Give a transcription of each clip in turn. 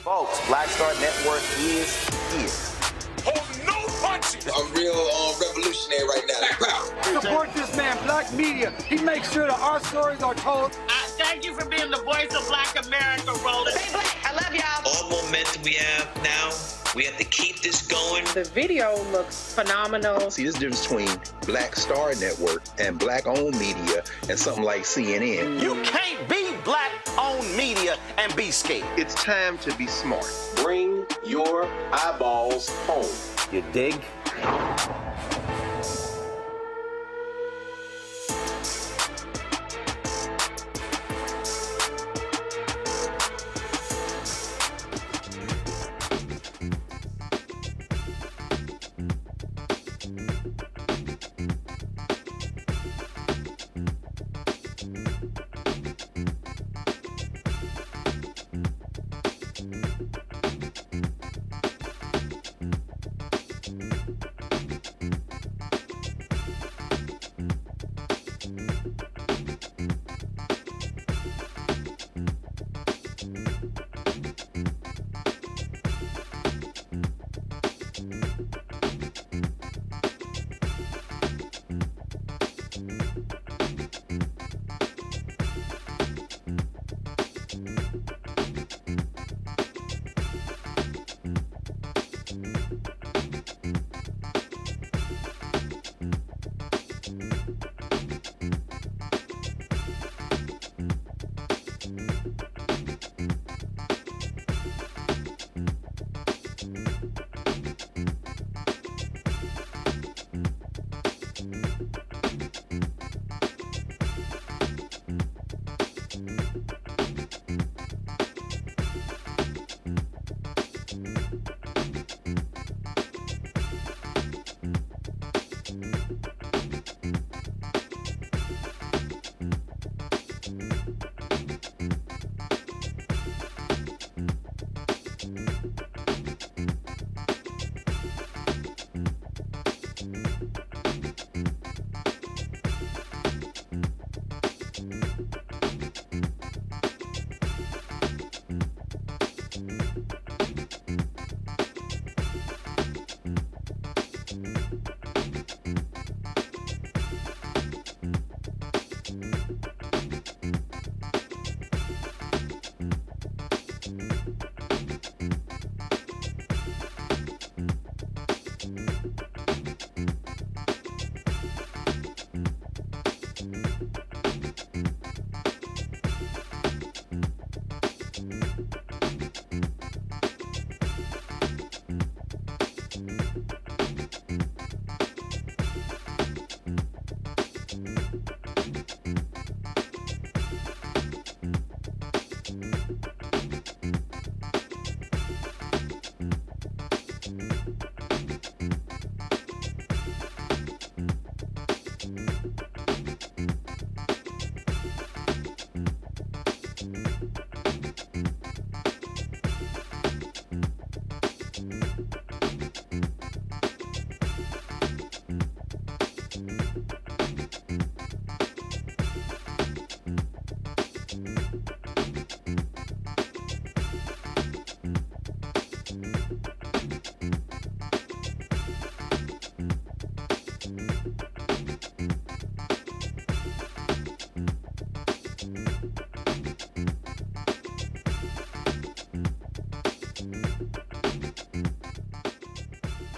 Folks, Black Star Network is here. Hold no punches! I'm real revolutionary right now. Support this man, Black Media. He makes sure that our stories are told. Thank you for being the voice of Black America, Roland. Stay black. I love y'all. All momentum we have now, we have to keep this going. The video looks phenomenal. See, this difference between Black Star Network and Black-owned media and something like CNN. You can't be Black-owned media and be scared. It's time to be smart. Bring your eyeballs home. You dig?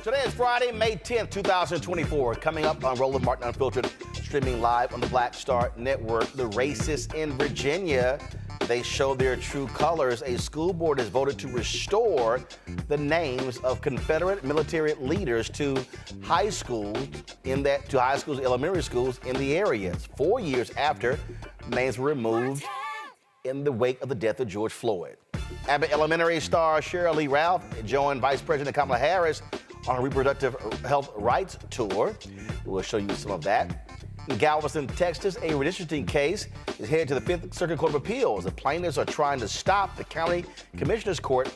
Today is Friday, May 10th, 2024. Coming up on Roland Martin Unfiltered, streaming live on the Black Star Network. The racists in Virginia, they show their true colors. A school board has voted to restore the names of Confederate military leaders to high schools, elementary schools in the area. It's 4 years after names were removed in the wake of the death of George Floyd. Abbott Elementary star Sheryl Lee Ralph joined Vice President Kamala Harris on a reproductive health rights tour. We'll show you some of that. In Galveston, Texas, a redistricting case is headed to the Fifth Circuit Court of Appeals. The plaintiffs are trying to stop the county commissioner's court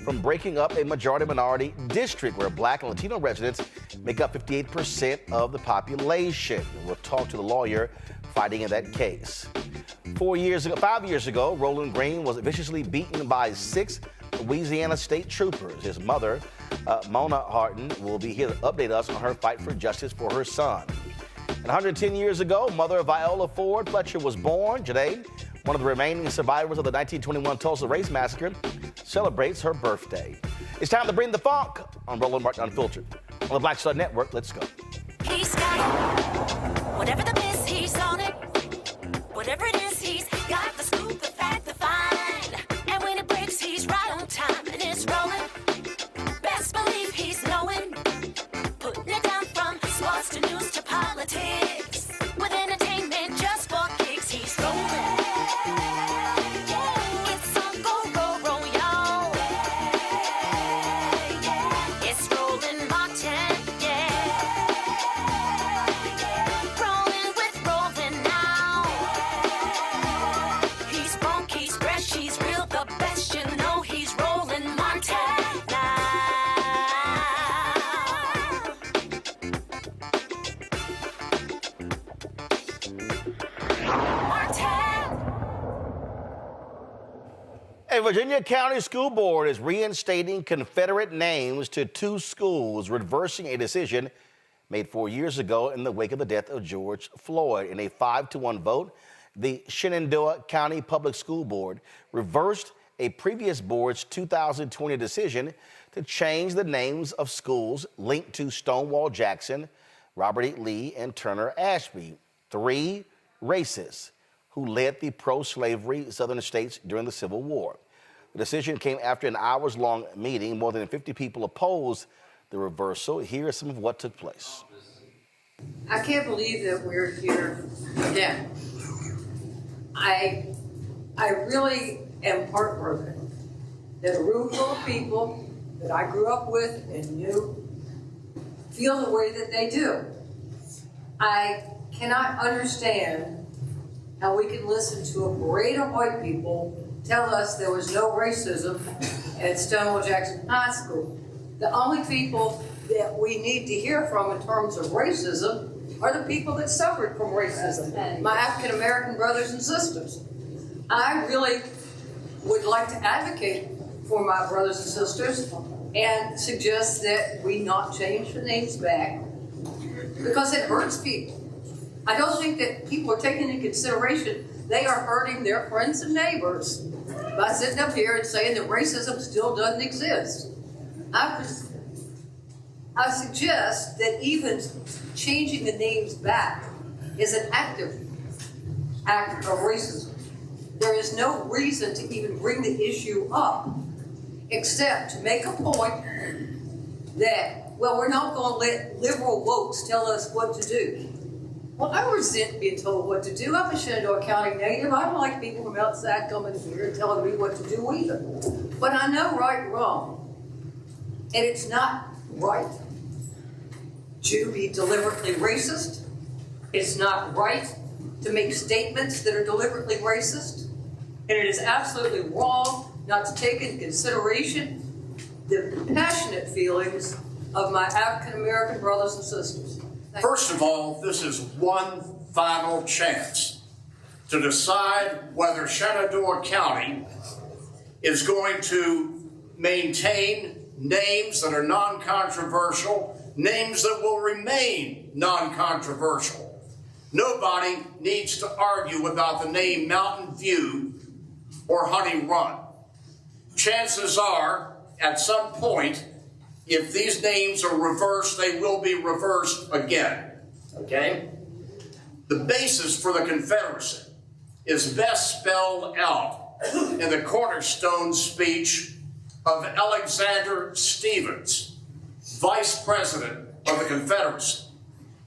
from breaking up a majority-minority district where Black and Latino residents make up 58% of the population. We'll talk to the lawyer fighting in that case. 5 years ago, Ronald Greene was viciously beaten by 6 Louisiana state troopers. His mother, Mona Harton, will be here to update us on her fight for justice for her son. And 110 years ago, mother Viola Ford Fletcher was born. Today, one of the remaining survivors of the 1921 Tulsa Race Massacre celebrates her birthday. It's time to bring the funk on Roland Martin Unfiltered. On the Black Star Network, let's go. He's got it. Whatever the miss, he's on it. Whatever it is, he's got the scoop, the fact, the find. And when it breaks, he's right on time and it's rolling. Best believe he's knowing. Putting it down from sports to news to politics. With entertainment just for kicks, he's rolling. It's on go, roll, roll, y'all. It's Roland Martin, rolling with Roland now. He's funk, he's fresh, he's real, the best, you know he's Roland Martin now. A Virginia County School Board is reinstating Confederate names to 2 schools, reversing a decision made 4 years ago in the wake of the death of George Floyd. In a 5-1 vote, the Shenandoah County Public School Board reversed a previous board's 2020 decision to change the names of schools linked to Stonewall Jackson, Robert E. Lee, and Turner Ashby, 3 racists who led the pro-slavery Southern states during the Civil War. The decision came after an hours-long meeting. More than 50 people opposed the reversal. Here is some of what took place. I can't believe that we're here again. I really am heartbroken that a room full of people that I grew up with and knew feel the way that they do. I cannot understand how we can listen to a parade of white people tell us there was no racism at Stonewall Jackson High School. The only people that we need to hear from in terms of racism are the people that suffered from racism, my African American brothers and sisters. I really would like to advocate for my brothers and sisters and suggest that we not change the names back because it hurts people. I don't think that people are taking into consideration they are hurting their friends and neighbors by sitting up here and saying that racism still doesn't exist. I suggest that even changing the names back is an active act of racism. There is no reason to even bring the issue up except to make a point that, well, we're not going to let liberal wokes tell us what to do. Well, I resent being told what to do. I'm a Shenandoah County native. I don't like people from outside coming here and telling me what to do either. But I know right and wrong. And it's not right to be deliberately racist. It's not right to make statements that are deliberately racist. And it is absolutely wrong not to take into consideration the passionate feelings of my African American brothers and sisters. First of all, this is one final chance to decide whether Shenandoah County is going to maintain names that are non-controversial, names that will remain non-controversial. Nobody needs to argue about the name Mountain View or Honey Run. Chances are, at some point, if these names are reversed, they will be reversed again, okay? The basis for the Confederacy is best spelled out in the cornerstone speech of Alexander Stephens, Vice President of the Confederacy.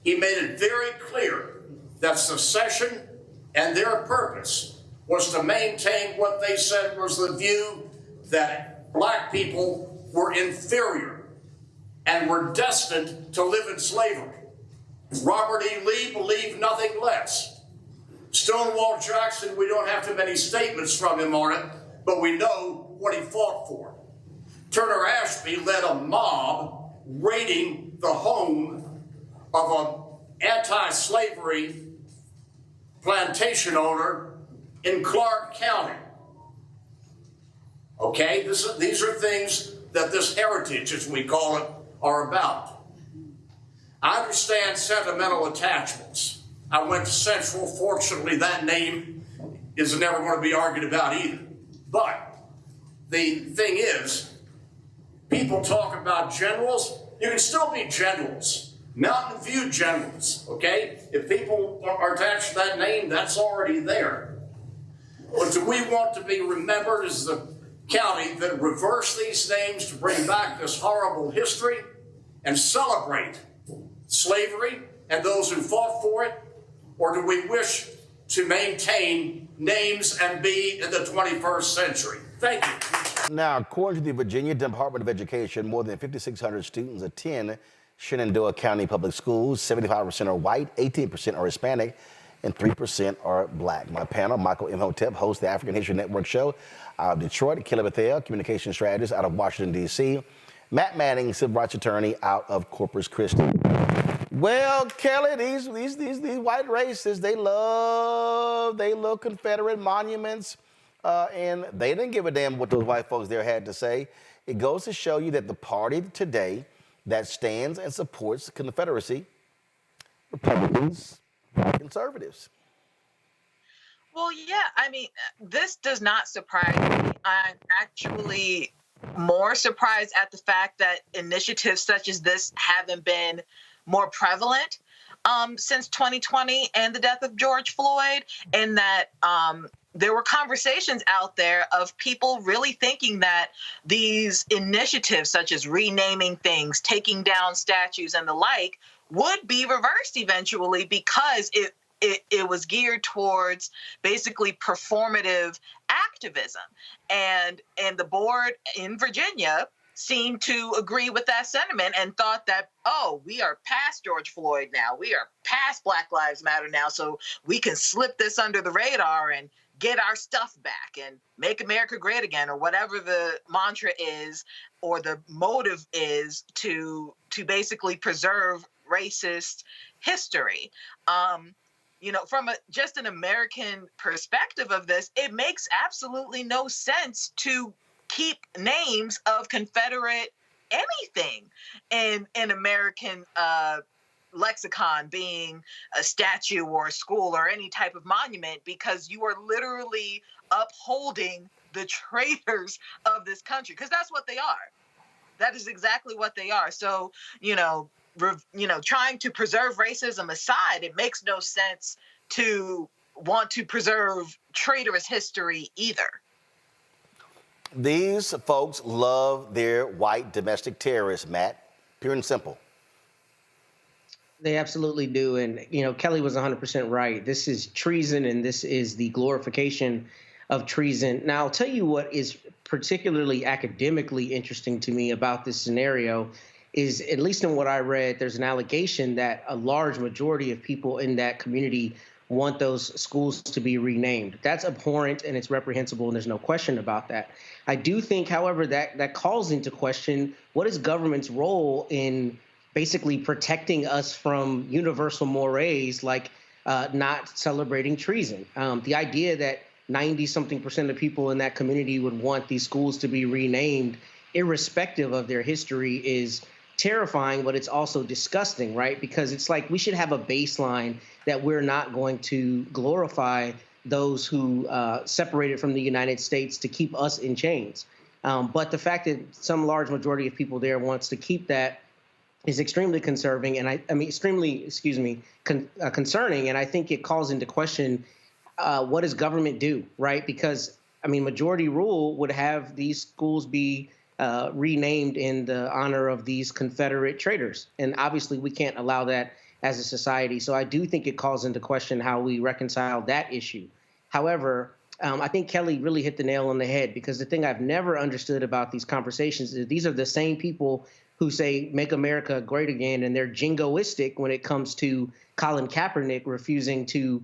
He made it very clear that secession and their purpose was to maintain what they said was the view that black people were inferior and were destined to live in slavery. Robert E. Lee believed nothing less. Stonewall Jackson, we don't have too many statements from him on it, but we know what he fought for. Turner Ashby led a mob raiding the home of an anti-slavery plantation owner in Clark County. Okay, these are things that this heritage, as we call it, are about. I understand sentimental attachments. I went to Central. Fortunately, that name is never going to be argued about either. But the thing is, people talk about generals. You can still be generals, Mountain View generals, okay? If people are attached to that name, that's already there. But do we want to be remembered as the county that reversed these names to bring back this horrible history and celebrate slavery and those who fought for it? Or do we wish to maintain names and be in the 21st century? Thank you. Now, according to the Virginia Department of Education, more than 5,600 students attend Shenandoah County Public Schools. 75% are white, 18% are Hispanic, and 3% are black. My panel, Michael Imhotep, hosts the African History Network show out of Detroit, Kelly Bethel, communication strategist out of Washington, D.C., Matt Manning, civil rights attorney out of Corpus Christi. Well, Kelly, these white racists, they love Confederate monuments, and they didn't give a damn what those white folks there had to say. It goes to show you that the party today that stands and supports the Confederacy, Republicans, conservatives. Well, yeah, I mean, this does not surprise me. I'm actually more surprised at the fact that initiatives such as this haven't been more prevalent since 2020 and the death of George Floyd, and that there were conversations out there of people really thinking that these initiatives such as renaming things, taking down statues and the like would be reversed eventually because it was geared towards basically performative activism. And the board in Virginia seemed to agree with that sentiment and thought that, oh, we are past George Floyd now. We are past Black Lives Matter now, so we can slip this under the radar and get our stuff back and make America great again, or whatever the mantra is or the motive is to basically preserve racist history. You know, from just an American perspective of this, it makes absolutely no sense to keep names of Confederate anything in American lexicon, being a statue or a school or any type of monument, because you are literally upholding the traitors of this country, because that's what they are. That is exactly what they are. So, trying to preserve racism aside, it makes no sense to want to preserve traitorous history either. These folks love their white domestic terrorists, Matt. Pure and simple. They absolutely do. And, Kelly was 100% right. This is treason, and this is the glorification of treason. Now, I'll tell you what is particularly academically interesting to me about this scenario is, at least in what I read, there's an allegation that a large majority of people in that community want those schools to be renamed. That's abhorrent and it's reprehensible, and there's no question about that. I do think, however, that calls into question what is government's role in basically protecting us from universal mores like not celebrating treason. The idea that 90-something% of people in that community would want these schools to be renamed, irrespective of their history, is terrifying, but it's also disgusting, right? Because it's like we should have a baseline that we're not going to glorify those who separated from the United States to keep us in chains. But the fact that some large majority of people there wants to keep that is extremely concerning, and concerning. And I think it calls into question what does government do, right? Because, majority rule would have these schools be renamed in the honor of these Confederate traitors. And obviously we can't allow that as a society. So I do think it calls into question how we reconcile that issue. However, I think Kelly really hit the nail on the head, because the thing I've never understood about these conversations is these are the same people who say, make America great again, and they're jingoistic when it comes to Colin Kaepernick refusing to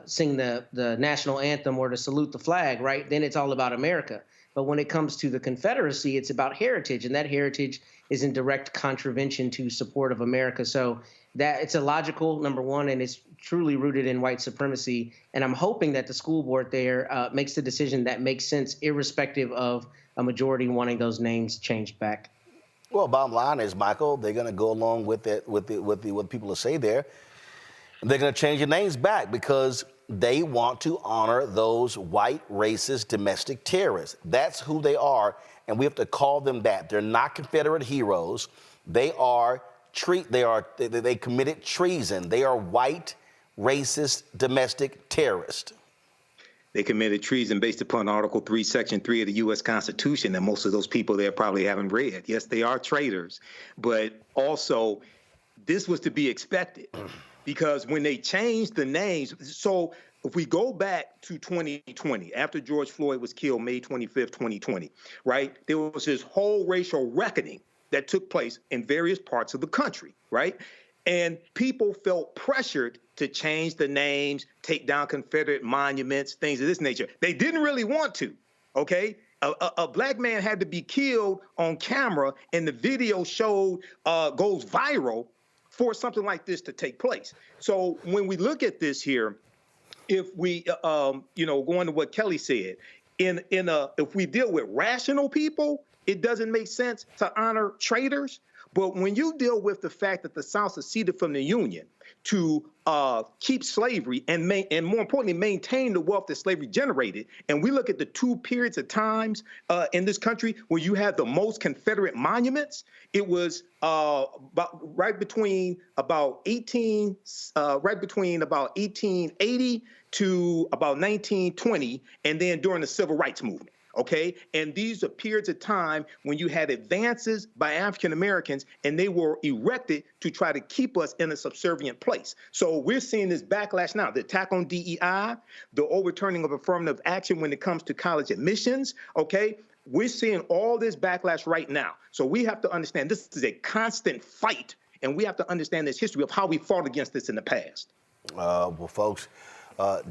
sing the national anthem or to salute the flag, right? Then it's all about America. But when it comes to the Confederacy, it's about heritage, and that heritage is in direct contravention to support of America. So that it's illogical, number one, and it's truly rooted in white supremacy. And I'm hoping that the school board there makes the decision that makes sense, irrespective of a majority wanting those names changed back. Well, bottom line is, Michael, they're going to go along with it, with what people say there. They're going to change the names back because they want to honor those white, racist, domestic terrorists. That's who they are, and we have to call them that. They're not Confederate heroes. They committed treason. They are white, racist, domestic terrorists. They committed treason based upon Article 3, Section 3 of the U.S. Constitution that most of those people there probably haven't read. Yes, they are traitors, but also this was to be expected because when they changed the names, so if we go back to 2020, after George Floyd was killed May 25th, 2020, right, there was this whole racial reckoning that took place in various parts of the country, right? And people felt pressured to change the names, take down Confederate monuments, things of this nature. They didn't really want to, okay? A black man had to be killed on camera, and the video goes viral for something like this to take place. So when we look at this here, if we, going to what Kelly said, if we deal with rational people, it doesn't make sense to honor traitors. But when you deal with the fact that the South seceded from the Union to keep slavery and more importantly, maintain the wealth that slavery generated, and we look at the two periods of times in this country where you have the most Confederate monuments, it was right between about 1880 to about 1920, and then during the Civil Rights Movement. Okay, and these are periods of time when you had advances by African Americans, and they were erected to try to keep us in a subservient place. So we're seeing this backlash now: the attack on DEI, the overturning of affirmative action when it comes to college admissions. Okay, we're seeing all this backlash right now. So we have to understand this is a constant fight, and we have to understand this history of how we fought against this in the past. Well, folks.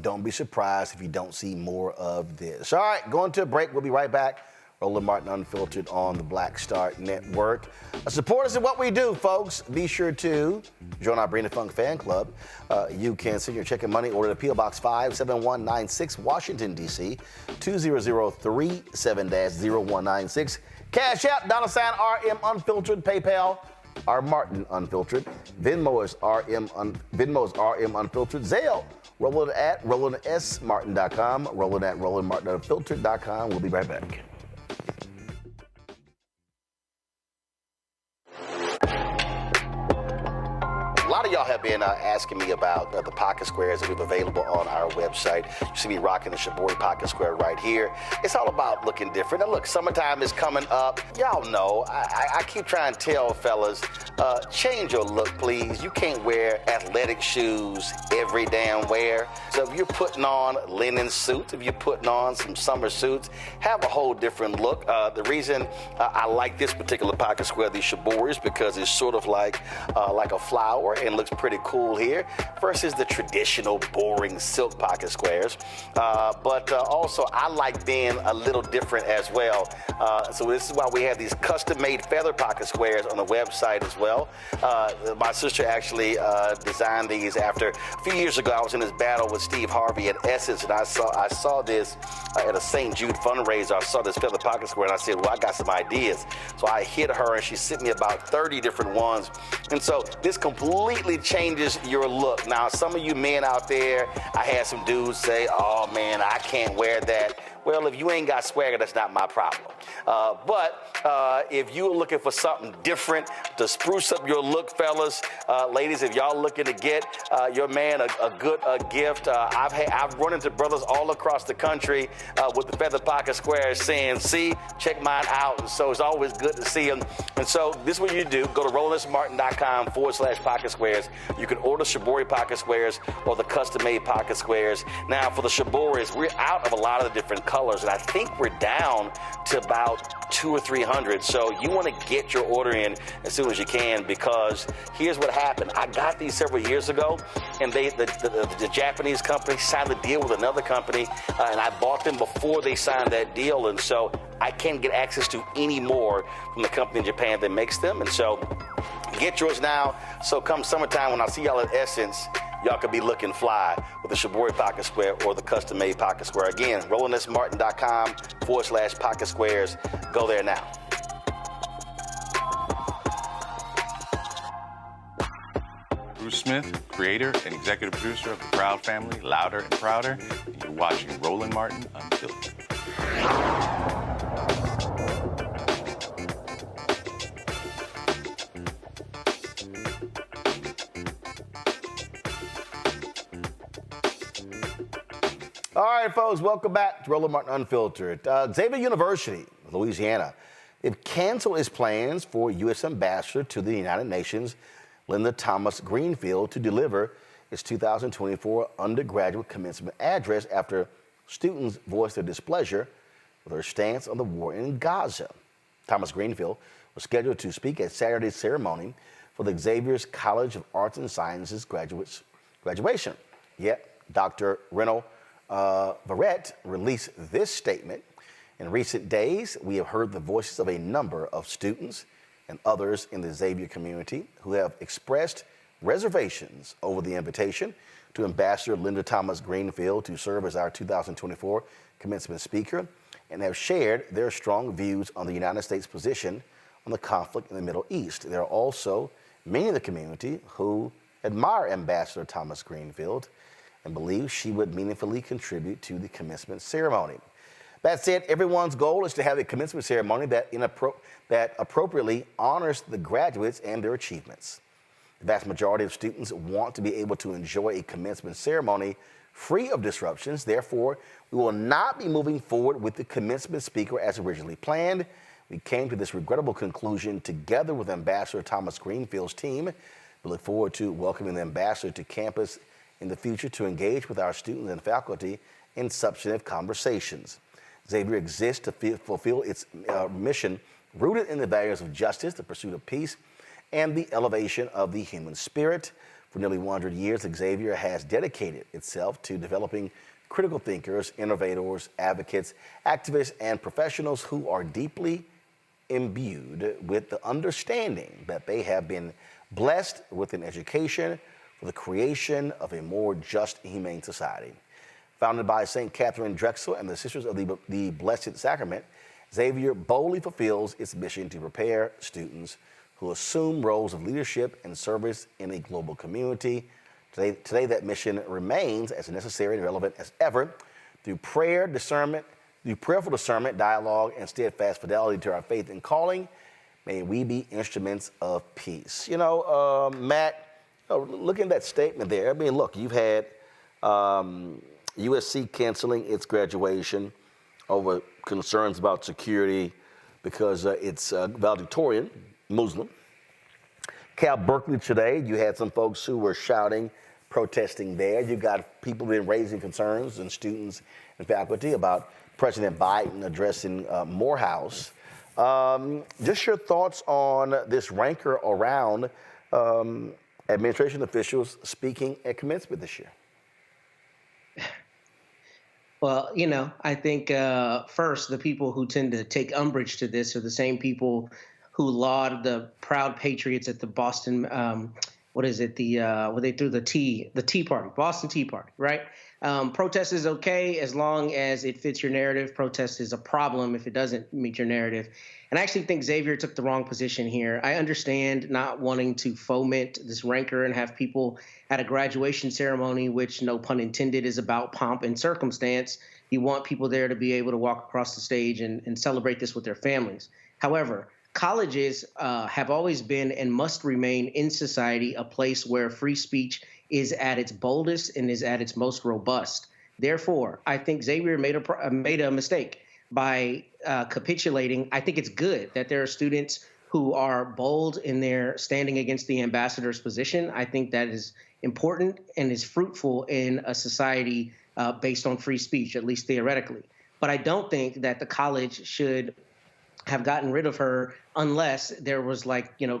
Don't be surprised if you don't see more of this. All right, going to a break. We'll be right back. Roland Martin Unfiltered on the Black Star Network. Support us in what we do, folks. Be sure to join our Bring the Funk fan club. You can send your check and money order to P.O. Box 57196, Washington, D.C., 20037-0196. Cash out, $RM Unfiltered, PayPal, R Martin Unfiltered. Venmo is RM Unfiltered. Zelle, Roland at RolandSMartin.com, Roland at RolandMartinUnfiltered.com. We'll be right back. A lot of y'all have been asking me about the pocket squares that we have available on our website. You see me rocking the Shibori pocket square right here. It's all about looking different. Now look, summertime is coming up. Y'all know, I keep trying to tell fellas, change your look, please. You can't wear athletic shoes every damn wear. So if you're putting on linen suits, if you're putting on some summer suits, have a whole different look. The reason I like this particular pocket square, the Shibori, is because it's sort of like a flower and looks pretty cool here versus the traditional boring silk pocket squares. But also I like being a little different as well. So this is why we have these custom-made feather pocket squares on the website as well. My sister actually designed these after a few years ago. I was in this battle with Steve Harvey at Essence, and I saw this at a St. Jude fundraiser. I saw this feather pocket square, and I said, well, I got some ideas. So I hit her, and she sent me about 30 different ones. And so this completely changes your look. Now, some of you men out there, I had some dudes say, oh, man, I can't wear that. Well, if you ain't got swagger, that's not my problem. But if you're looking for something different to spruce up your look, fellas, ladies, if y'all looking to get your man a good gift, I've run into brothers all across the country with the feather pocket squares saying, see, check mine out. And so it's always good to see them. And so this is what you do. Go to RolandSMartin.com/pocket squares. You can order Shibori pocket squares or the custom-made pocket squares. Now, for the Shiboris, we're out of a lot of the different colors, and I think we're down to about 200 or 300. So you want to get your order in as soon as you can, because here's what happened. I got these several years ago, and the Japanese company signed a deal with another company, and I bought them before they signed that deal, and so I can't get access to any more from the company in Japan that makes them. And so get yours now. So come summertime, when I see y'all at Essence, y'all could be looking fly with the Shabori Pocket Square or the custom-made Pocket Square. Again, RolandSMartin.com/Pocket Squares. Go there now. Bruce Smith, creator and executive producer of the Proud Family, Louder and Prouder. And you're watching Roland Martin Unfiltered. All right, folks, welcome back to Roland Martin Unfiltered. Xavier University, Louisiana, it canceled its plans for U.S. Ambassador to the United Nations, Linda Thomas Greenfield, to deliver its 2024 undergraduate commencement address after students voiced their displeasure with her stance on the war in Gaza. Thomas Greenfield was scheduled to speak at Saturday's ceremony for the Xavier's College of Arts and Sciences graduation. Yet, Dr. Ronald Greene released this statement. In recent days, we have heard the voices of a number of students and others in the Xavier community who have expressed reservations over the invitation to Ambassador Linda Thomas Greenfield to serve as our 2024 commencement speaker, and have shared their strong views on the United States position on the conflict in the Middle East. There are also many in the community who admire Ambassador Thomas Greenfield and believe she would meaningfully contribute to the commencement ceremony. That said, everyone's goal is to have a commencement ceremony that appropriately honors the graduates and their achievements. The vast majority of students want to be able to enjoy a commencement ceremony free of disruptions. Therefore, we will not be moving forward with the commencement speaker as originally planned. We came to this regrettable conclusion together with Ambassador Thomas Greenfield's team. We look forward to welcoming the ambassador to campus in the future to engage with our students and faculty in substantive conversations. Xavier exists to fulfill its mission rooted in the values of justice, the pursuit of peace, and the elevation of the human spirit. For nearly 100 years, Xavier has dedicated itself to developing critical thinkers, innovators, advocates, activists, and professionals who are deeply imbued with the understanding that they have been blessed with an education for the creation of a more just and humane society. Founded by St. Catherine Drexel and the Sisters of the Blessed Sacrament, Xavier boldly fulfills its mission to prepare students who assume roles of leadership and service in a global community. Today that mission remains as necessary and relevant as ever. Through prayerful discernment, dialogue, and steadfast fidelity to our faith and calling, may we be instruments of peace. You know, Matt, looking at that statement there, I mean, look, you've had USC canceling its graduation over concerns about security because it's valedictorian, Muslim. Cal Berkeley today, you had some folks who were shouting, protesting there. You got people been raising concerns and students and faculty about President Biden addressing Morehouse. Just your thoughts on this rancor around administration officials speaking at commencement this year. Well, you know, I think first, the people who tend to take umbrage to this are the same people who laud the Proud Patriots at the Boston, where they threw the Tea Party, Boston Tea Party, right? Protest is okay as long as it fits your narrative. Protest is a problem if it doesn't meet your narrative. And I actually think Xavier took the wrong position here. I understand not wanting to foment this rancor and have people at a graduation ceremony, which, no pun intended, is about pomp and circumstance. You want people there to be able to walk across the stage and celebrate this with their families. However, colleges have always been and must remain in society a place where free speech is at its boldest and is at its most robust. Therefore, I think Xavier made a mistake by capitulating. I think it's good that there are students who are bold in their standing against the ambassador's position. I think that is important and is fruitful in a society based on free speech, at least theoretically. But I don't think that the college should have gotten rid of her unless there was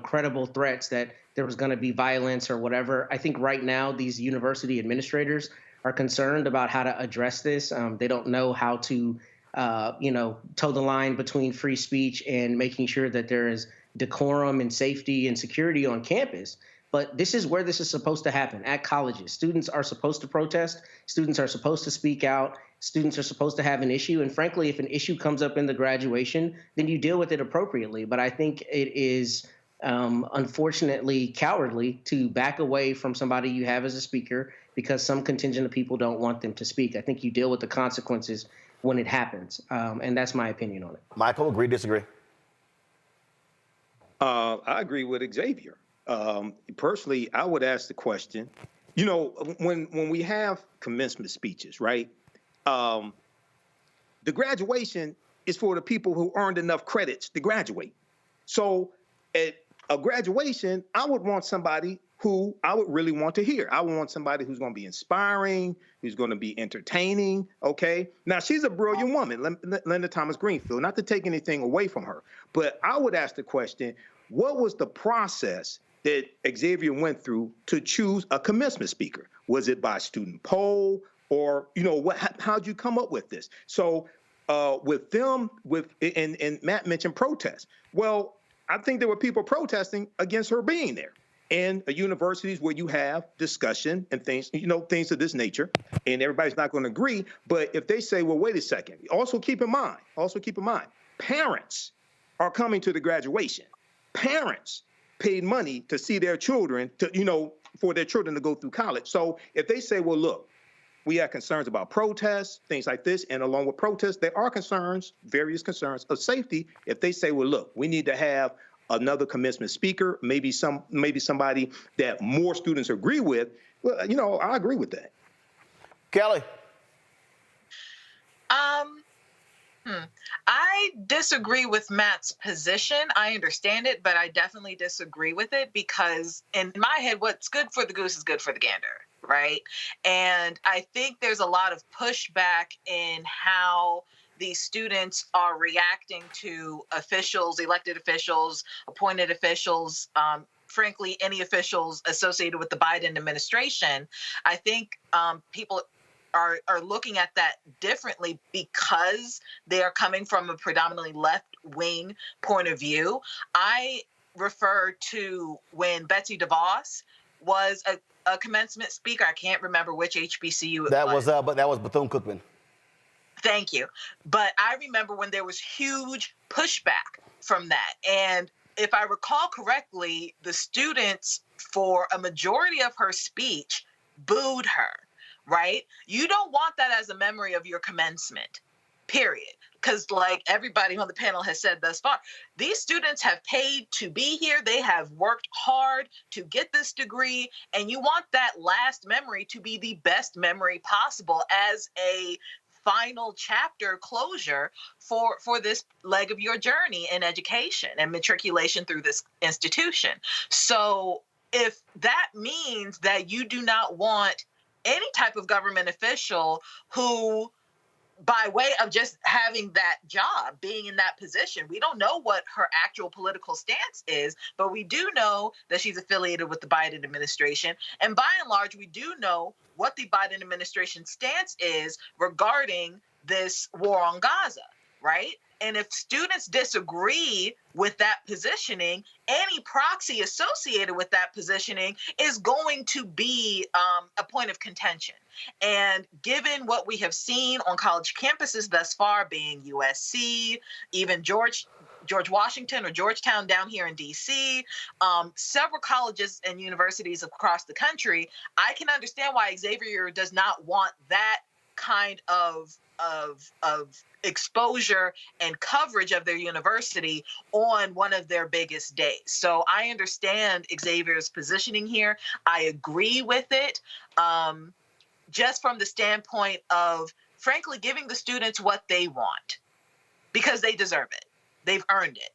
credible threats that there was going to be violence or whatever. I think right now these university administrators are concerned about how to address this. They don't know how to toe the line between free speech and making sure that there is decorum and safety and security on campus. But this is where this is supposed to happen, at colleges. Students are supposed to protest. Students are supposed to speak out. Students are supposed to have an issue. And frankly, if an issue comes up in the graduation, then you deal with it appropriately. But I think it is unfortunately cowardly to back away from somebody you have as a speaker because some contingent of people don't want them to speak. I think you deal with the consequences when it happens. And that's my opinion on it. Michael, agree, disagree? I agree with Xavier. Personally, I would ask the question, you know, when we have commencement speeches, right? The graduation is for the people who earned enough credits to graduate. So at a graduation, I would want somebody who I would really want to hear. I would want somebody who's going to be inspiring, who's going to be entertaining, okay? Now, she's a brilliant woman, Linda Thomas Greenfield, not to take anything away from her, but I would ask the question, what was the process that Xavier went through to choose a commencement speaker? Was it by student poll or, you know, how'd you come up with this? So with them, and Matt mentioned protests. Well, I think there were people protesting against her being there. And universities where you have discussion and things, you know, things of this nature, and everybody's not going to agree. But if they say, well, wait a second, also keep in mind, parents are coming to the graduation. Parents paid money to see their children, for their children to go through college. So if they say, well, look, we have concerns about protests, things like this, and along with protests, there are concerns, various concerns of safety. If they say, well, look, we need to have another commencement speaker, maybe somebody that more students agree with, well, you know, I agree with that. Kelly. I disagree with Matt's position. I understand it, but I definitely disagree with it because in my head, what's good for the goose is good for the gander, right? And I think there's a lot of pushback in how these students are reacting to officials, elected officials, appointed officials, frankly, any officials associated with the Biden administration. I think people are looking at that differently because they are coming from a predominantly left-wing point of view. I refer to when Betsy DeVos was a commencement speaker. I can't remember which HBCU it was. But that was Bethune-Cookman. Thank you. But I remember when there was huge pushback from that. And if I recall correctly, the students, for a majority of her speech, booed her, right? You don't want that as a memory of your commencement, period. Because like everybody on the panel has said thus far, these students have paid to be here. They have worked hard to get this degree. And you want that last memory to be the best memory possible as a final chapter closure for this leg of your journey in education and matriculation through this institution. So if that means that you do not want any type of government official who, by way of just having that job, being in that position, we don't know what her actual political stance is, but we do know that she's affiliated with the Biden administration. And by and large, we do know what the Biden administration stance is regarding this war on Gaza, right? And if students disagree with that positioning, any proxy associated with that positioning is going to be a point of contention. And given what we have seen on college campuses thus far, being USC, even George Washington or Georgetown down here in DC, several colleges and universities across the country, I can understand why Xavier does not want that kind of exposure and coverage of their university on one of their biggest days. So I understand Xavier's positioning here. I agree with it, just from the standpoint of, frankly, giving the students what they want because they deserve it. They've earned it.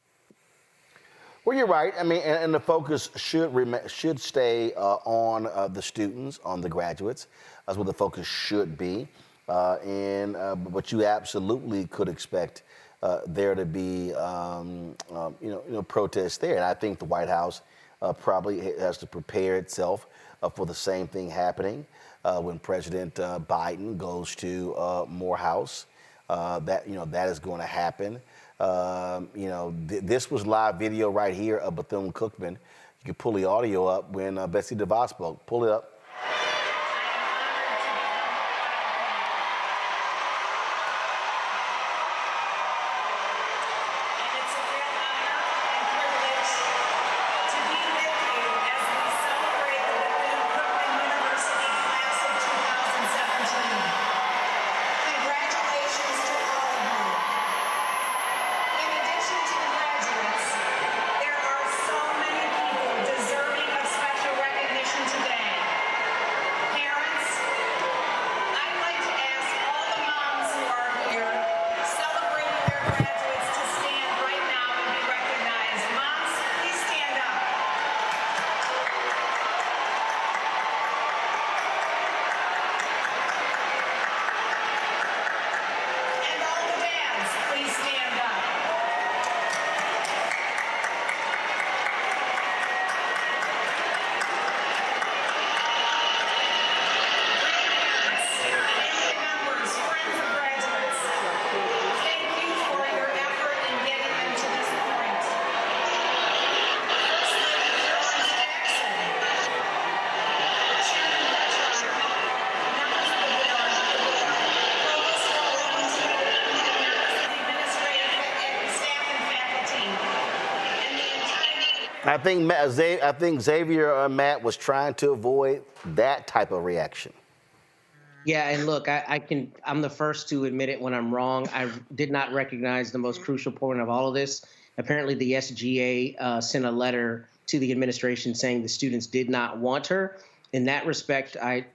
Well, you're right. I mean, and the focus should stay on the students, on the graduates. That's what the focus should be. But you absolutely could expect there to be, protests there. And I think the White House probably has to prepare itself for the same thing happening when President Biden goes to Morehouse. that is going to happen. This was live video right here of Bethune-Cookman. You can pull the audio up when Betsy DeVos spoke. Pull it up. I think Xavier Matt was trying to avoid that type of reaction. Yeah, and look, I'm the first to admit it when I'm wrong. I did not recognize the most crucial point of all of this. Apparently, the SGA sent a letter to the administration saying the students did not want her. In that respect, I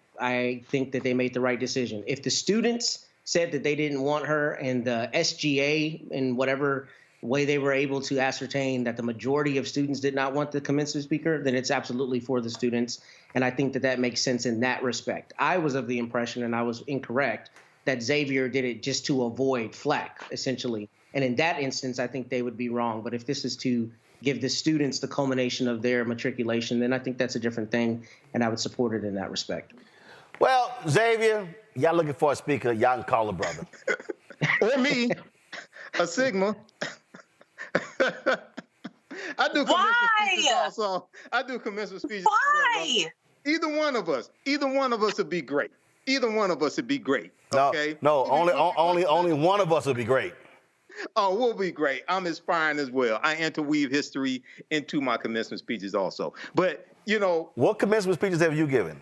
think that they made the right decision. If the students said that they didn't want her and the SGA, in whatever way they were able to ascertain that the majority of students did not want the commencement speaker, then it's absolutely for the students. And I think that that makes sense in that respect. I was of the impression, and I was incorrect, that Xavier did it just to avoid flack, essentially. And in that instance, I think they would be wrong. But if this is to give the students the culmination of their matriculation, then I think that's a different thing, and I would support it in that respect. Well, Xavier, y'all looking for a speaker, y'all can call a brother. Or me, a Sigma. I do commencement speeches also. I do commencement speeches. Why? Either one of us would be great. Either one of us would be great. Okay. No, only one of us would be great. Oh, we'll be great. I'm aspiring as well. I interweave history into my commencement speeches also. But what commencement speeches have you given?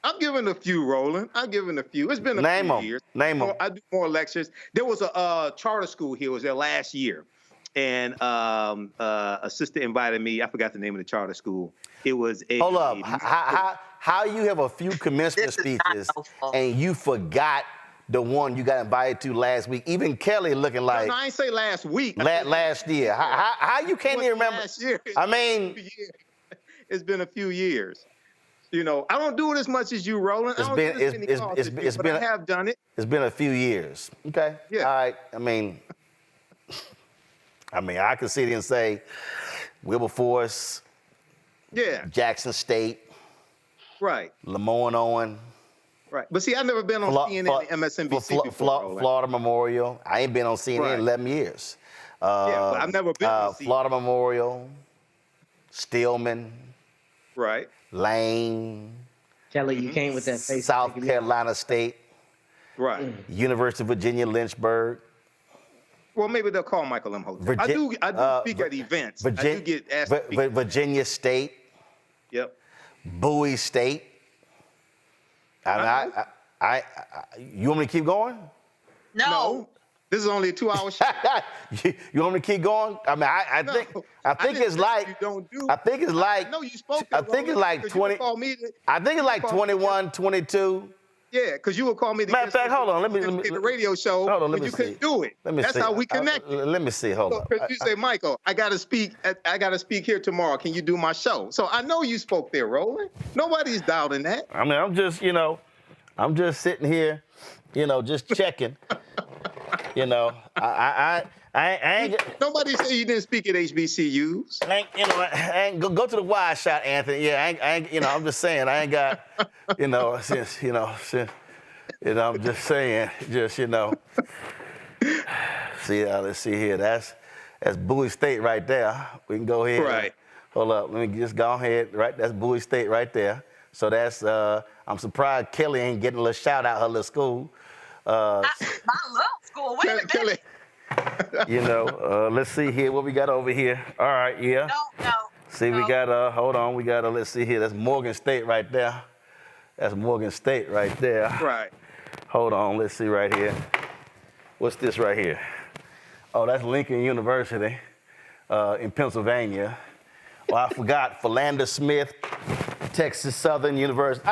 I'm giving a few, Roland. I'm giving a few. It's been a few years. Name them. I do more lectures. There was a charter school here. It was there last year. And a sister invited me. I forgot the name of the charter school. It was a... Hold up. How you have a few commencement speeches and you forgot the one you got invited to last week? Even Kelly looking like... No, I ain't say last week. Last year. How you can't even remember? Last year. I mean... It's been a few years. I don't do it as much as you, Roland. I have done it. It's been a few years. Okay. Yeah. All right. I mean, I could sit here and say Wilberforce. Yeah. Jackson State. Right. Lemoyne-Owen. Right. But see, I've never been on CNN and MSNBC before. Florida Memorial. I ain't been on CNN in 11 years. But I've never been on CNN. Florida Memorial. Stillman. Right. Lane. Kelly, you came with that face. South Carolina State. Right. University of Virginia, Lynchburg. Well, maybe they'll call Michael M. Hotel. I do speak at events. I do get asked to speak. Virginia State. Yep. Bowie State. You want me to keep going? No. This is only a 2-hour show. You want me to keep going? I mean, I think it's like. You don't do. I think it's like. No, you spoke. I think it's like 20. I think it's like 21, 22. Yeah, because you would call me. Matter of fact, hold on. Let me the radio show. Hold on, let me you see. couldn't do it. That's how we connected. Let me see. Hold on. Because you say, Michael, I got to speak. I got to speak here tomorrow. Can you do my show? So I know you spoke there, Roland. Nobody's doubting that. I mean, I'm just sitting here, just checking. I ain't. Nobody say you didn't speak at HBCUs. I ain't go to the wide shot, Anthony. Yeah, I ain't. I'm just saying, I ain't got. Since I'm just saying, See, let's see here. That's Bowie State right there. We can go ahead. Right. Hold up. Let me just go ahead. Right. That's Bowie State right there. So that's. I'm surprised Kelly ain't getting a little shout out her little school. My little school. Wait a minute. Kelly. You know. Let's see here what we got over here. All right. Yeah. No. See, we got. Hold on. We got. Let's see here. That's Morgan State right there. That's Morgan State right there. Right. Hold on. Let's see right here. What's this right here? Oh, that's Lincoln University in Pennsylvania. Oh, I forgot. Philander Smith, Texas Southern University.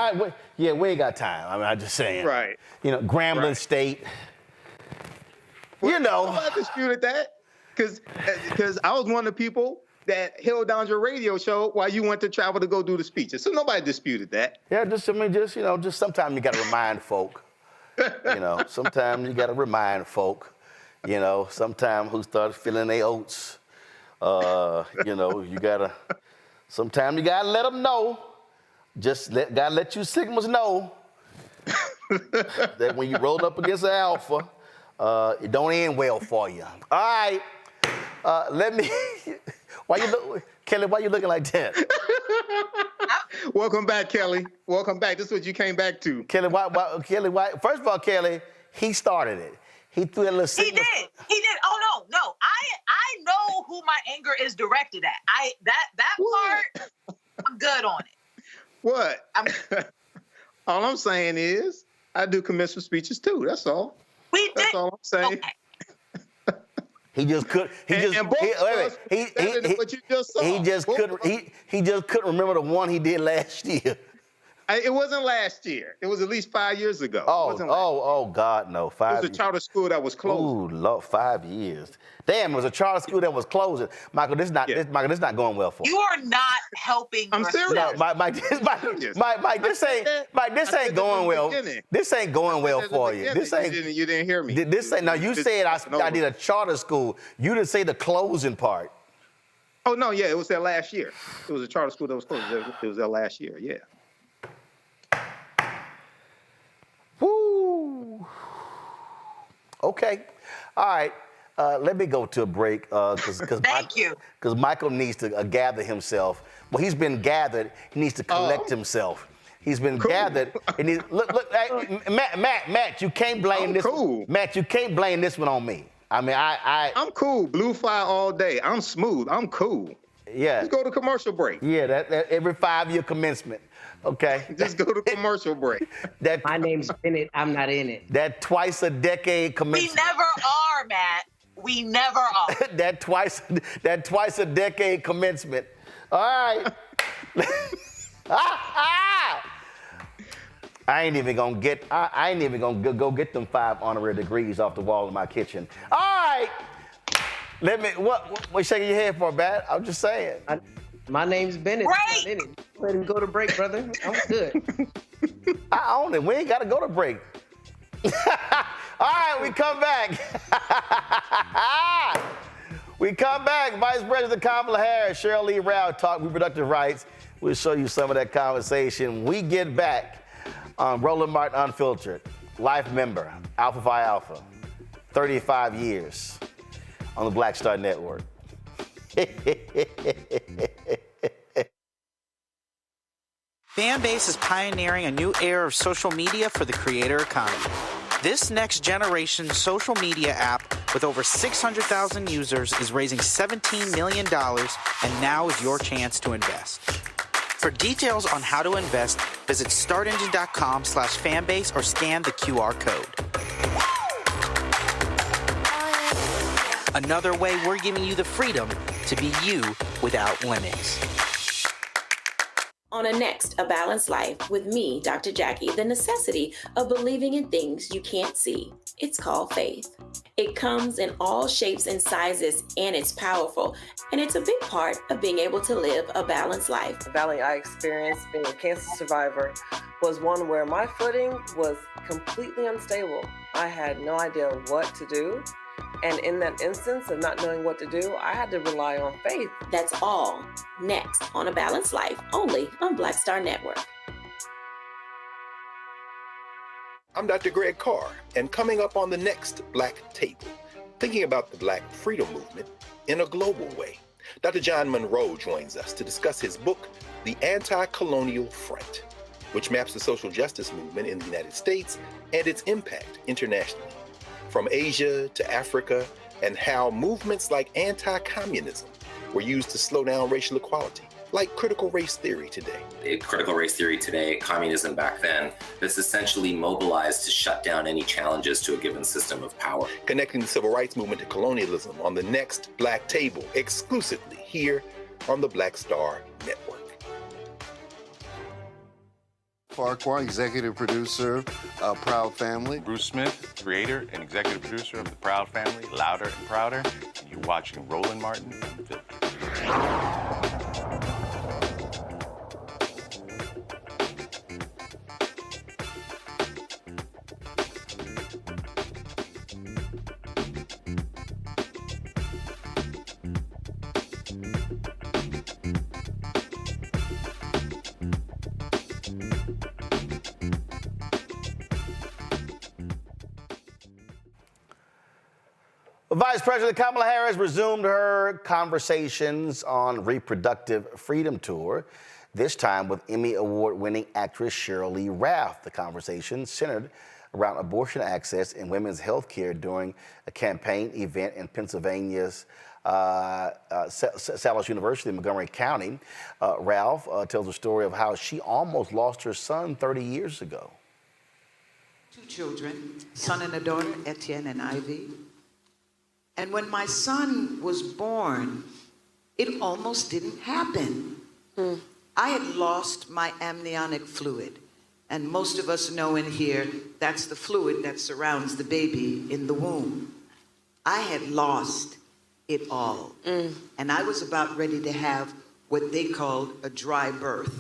We ain't got time. I mean, I'm just saying. Right. You know, Grambling State. Well, you know. Nobody disputed that. Because I was one of the people that held down your radio show while you went to travel to go do the speeches. So nobody disputed that. Yeah, just sometimes you got to remind folk. You know, sometimes you got to remind folk. You know, sometimes who starts feeling their oats. You know, sometimes you gotta let them know. Gotta let you Sigmas know that when you roll up against the Alpha, it don't end well for you. All right, Kelly, why you looking like that? Welcome back, Kelly. Welcome back. This is what you came back to. Kelly, why? First of all, Kelly, he started it. He threw that little He did. Oh no. I know who my anger is directed at. That part, I'm good on it. What? All I'm saying is I do commencement speeches too. That's all. That's all I'm saying. Okay. He just couldn't remember the one he did last year. It wasn't last year. It was at least 5 years ago. Oh, God, no. 5 years. It was a charter school that was closed. Ooh, Lord, 5 years. Damn, it was a charter school that was closing. Michael, this is not going well for you. You are not helping. I'm serious. No, Mike, this ain't going well. This ain't going well for you. This ain't. You didn't hear me. Now you said I did a charter school. You didn't say the closing part. Oh no, yeah, it was there last year. It was a charter school that was closed. It was there last year. Yeah. Woo. Okay. All right. Let me go to a break because Michael needs to gather himself. Well, he's been gathered. He needs to collect himself. He's been gathered. And look. Hey, Matt, you can't blame this. Cool. Matt, you can't blame this one on me. I mean, I'm cool. Blue fire all day. I'm smooth. I'm cool. Yeah. Let's go to commercial break. Yeah, that every 5-year commencement. Okay. Just go to commercial break. My name's Bennett. I'm not in it. That twice a decade commencement. We never are, Matt. We never are. that twice a decade commencement. All right. I ain't even gonna go get them 5 honorary degrees off the wall in my kitchen. All right. What you shaking your head for, Bat? I'm just saying. My name's Bennett. Break. Let him go to break, brother. I'm good. I own it. We ain't gotta go to break. All right, we come back. We come back. Vice Presiden Kamala Harris, Sheryl Lee Ralph talk reproductive rights. We'll show you some of that conversation. We get back on Roland Martin Unfiltered, life member, Alpha Phi Alpha, 35 years on the Black Star Network. Fanbase is pioneering a new era of social media for the creator economy. This next generation social media app with over 600,000 users is raising $17 million, and now is your chance to invest. For details on how to invest, visit startengine.com/fanbase or scan the QR code. Another way we're giving you the freedom to be you without limits. On A Balanced Life with me, Dr. Jackie, the necessity of believing in things you can't see. It's called faith. It comes in all shapes and sizes, and it's powerful. And it's a big part of being able to live a balanced life. The valley I experienced being a cancer survivor was one where my footing was completely unstable. I had no idea what to do. And in that instance of not knowing what to do, I had to rely on faith. That's all next on A Balanced Life, only on Black Star Network. I'm Dr. Greg Carr, and coming up on the next Black Table, thinking about the Black freedom movement in a global way. Dr. John Monroe joins us to discuss his book, The Anti-Colonial Front, which maps the social justice movement in the United States and its impact internationally, from Asia to Africa, and how movements like anti-communism were used to slow down racial equality, like critical race theory today. Critical race theory today, communism back then, that's essentially mobilized to shut down any challenges to a given system of power. Connecting the civil rights movement to colonialism on the next Black Table, exclusively here on the Black Star Network. Farquhar, executive producer of Proud Family. Bruce Smith, creator and executive producer of the Proud Family, Louder and Prouder. And you're watching Roland Martin Unfiltered. Vice President Kamala Harris resumed her conversations on reproductive freedom tour, this time with Emmy Award-winning actress Sheryl Lee Ralph. The conversation centered around abortion access and women's health care during a campaign event in Pennsylvania's Salus University in Montgomery County. Ralph tells the story of how she almost lost her son 30 years ago. 2 children, son and a daughter, Etienne and Ivy. And when my son was born, it almost didn't happen. I had lost my amniotic fluid. And most of us know in here, that's the fluid that surrounds the baby in the womb. I had lost it all. And I was about ready to have what they called a dry birth,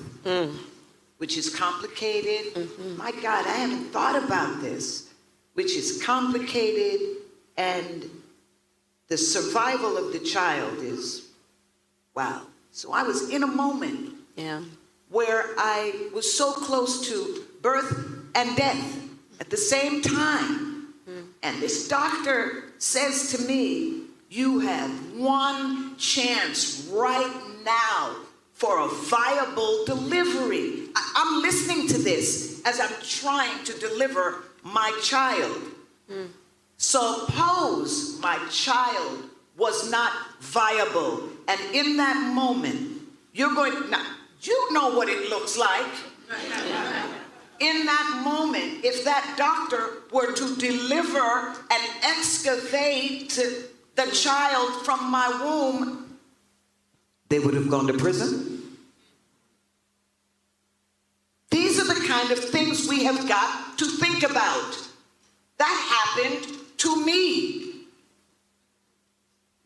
which is complicated. My God, I haven't thought about this, which is complicated, and the survival of the child is, wow. So I was in a moment where I was so close to birth and death at the same time. And this doctor says to me, you have one chance right now for a viable delivery. I'm listening to this as I'm trying to deliver my child. Suppose my child was not viable, and in that moment, you're going to, now, you know what it looks like. In that moment, if that doctor were to deliver and excavate the child from my womb, they would have gone to prison. These are the kind of things we have got to think about. That happened to me.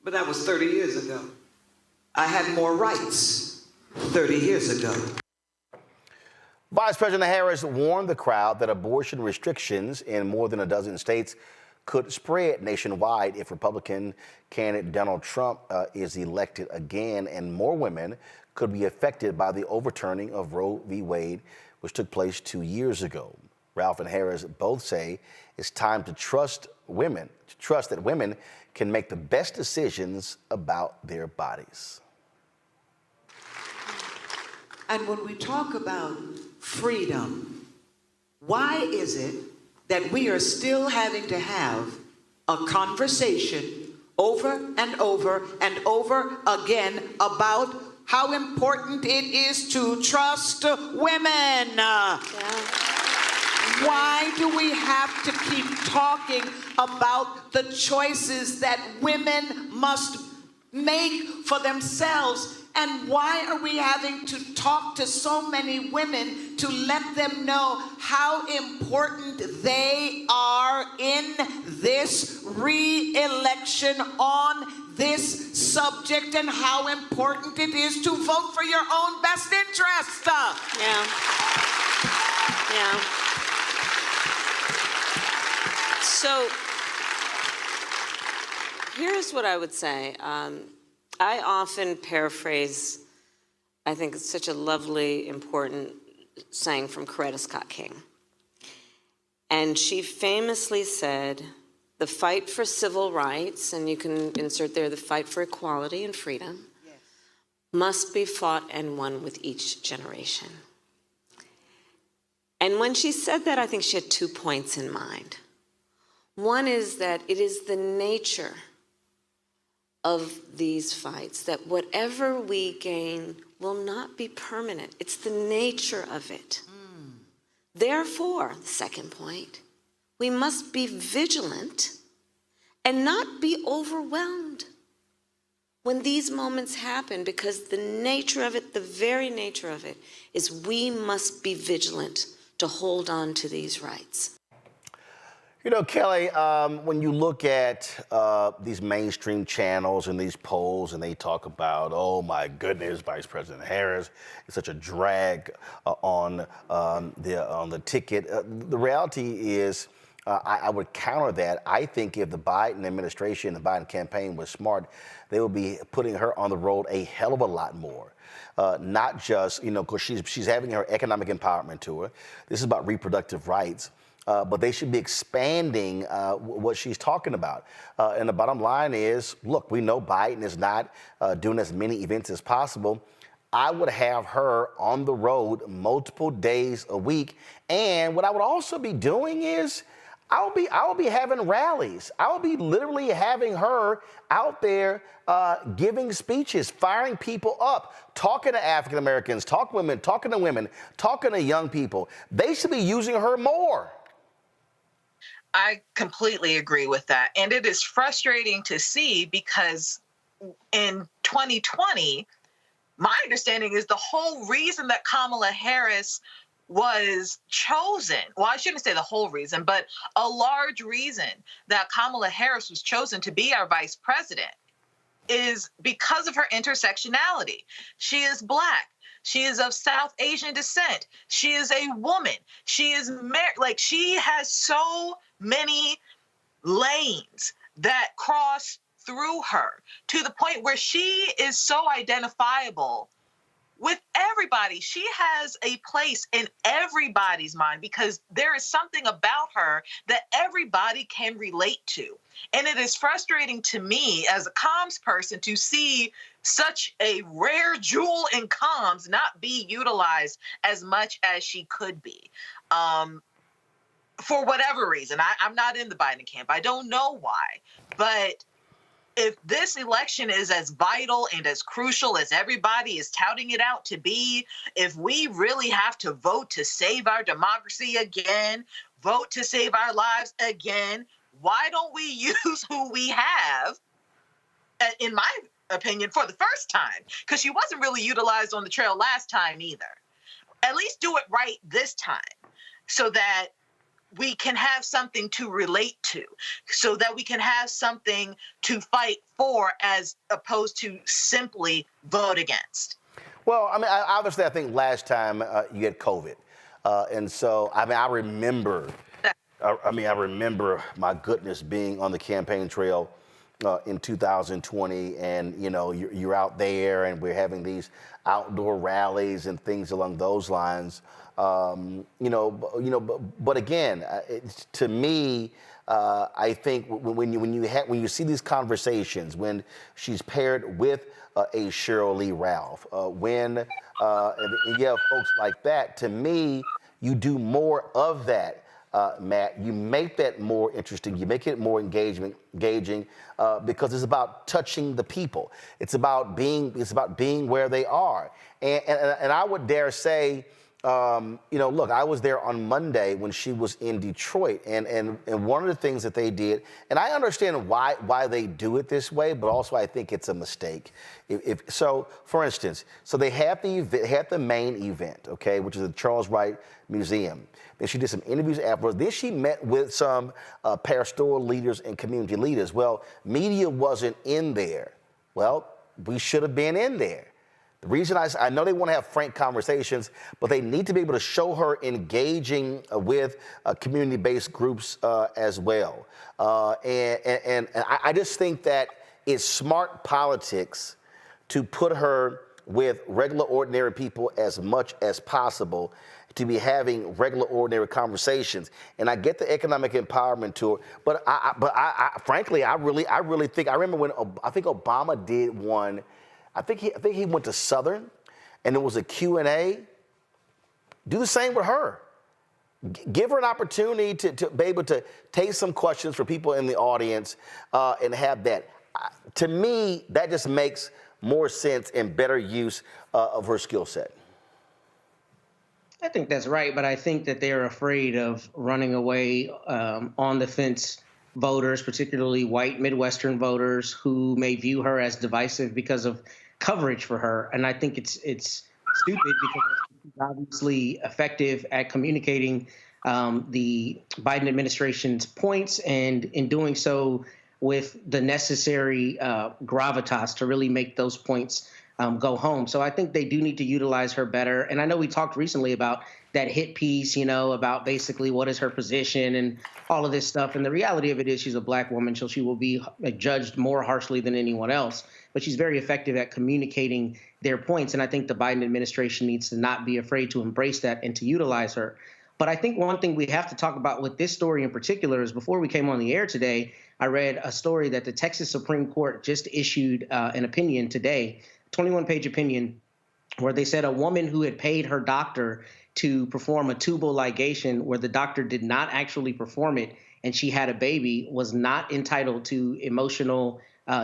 But that was 30 years ago. I had more rights 30 years ago. Vice President Harris warned the crowd that abortion restrictions in more than a dozen states could spread nationwide if Republican candidate Donald Trump is elected again, and more women could be affected by the overturning of Roe v. Wade, which took place 2 years ago. Ralph and Harris both say it's time to trust that women can make the best decisions about their bodies. And when we talk about freedom, why is it that we are still having to have a conversation over and over and over again about how important it is to trust women? Why do we have to keep talking about the choices that women must make for themselves? And why are we having to talk to so many women to let them know how important they are in this re-election on this subject, and how important it is to vote for your own best interest? So here's what I would say. I often paraphrase, I think it's such a lovely, important saying from Coretta Scott King. And she famously said, the fight for civil rights, and you can insert there the fight for equality and freedom, must be fought and won with each generation. And when she said that, I think she had 2 points in mind. One is that it is the nature of these fights that whatever we gain will not be permanent. It's the nature of it. Therefore, the second point, we must be vigilant and not be overwhelmed when these moments happen, because the nature of it, the very nature of it, is we must be vigilant to hold on to these rights. You know, Kelly, when you look at these mainstream channels and these polls, and they talk about, oh my goodness, Vice President Harris is such a drag on the ticket. The reality is, I would counter that. I think if the Biden administration, the Biden campaign was smart, they would be putting her on the road a hell of a lot more. Not just, you know, because she's having her economic empowerment tour. This is about reproductive rights. But they should be expanding what she's talking about. And the bottom line is, look, we know Biden is not doing as many events as possible. I would have her on the road multiple days a week. And what I would also be doing is, I will be having rallies. I will be literally having her out there giving speeches, firing people up, talking to African Americans, talking to women, talking to young people. They should be using her more. I completely agree with that. And it is frustrating to see, because in 2020, my understanding is the whole reason that Kamala Harris was chosen, well, I shouldn't say the whole reason, but a large reason that Kamala Harris was chosen to be our vice president is because of her intersectionality. She is Black. She is of South Asian descent. She is a woman. She is married. Like, she has so many lanes that cross through her, to the point where she is so identifiable with everybody. She has a place in everybody's mind, because there is something about her that everybody can relate to. And it is frustrating to me as a comms person to see such a rare jewel in comms not be utilized as much as she could be. For whatever reason, I'm not in the Biden camp. I don't know why, but if this election is as vital and as crucial as everybody is touting it out to be, if we really have to vote to save our democracy again, vote to save our lives again, why don't we use who we have, in my opinion, for the first time? Because she wasn't really utilized on the trail last time either. At least do it right this time, so that we can have something to relate to, so that we can have something to fight for, as opposed to simply vote against. Well, I mean, obviously, I think last time you had COVID. And so, I mean, I remember, my goodness, being on the campaign trail in 2020, and, you know, you're out there and we're having these outdoor rallies and things along those lines. But again, to me, I think when you see these conversations, when she's paired with a Sheryl Lee Ralph, when you have folks like that, to me, you do more of that, Matt. You make that more interesting. You make it more engaging, because it's about touching the people. It's about being where they are. And I would dare say, look, I was there on Monday when she was in Detroit, and one of the things that they did, and I understand why they do it this way, but also I think it's a mistake. So, for instance, they had the main event, okay, which is the Charles Wright Museum. Then she did some interviews afterwards. Then she met with some pastoral leaders and community leaders. Well, media wasn't in there. Well, we should have been in there. The reason I know they want to have frank conversations, but they need to be able to show her engaging with community-based groups as well. And I just think that it's smart politics to put her with regular, ordinary people as much as possible, to be having regular, ordinary conversations. And I get the economic empowerment to it, but frankly, I really think, I remember when I think Obama did one. I think he went to Southern, and it was a Q&A. Do the same with her. Give her an opportunity to be able to take some questions for people in the audience and have that. To me, that just makes more sense and better use of her skill set. I think that's right, but I think that they're afraid of running away on the fence voters, particularly white Midwestern voters who may view her as divisive because of coverage for her. And I think it's stupid because she's obviously effective at communicating the Biden administration's points, and in doing so with the necessary gravitas to really make those points go home. So I think they do need to utilize her better. And I know we talked recently about that hit piece, about basically what is her position and all of this stuff. And the reality of it is she's a Black woman, so she will be judged more harshly than anyone else. But she's very effective at communicating their points. And I think the Biden administration needs to not be afraid to embrace that and to utilize her. But I think one thing we have to talk about with this story in particular is, before we came on the air today, I read a story that the Texas Supreme Court just issued an opinion today, 21-page opinion, where they said a woman who had paid her doctor to perform a tubal ligation where the doctor did not actually perform it and she had a baby was not entitled to emotional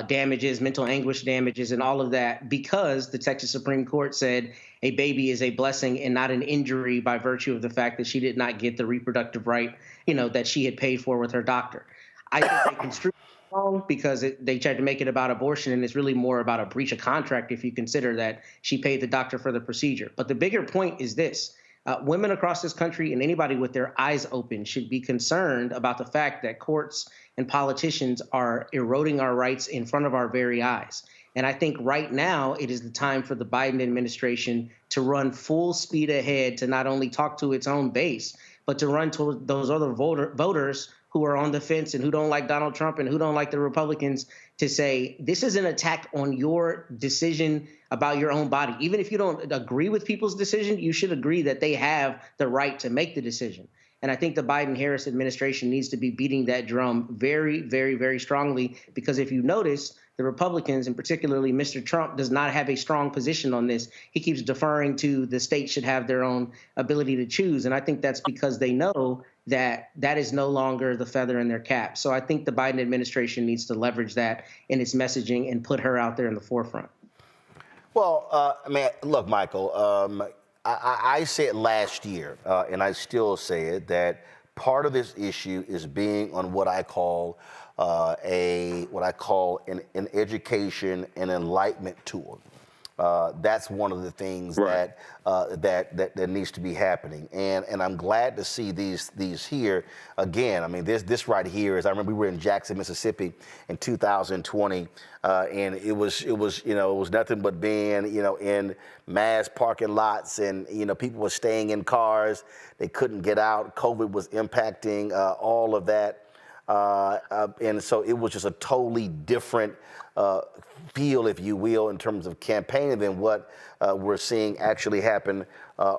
damages, mental anguish damages, and all of that, because the Texas Supreme Court said a baby is a blessing and not an injury by virtue of the fact that she did not get the reproductive right, that she had paid for with her doctor. I think they construed it wrong because they tried to make it about abortion, and it's really more about a breach of contract if you consider that she paid the doctor for the procedure. But the bigger point is this. Women across this country and anybody with their eyes open should be concerned about the fact that courts and politicians are eroding our rights in front of our very eyes. And I think right now it is the time for the Biden administration to run full speed ahead to not only talk to its own base, but to run to those other voters who are on the fence and who don't like Donald Trump and who don't like the Republicans, to say, this is an attack on your decision about your own body. Even if you don't agree with people's decision, you should agree that they have the right to make the decision. And I think the Biden-Harris administration needs to be beating that drum very, very, very strongly, because if you notice, the Republicans, and particularly Mr. Trump, does not have a strong position on this. He keeps deferring to the states should have their own ability to choose. And I think that's because they know that that is no longer the feather in their cap. So I think the Biden administration needs to leverage that in its messaging and put her out there in the forefront. Well, look, Michael, I said last year, and I still say it, that part of this issue is being on what I call an education and enlightenment tour. That's one of the things that needs to be happening, and I'm glad to see these here again. I mean, this right here is, I remember we were in Jackson, Mississippi in 2020, and it was nothing but being in mass parking lots, and people were staying in cars, they couldn't get out. COVID was impacting all of that, and so it was just a totally different feel, if you will, in terms of campaigning than what we're seeing actually happen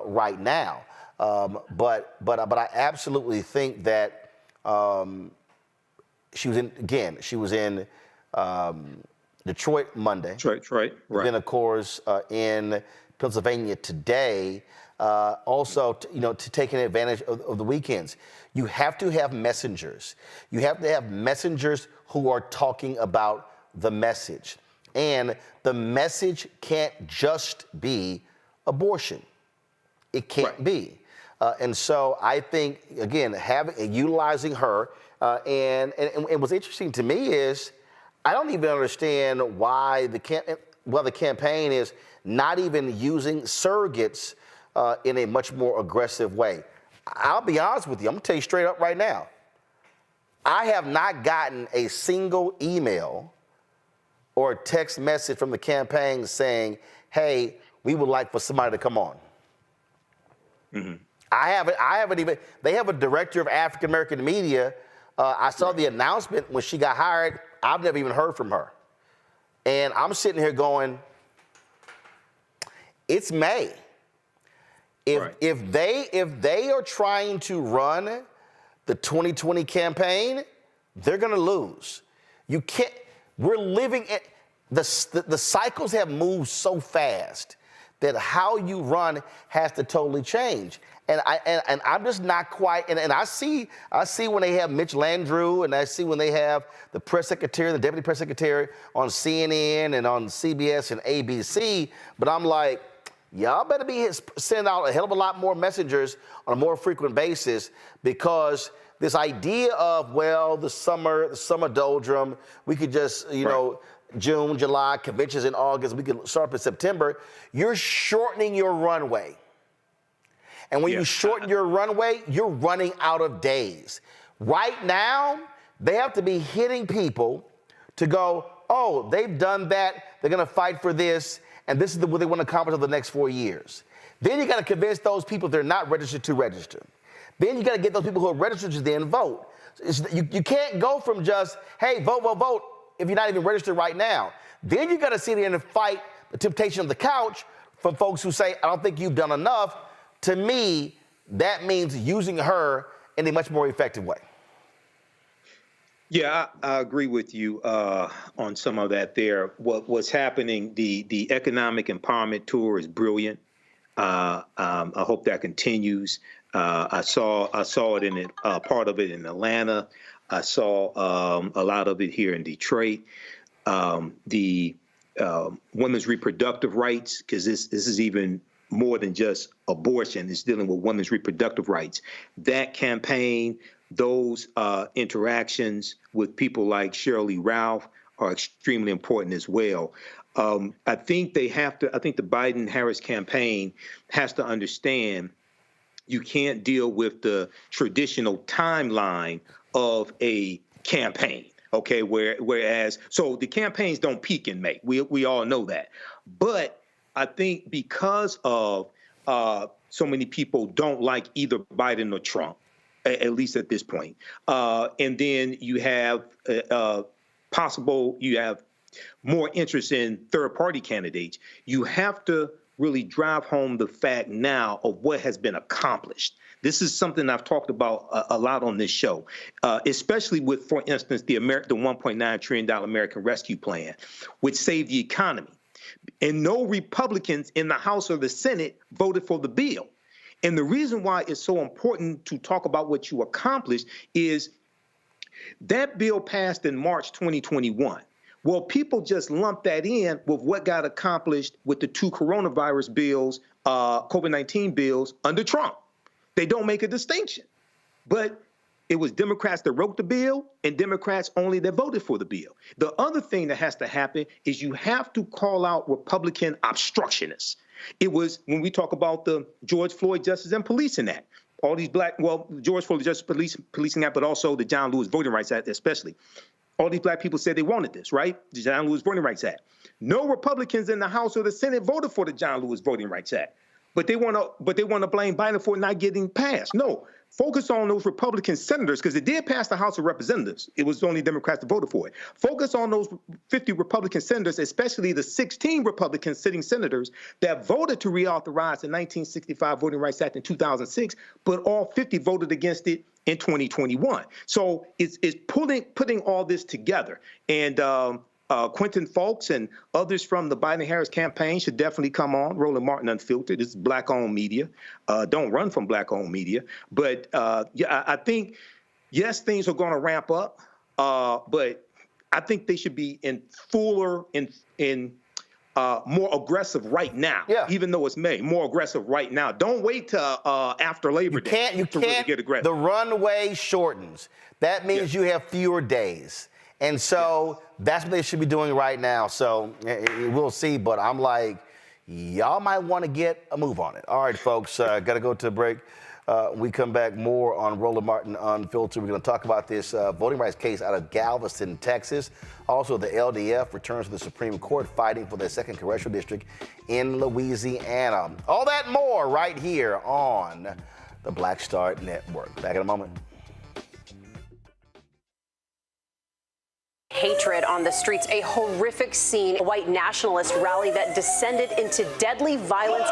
right now. But I absolutely think that she was in Detroit Monday. Detroit, right. Then, of course, in Pennsylvania today. Also, to taking advantage of the weekends. You have to have messengers. You have to have messengers who are talking about the message. And the message can't just be abortion. It can't be. And so I think, again, utilizing her, and what's interesting to me is I don't even understand why the campaign is not even using surrogates in a much more aggressive way. I'll be honest with you. I'm going to tell you straight up right now. I have not gotten a single email or a text message from the campaign saying, hey, we would like for somebody to come on. Mm-hmm. I haven't even, they have a director of African American media. I saw the announcement when she got hired. I've never even heard from her. And I'm sitting here going, it's May. If they are trying to run the 2020 campaign, they're going to lose. You can't. We're living in the cycles have moved so fast that how you run has to totally change. And I'm just not quite. And I see when they have Mitch Landrieu, and I see when they have the press secretary, the deputy press secretary on CNN and on CBS and ABC. But I'm like, y'all better be sending out a hell of a lot more messengers on a more frequent basis, because this idea of, well, the summer doldrum, we could just, you know, June, July, conventions in August, we could start up in September. You're shortening your runway. And when you shorten your runway, you're running out of days. Right now, they have to be hitting people to go, oh, they've done that, they're going to fight for this, and this is what they want to accomplish over the next 4 years. Then you got to convince those people they're not registered to register. Then you got to get those people who are registered to then vote. You can't go from just, hey, vote, vote, vote, if you're not even registered right now. Then you got to sit there and fight the temptation of the couch from folks who say, I don't think you've done enough. To me, that means using her in a much more effective way. Yeah, I agree with you on some of that there. What's happening, the economic empowerment tour is brilliant. I hope that continues. I saw it in part of it in Atlanta. I saw a lot of it here in Detroit. The women's reproductive rights, because this is even more than just abortion. It's dealing with women's reproductive rights. That campaign, those interactions with people like Sheryl Lee Ralph are extremely important as well. I think the Biden-Harris campaign has to understand you can't deal with the traditional timeline of a campaign. Okay, whereas the campaigns don't peak in May. We all know that. But I think because of so many people don't like either Biden or Trump, at least at this point, and then you have more interest in third-party candidates, you have to really drive home the fact now of what has been accomplished. This is something I've talked about a lot on this show, especially with, for instance, the $1.9 trillion American Rescue Plan, which saved the economy. And no Republicans in the House or the Senate voted for the bill. And the reason why it's so important to talk about what you accomplished is that bill passed in March 2021. Well, people just lump that in with what got accomplished with the two coronavirus bills, COVID-19 bills under Trump. They don't make a distinction. But it was Democrats that wrote the bill and Democrats only that voted for the bill. The other thing that has to happen is you have to call out Republican obstructionists. It was when we talk about the George Floyd Justice and Policing Act, all these George Floyd Justice Policing Act, but also the John Lewis Voting Rights Act especially. All these black people said they wanted this, right? The John Lewis Voting Rights Act. No Republicans in the House or the Senate voted for the John Lewis Voting Rights Act. But they want to blame Biden for it not getting passed. No, focus on those Republican senators, because it did pass the House of Representatives. It was only Democrats that voted for it. Focus on those 50 Republican senators, especially the 16 Republican sitting senators that voted to reauthorize the 1965 Voting Rights Act in 2006, but all 50 voted against it in 2021. So it's putting all this together. And Quentin Fulks and others from the Biden-Harris campaign should definitely come on. Roland Martin Unfiltered. This is Black-owned media. Don't run from Black-owned media. But I think, yes, things are going to ramp up. But I think they should be in more aggressive right now. Yeah. Even though it's May, more aggressive right now. Don't wait till after Labor Day to really get aggressive. The runway shortens. That means you have fewer days. And so that's what they should be doing right now. So we'll see. But I'm like, y'all might want to get a move on it. All right, folks, got to go to a break. We come back more on Roland Martin Unfiltered. We're going to talk about this voting rights case out of Galveston, Texas. Also, the LDF returns to the Supreme Court fighting for their second congressional district in Louisiana. All that more right here on the Black Star Network. Back in a moment. Hatred on the streets, a horrific scene, a white nationalist rally that descended into deadly violence.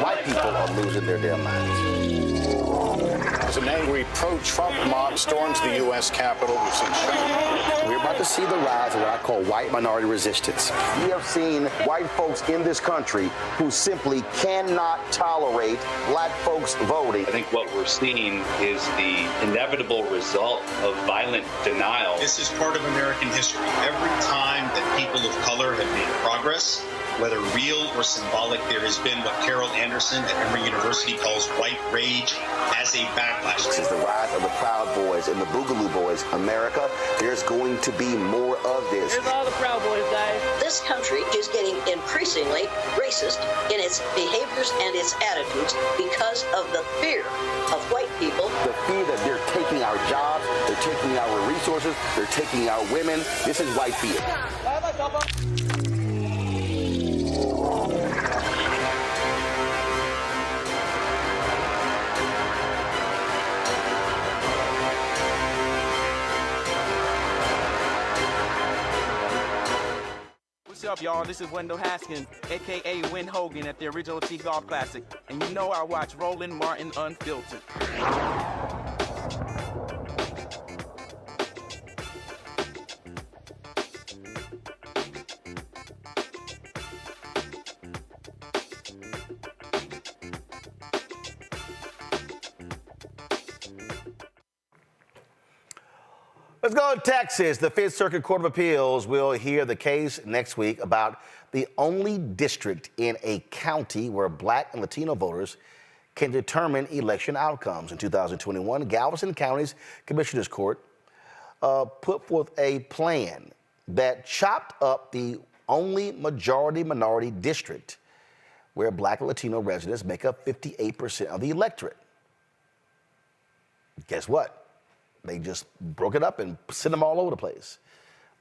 white people are losing their damn minds. As an angry pro-Trump mob storms the U.S. Capitol, we've seen We're about to see the rise of what I call white minority resistance. We have seen white folks in this country who simply cannot tolerate black folks voting. I think what we're seeing is the inevitable result of violent denial. This is part of American history. Every time that people of color have made progress, whether real or symbolic, there has been what Carol Anderson at Emory University calls white rage as a backlash. This is the rise of the Proud Boys and the Boogaloo Boys. America, there's going to be more of this. Here's all the Proud Boys, guys. This country is getting increasingly racist in its behaviors and its attitudes because of the fear of white people. The fear that they're taking our jobs, they're taking our resources, they're taking our women. This is white fear. What's up, y'all? This is Wendell Haskins, a.k.a. Win Hogan at the Original T Golf Classic. And you know I watch Roland Martin Unfiltered. Let's go to Texas. The Fifth Circuit Court of Appeals will hear the case next week about the only district in a county where Black and Latino voters can determine election outcomes. In 2021, Galveston County's Commissioners Court put forth a plan that chopped up the only majority-minority district where Black and Latino residents make up 58% of the electorate. Guess what? They just broke it up and sent them all over the place.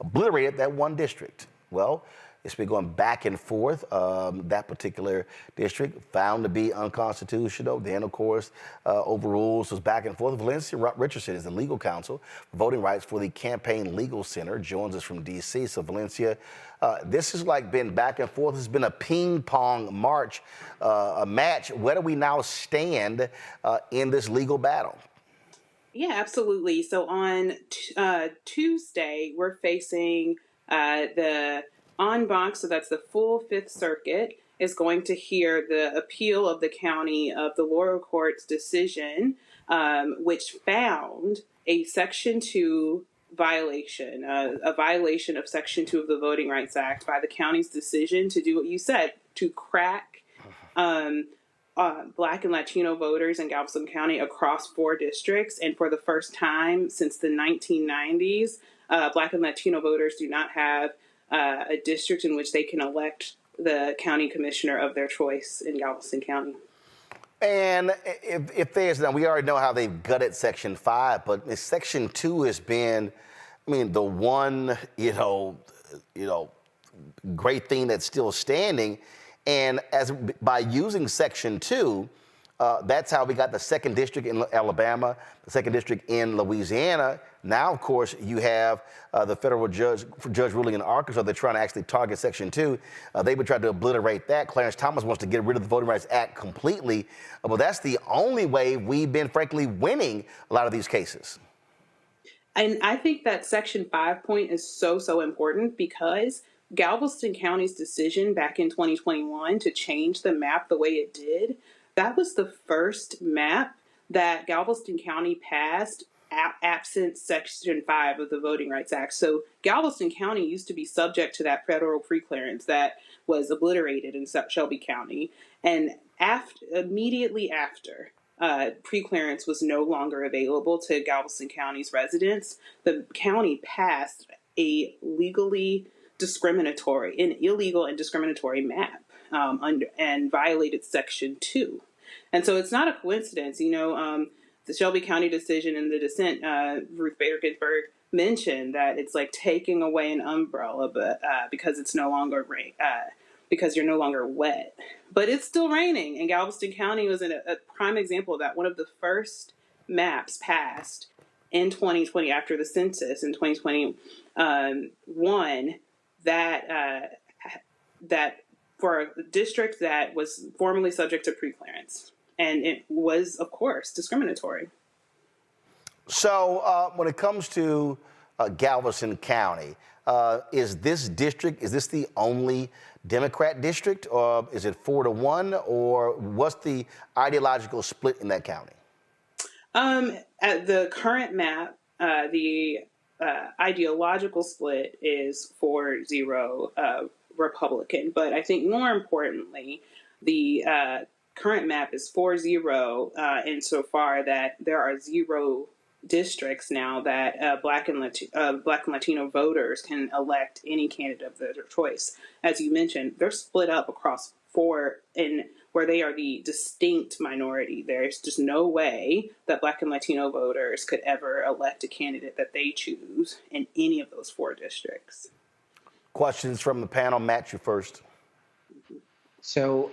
Obliterated that one district. Well, it's been going back and forth. That particular district found to be unconstitutional. Then, of course, overrules, was back and forth. Valencia Richardson is the legal counsel for voting rights for the Campaign Legal Center, joins us from D.C. So, Valencia, this has like been back and forth. It's been a ping pong match. Where do we now stand in this legal battle? Yeah, absolutely. So on Tuesday, we're facing the en banc, so that's the full Fifth Circuit, is going to hear the appeal of the county of the lower court's decision, which found a Section 2 violation, a violation of Section 2 of the Voting Rights Act by the county's decision to do what you said, to crack Black and Latino voters in Galveston County across 4 districts. And for the first time since the 1990s, Black and Latino voters do not have a district in which they can elect the county commissioner of their choice in Galveston County. And if there's, now we already know how they've gutted Section 5, but Section 2 has been, I mean, the one, great thing that's still standing. And by using Section 2, that's how we got the 2nd District in Alabama, the 2nd District in Louisiana. Now, of course, you have the federal judge ruling in Arkansas. They're trying to actually target Section 2. They would try to obliterate that. Clarence Thomas wants to get rid of the Voting Rights Act completely. But that's the only way we've been, frankly, winning a lot of these cases. And I think that Section 5 point is so important because Galveston County's decision back in 2021 to change the map the way it did, that was the first map that Galveston County passed absent Section 5 of the Voting Rights Act. So Galveston County used to be subject to that federal preclearance that was obliterated in Shelby County. And immediately after preclearance was no longer available to Galveston County's residents, the county passed a illegal and discriminatory map and violated Section 2. And so it's not a coincidence. The Shelby County decision in the dissent, Ruth Bader Ginsburg mentioned that it's like taking away an umbrella, but because it's no longer because you're no longer wet. But it's still raining, and Galveston County was a prime example of that. One of the first maps passed in 2020 after the census in 2021 that for a district that was formerly subject to preclearance. And it was, of course, discriminatory. So when it comes to Galveston County, is this the only Democrat district, or is it 4-1, or what's the ideological split in that county? At the current map, the ideological split is 4-0 Republican, but I think more importantly, the current map is 4-0 insofar that there are 0 districts now that Black and Latino voters can elect any candidate of their choice. As you mentioned, they're split up across 4 in where they are the distinct minority. There's just no way that Black and Latino voters could ever elect a candidate that they choose in any of those 4 districts. Questions from the panel. Matt, you first. So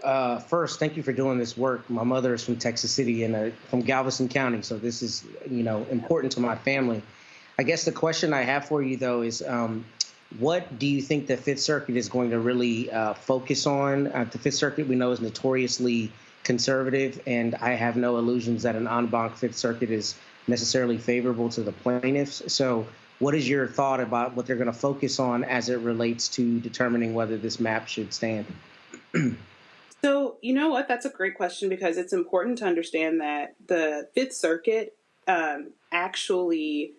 first, thank you for doing this work. My mother is from Texas City and from Galveston County, so this is, important to my family. I guess the question I have for you, though, is what do you think the Fifth Circuit is going to really focus on? The Fifth Circuit, we know, is notoriously conservative, and I have no illusions that an en banc Fifth Circuit is necessarily favorable to the plaintiffs. So what is your thought about what they're going to focus on as it relates to determining whether this map should stand? So, you know what? That's a great question, because it's important to understand that the Fifth Circuit actually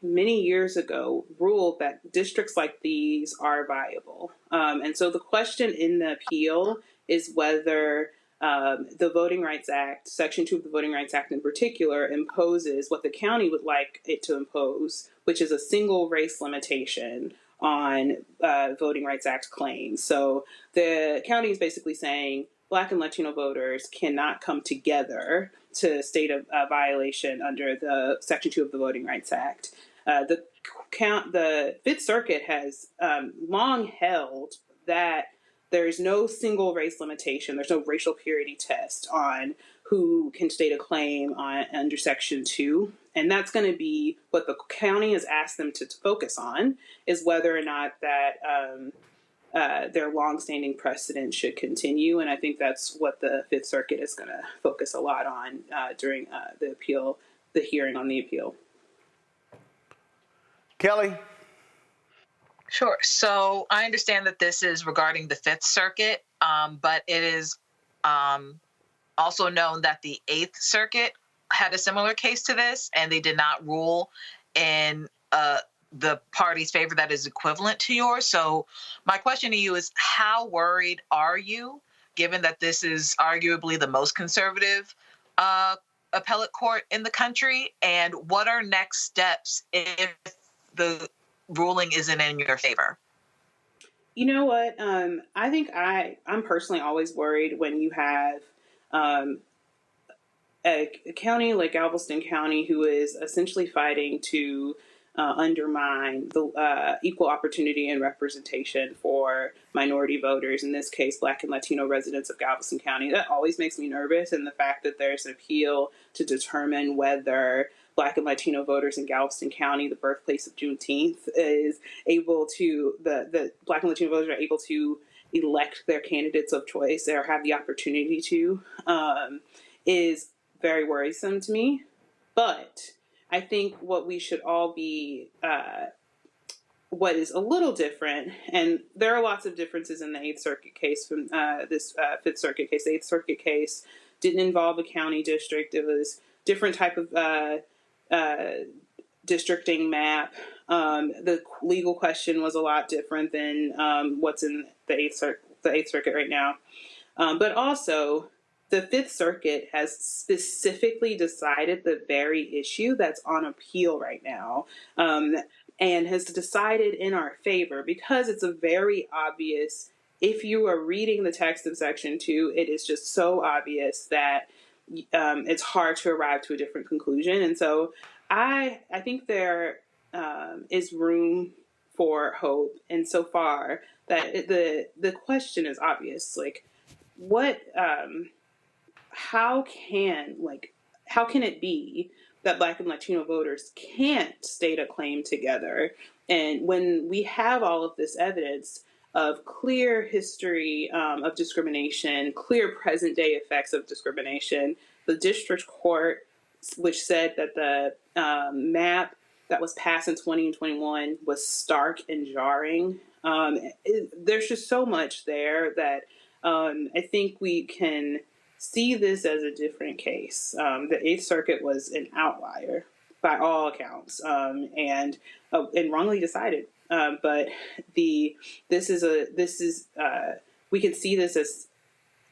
many years ago ruled that districts like these are viable. And so the question in the appeal is whether the Voting Rights Act, Section 2 of the Voting Rights Act in particular, imposes what the county would like it to impose, which is a single race limitation on Voting Rights Act claims. So the county is basically saying Black and Latino voters cannot come together to state a violation under the Section 2 of the Voting Rights Act. The Fifth Circuit has long held that there is no single race limitation. There's no racial purity test on who can state a claim under Section 2. And that's going to be what the county has asked them to focus on, is whether or not that their longstanding precedent should continue. And I think that's what the Fifth Circuit is going to focus a lot on during the hearing on the appeal. Kelly? Sure. So I understand that this is regarding the Fifth Circuit, but it is also known that the Eighth Circuit had a similar case to this, and they did not rule in the party's favor that is equivalent to yours. So my question to you is, how worried are you, given that this is arguably the most conservative appellate court in the country, and what are next steps if the ruling isn't in your favor? You know what? I think I'm personally always worried when you have a county like Galveston County who is essentially fighting to undermine the equal opportunity and representation for minority voters, in this case, Black and Latino residents of Galveston County. That always makes me nervous, and the fact that there's an appeal to determine whether Black and Latino voters in Galveston County, the birthplace of Juneteenth, is able to, the Black and Latino voters are able to elect their candidates of choice or have the opportunity to, is very worrisome to me. But I think what we should all be, what is a little different, and there are lots of differences in the Eighth Circuit case from this Fifth Circuit case. The Eighth Circuit case didn't involve a county district. It was different type of districting map. The legal question was a lot different than what's in the Eighth Circuit right now. But also, the Fifth Circuit has specifically decided the very issue that's on appeal right now, and has decided in our favor, because it's a very obvious, if you are reading the text of Section 2, it is just so obvious that it's hard to arrive to a different conclusion. And so I think there is room for hope insofar that the question is obvious. Like, what, how can it be that Black and Latino voters can't state a claim together? And when we have all of this evidence, of clear history of discrimination, clear present day effects of discrimination. The district court, which said that the map that was passed in 2021 was stark and jarring. There's just so much there that I think we can see this as a different case. The Eighth Circuit was an outlier by all accounts, and wrongly decided. But we can see this as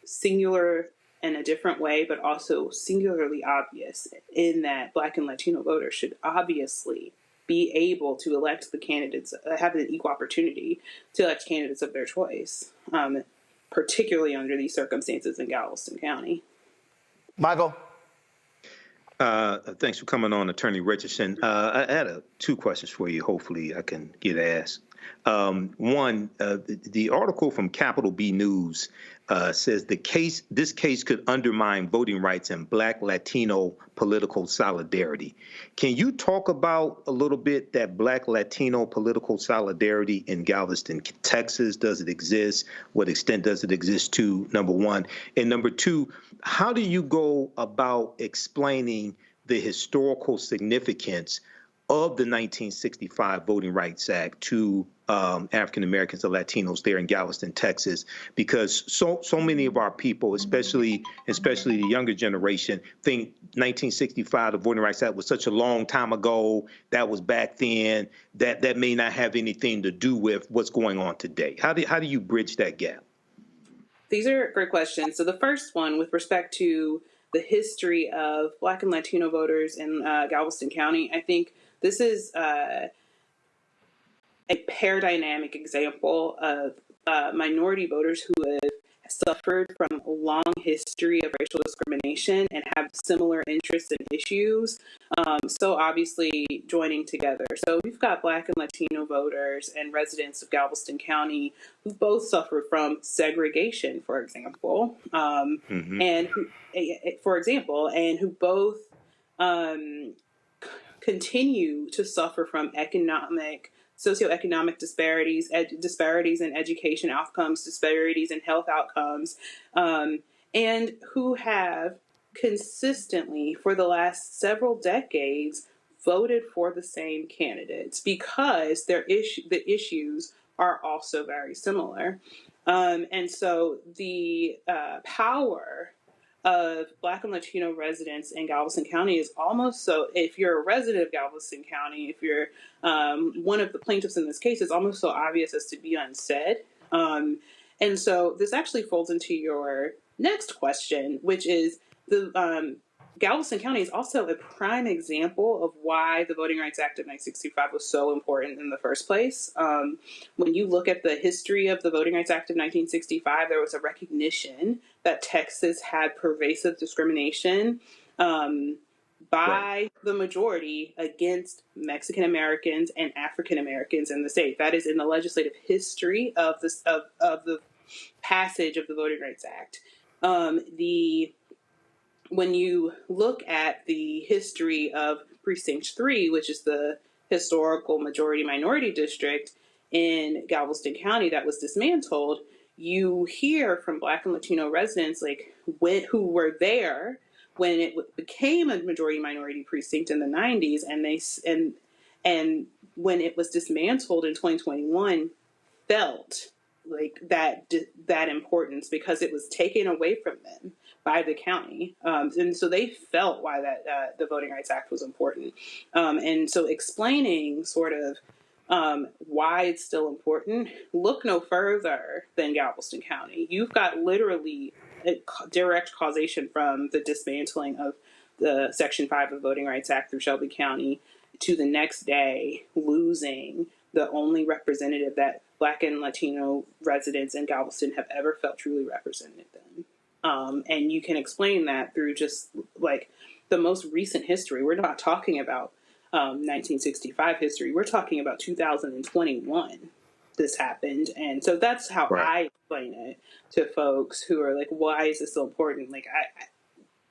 singular in a different way, but also singularly obvious in that Black and Latino voters should obviously be able to elect the candidates, have an equal opportunity to elect candidates of their choice, particularly under these circumstances in Galveston County. Michael? Thanks for coming on, Attorney Richardson. I had two questions for you. Hopefully I can get asked. One, the article from Capital B News says this case could undermine voting rights and Black Latino political solidarity. Can you talk about a little bit that Black Latino political solidarity in Galveston, Texas? Does it exist? What extent does it exist to, number one? And number two, how do you go about explaining the historical significance of the 1965 Voting Rights Act to African Americans and Latinos there in Galveston, Texas? Because so many of our people, especially the younger generation, think 1965, the Voting Rights Act, was such a long time ago. That was back then. That may not have anything to do with what's going on today. How do you bridge that gap? These are great questions. So the first one, with respect to the history of Black and Latino voters in Galveston County, I think this is a paradigmatic example of minority voters who have suffered from a long history of racial discrimination and have similar interests and issues, so obviously joining together. So we've got Black and Latino voters and residents of Galveston County who both suffered from segregation, for example, and who both continue to suffer from socioeconomic disparities, disparities in education outcomes, disparities in health outcomes, and who have consistently, for the last several decades, voted for the same candidates because the issues are also very similar. And so the power of Black and Latino residents in Galveston County is almost so, if you're a resident of Galveston County, if you're one of the plaintiffs in this case, it's almost so obvious as to be unsaid. And so this actually folds into your next question, which is the Galveston County is also a prime example of why the Voting Rights Act of 1965 was so important in the first place. When you look at the history of the Voting Rights Act of 1965, there was a recognition that Texas had pervasive discrimination by the majority against Mexican Americans and African Americans in the state. That is in the legislative history of the passage of the Voting Rights Act. When you look at the history of Precinct 3, which is the historical majority-minority district in Galveston County that was dismantled, you hear from Black and Latino residents who were there when it became a majority-minority precinct in the 90s, and when it was dismantled in 2021, felt like that importance because it was taken away from them by the county, and so they felt why the Voting Rights Act was important. And so explaining sort of why it's still important, look no further than Galveston County. You've got literally a direct causation from the dismantling of the Section 5 of the Voting Rights Act through Shelby County to the next day losing the only representative that Black and Latino residents in Galveston have ever felt truly represented them. And you can explain that through just like the most recent history. We're not talking about 1965 history. We're talking about 2021. This happened. And so that's how I explain it to folks who are like, why is this so important? Like,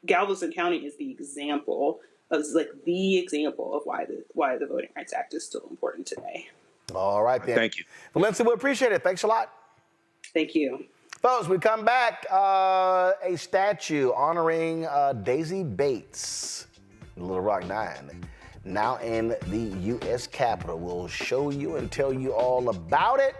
Galveston County is the example of why the Voting Rights Act is still important today. All right, then. Thank you. Valencia, we appreciate it. Thanks a lot. Thank you. Folks, we come back. A statue honoring Daisy Bates, Little Rock 9, now in the U.S. Capitol. We'll show you and tell you all about it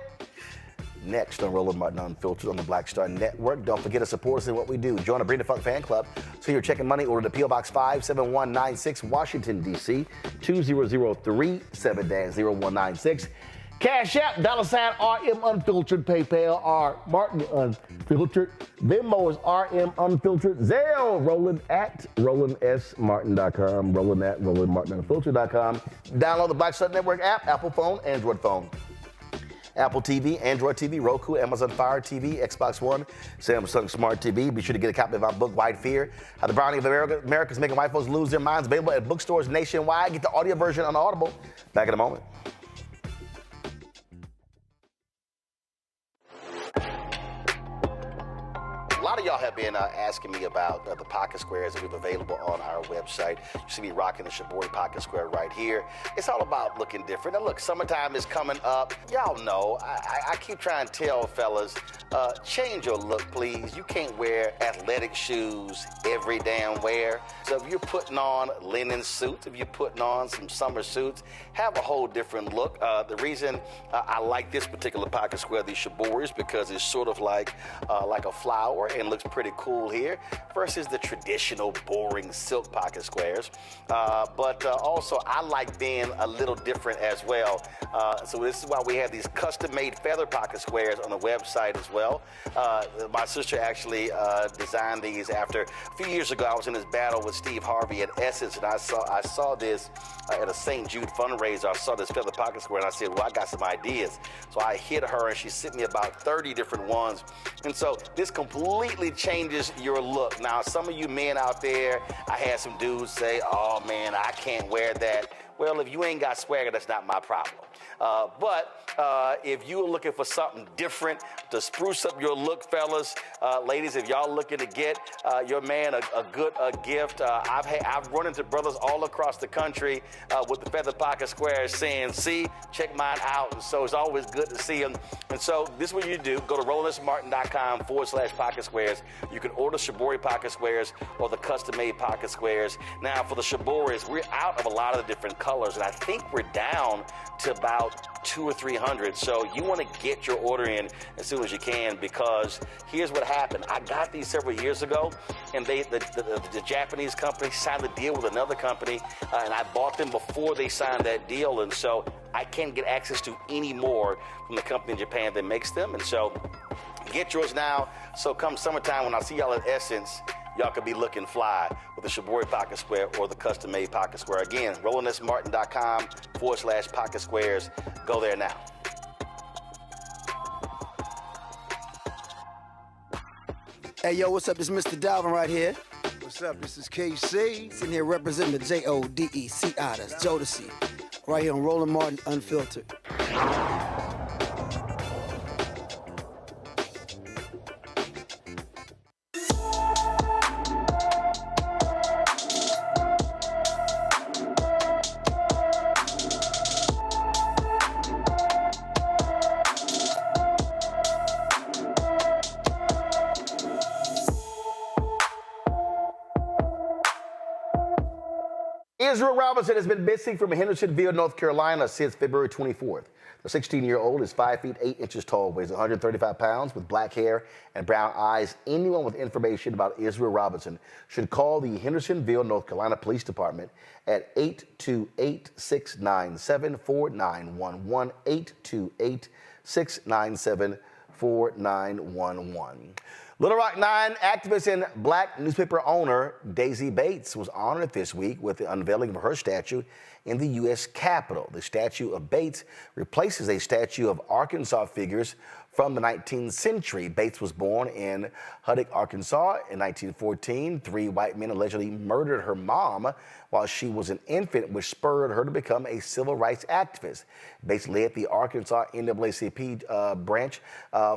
next on Roland Martin Unfiltered on the Black Star Network. Don't forget to support us in what we do. Join the Brenda Funk Fan Club. So you're checking money, order to P.O. Box 57196, Washington, D.C., 20037 0196. Cash App, $RM Unfiltered, PayPal, R Martin Unfiltered, Venmo is RM Unfiltered, Zelle, Roland at RolandSMartin.com, Roland at RolandMartinUnfiltered.com. Download the Black Star Network app, Apple phone, Android phone. Apple TV, Android TV, Roku, Amazon Fire TV, Xbox One, Samsung Smart TV. Be sure to get a copy of our book, White Fear, How the Browning of America is Making White Folks Lose Their Minds. Available at bookstores nationwide. Get the audio version on Audible. Back in a moment. A lot of y'all have been asking me about the pocket squares that we have available on our website. You see me rocking the Shibori pocket square right here. It's all about looking different. Now look, summertime is coming up. Y'all know, I keep trying to tell fellas, change your look, please. You can't wear athletic shoes every damn wear. So if you're putting on linen suits, if you're putting on some summer suits, have a whole different look. The reason I like this particular pocket square, the Shibori, is because it's sort of like a flower and looks pretty cool here versus the traditional boring silk pocket squares. But also I like being a little different as well. So this is why we have these custom-made feather pocket squares on the website as well. My sister actually designed these after a few years ago. I was in this battle with Steve Harvey at Essence, and I saw this at a St. Jude fundraiser. I saw this feather pocket square, and I said, well, I got some ideas. So I hit her, and she sent me about 30 different ones. And so this completely changes your look. Now, some of you men out there, I had some dudes say, oh, man, I can't wear that. Well, if you ain't got swagger, that's not my problem. But if you're looking for something different to spruce up your look, fellas, ladies, if y'all looking to get your man a good gift, I've run into brothers all across the country with the feather pocket squares saying, see, check mine out. And so it's always good to see them. And so this is what you do. Go to RolandSMartin.com/pocket squares. You can order Shibori pocket squares or the custom-made pocket squares. Now, for the Shiboris, we're out of a lot of the different colors, and I think we're down to about 200 or 300. So you want to get your order in as soon as you can, because here's what happened. I got these several years ago, and the Japanese company signed a deal with another company, and I bought them before they signed that deal, and so I can't get access to any more from the company in Japan that makes them. And so get yours now. So come summertime, when I see y'all at Essence, y'all could be looking fly with the Shibori pocket square or the custom-made pocket square. Again, RolandSMartin.com/pocket squares. Go there now. Hey, yo, what's up? This is Mr. Dalvin right here. What's up? This is KC. Sitting here representing the JODECI, that's Jodeci, right here on Roland Martin Unfiltered. Israel Robinson has been missing from Hendersonville, North Carolina since February 24th. The 16-year-old is 5 feet 8 inches tall, weighs 135 pounds, with black hair and brown eyes. Anyone with information about Israel Robinson should call the Hendersonville, North Carolina Police Department at 828-697-4911, 828-697-4911. Little Rock 9 activist and black newspaper owner Daisy Bates was honored this week with the unveiling of her statue in the U.S. Capitol. The statue of Bates replaces a statue of Arkansas figures from the 19th century. Bates was born in Huddock, Arkansas in 1914. 3 white men allegedly murdered her mom while she was an infant, which spurred her to become a civil rights activist. Bates led the Arkansas NAACP branch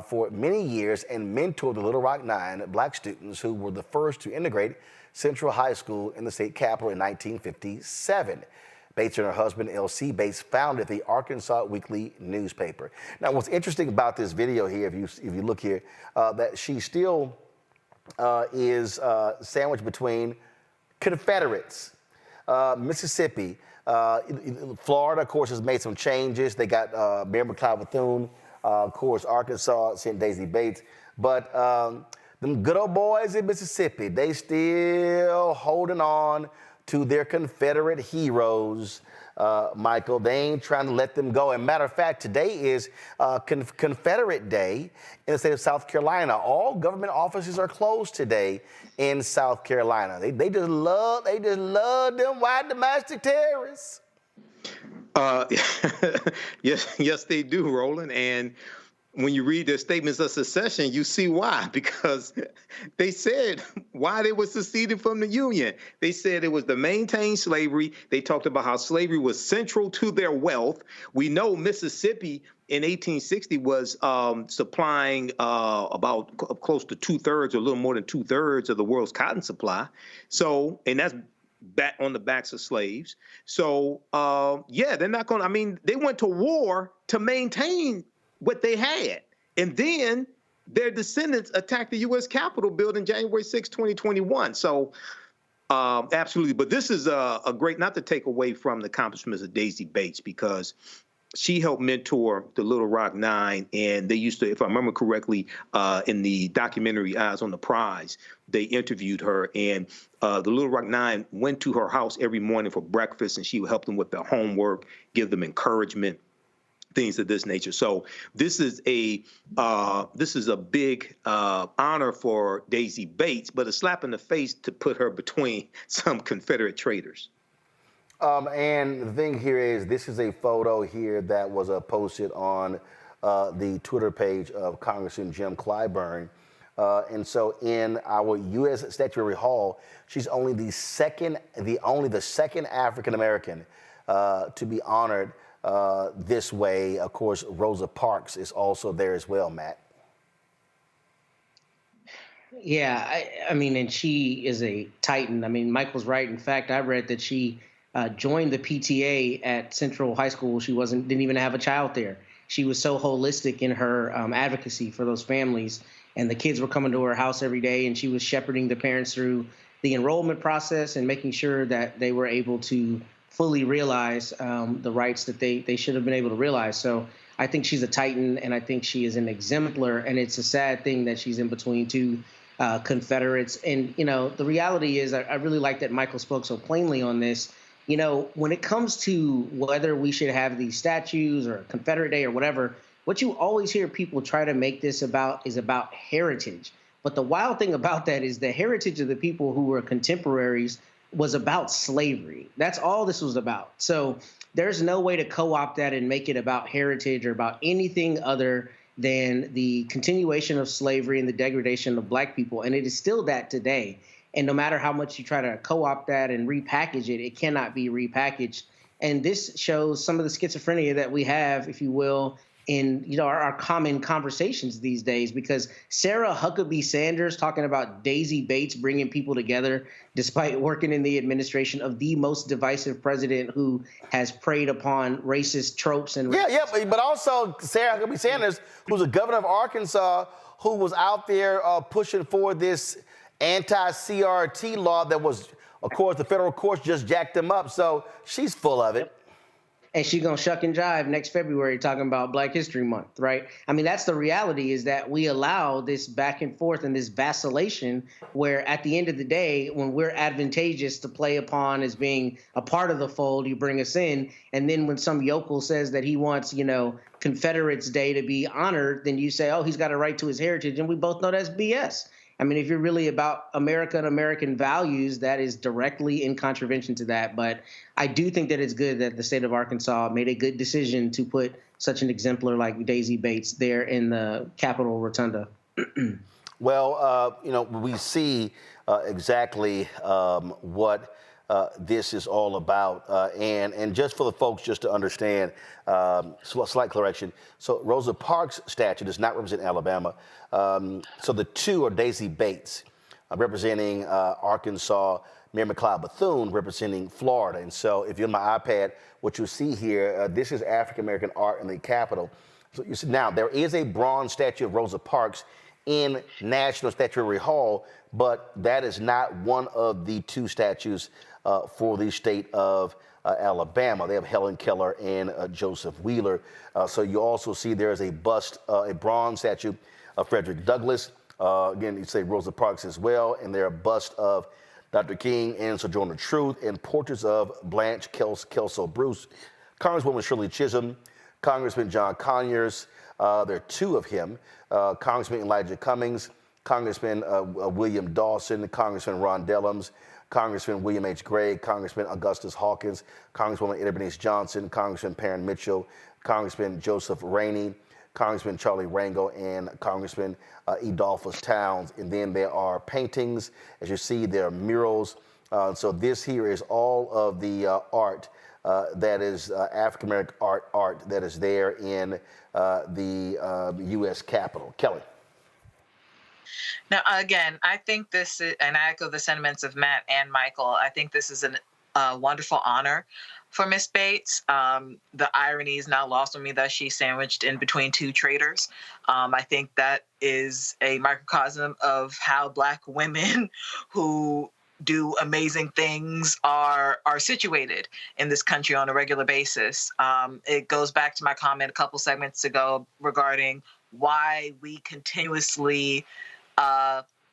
for many years and mentored the Little Rock 9 black students who were the first to integrate Central High School in the state capitol in 1957. Bates and her husband, L.C. Bates, founded the Arkansas Weekly newspaper. Now, what's interesting about this video here, if you look here, that she still is sandwiched between Confederates, Mississippi, Florida, of course, has made some changes. They got Mayor McLeod Bethune, of course, Arkansas sent Daisy Bates, but them good old boys in Mississippi, they still holding on to their Confederate heroes, Michael. They ain't trying to let them go. And matter of fact, today is Confederate Day in the state of South Carolina. All government offices are closed today in South Carolina. They just love them white domestic terrorists. Yes, they do, Roland. And when you read their statements of secession, you see why, because they said why they were seceding from the Union. They said it was to maintain slavery. They talked about how slavery was central to their wealth. We know Mississippi in 1860 was supplying about close to 2/3 or a little more than 2/3 of the world's cotton supply. So, and that's back on the backs of slaves. So, yeah, they're not going to, I mean, they went to war to maintain what they had. And then their descendants attacked the U.S. Capitol building January 6, 2021. So absolutely. But this is a great, not to take away from the accomplishments of Daisy Bates, because she helped mentor the Little Rock Nine. And they used to, if I remember correctly, in the documentary Eyes on the Prize, they interviewed her. And the Little Rock Nine went to her house every morning for breakfast, and she would help them with their homework, give them encouragement, things of this nature. So this is a big honor for Daisy Bates, but a slap in the face to put her between some Confederate traitors. And the thing here is, this is a photo here that was posted on the Twitter page of Congressman Jim Clyburn. And so in our U.S. Statuary Hall, she's only the second African American to be honored this way. Of course, Rosa Parks is also there as well, Matt. Yeah, I mean, and she is a titan. I mean, Michael's right. In fact, I read that she joined the PTA at Central High School. She didn't even have a child there. She was so holistic in her advocacy for those families, and the kids were coming to her house every day, and she was shepherding the parents through the enrollment process and making sure that they were able to fully realize the rights that they should have been able to realize. So I think she's a titan, and I think she is an exemplar, and it's a sad thing that she's in between two Confederates. And, you know, the reality is, I really like that Michael spoke so plainly on this. You know, when it comes to whether we should have these statues or Confederate Day or whatever, what you always hear people try to make this about is about heritage. But the wild thing about that is the heritage of the people who were contemporaries was about slavery. That's all this was about. So there's no way to co-opt that and make it about heritage or about anything other than the continuation of slavery and the degradation of Black people. And it is still that today. And no matter how much you try to co-opt that and repackage it, it cannot be repackaged. And this shows some of the schizophrenia that we have, if you will, in our common conversations these days, because Sarah Huckabee Sanders talking about Daisy Bates bringing people together despite working in the administration of the most divisive president who has preyed upon racist tropes and but also Sarah Huckabee Sanders, who's a governor of Arkansas, who was out there pushing for this anti-CRT law that was, of course, the federal courts just jacked them up. So she's full of it. And she's going to shuck and jive next February talking about Black History Month, right? I mean, that's the reality, is that we allow this back and forth and this vacillation where at the end of the day, when we're advantageous to play upon as being a part of the fold, you bring us in. And then when some yokel says that he wants, Confederates Day to be honored, then you say, oh, he's got a right to his heritage. And we both know that's BS. I mean, if you're really about America and American values, that is directly in contravention to that. But I do think that it's good that the state of Arkansas made a good decision to put such an exemplar like Daisy Bates there in the Capitol Rotunda. Well, we see exactly what this is all about. And just for the folks just to understand, slight correction. So Rosa Parks' statue does not represent Alabama. So the two are Daisy Bates, representing Arkansas, Mary McLeod Bethune, representing Florida. And so if you're on my iPad, what you see here, this is African-American art in the Capitol. So you see, now, there is a bronze statue of Rosa Parks in National Statuary Hall, but that is not one of the two statues for the state of Alabama. They have Helen Keller and Joseph Wheeler. So you also see there is a bust, a bronze statue of Frederick Douglass. Again, you say Rosa Parks as well, and there are busts of Dr. King and Sojourner Truth, and portraits of Blanche Kelso Bruce, Congresswoman Shirley Chisholm, Congressman John Conyers. There are two of him, Congressman Elijah Cummings, Congressman William Dawson, Congressman Ron Dellums, Congressman William H. Gray, Congressman Augustus Hawkins, Congresswoman Ida Bernice Johnson, Congressman Perrin Mitchell, Congressman Joseph Rainey, Congressman Charlie Rango, and Congressman Edolphus Towns. And then there are paintings. As you see, there are murals. So this here is all of the art that is African-American art that is there in the U.S. Capitol. Kelly. Now, again, I think this is, and I echo the sentiments of Matt and Michael, I think this is a wonderful honor for Miss Bates. The irony is not lost on me that she's sandwiched in between two traitors. I think that is a microcosm of how Black women who do amazing things are situated in this country on a regular basis. It goes back to my comment a couple segments ago regarding why we continuously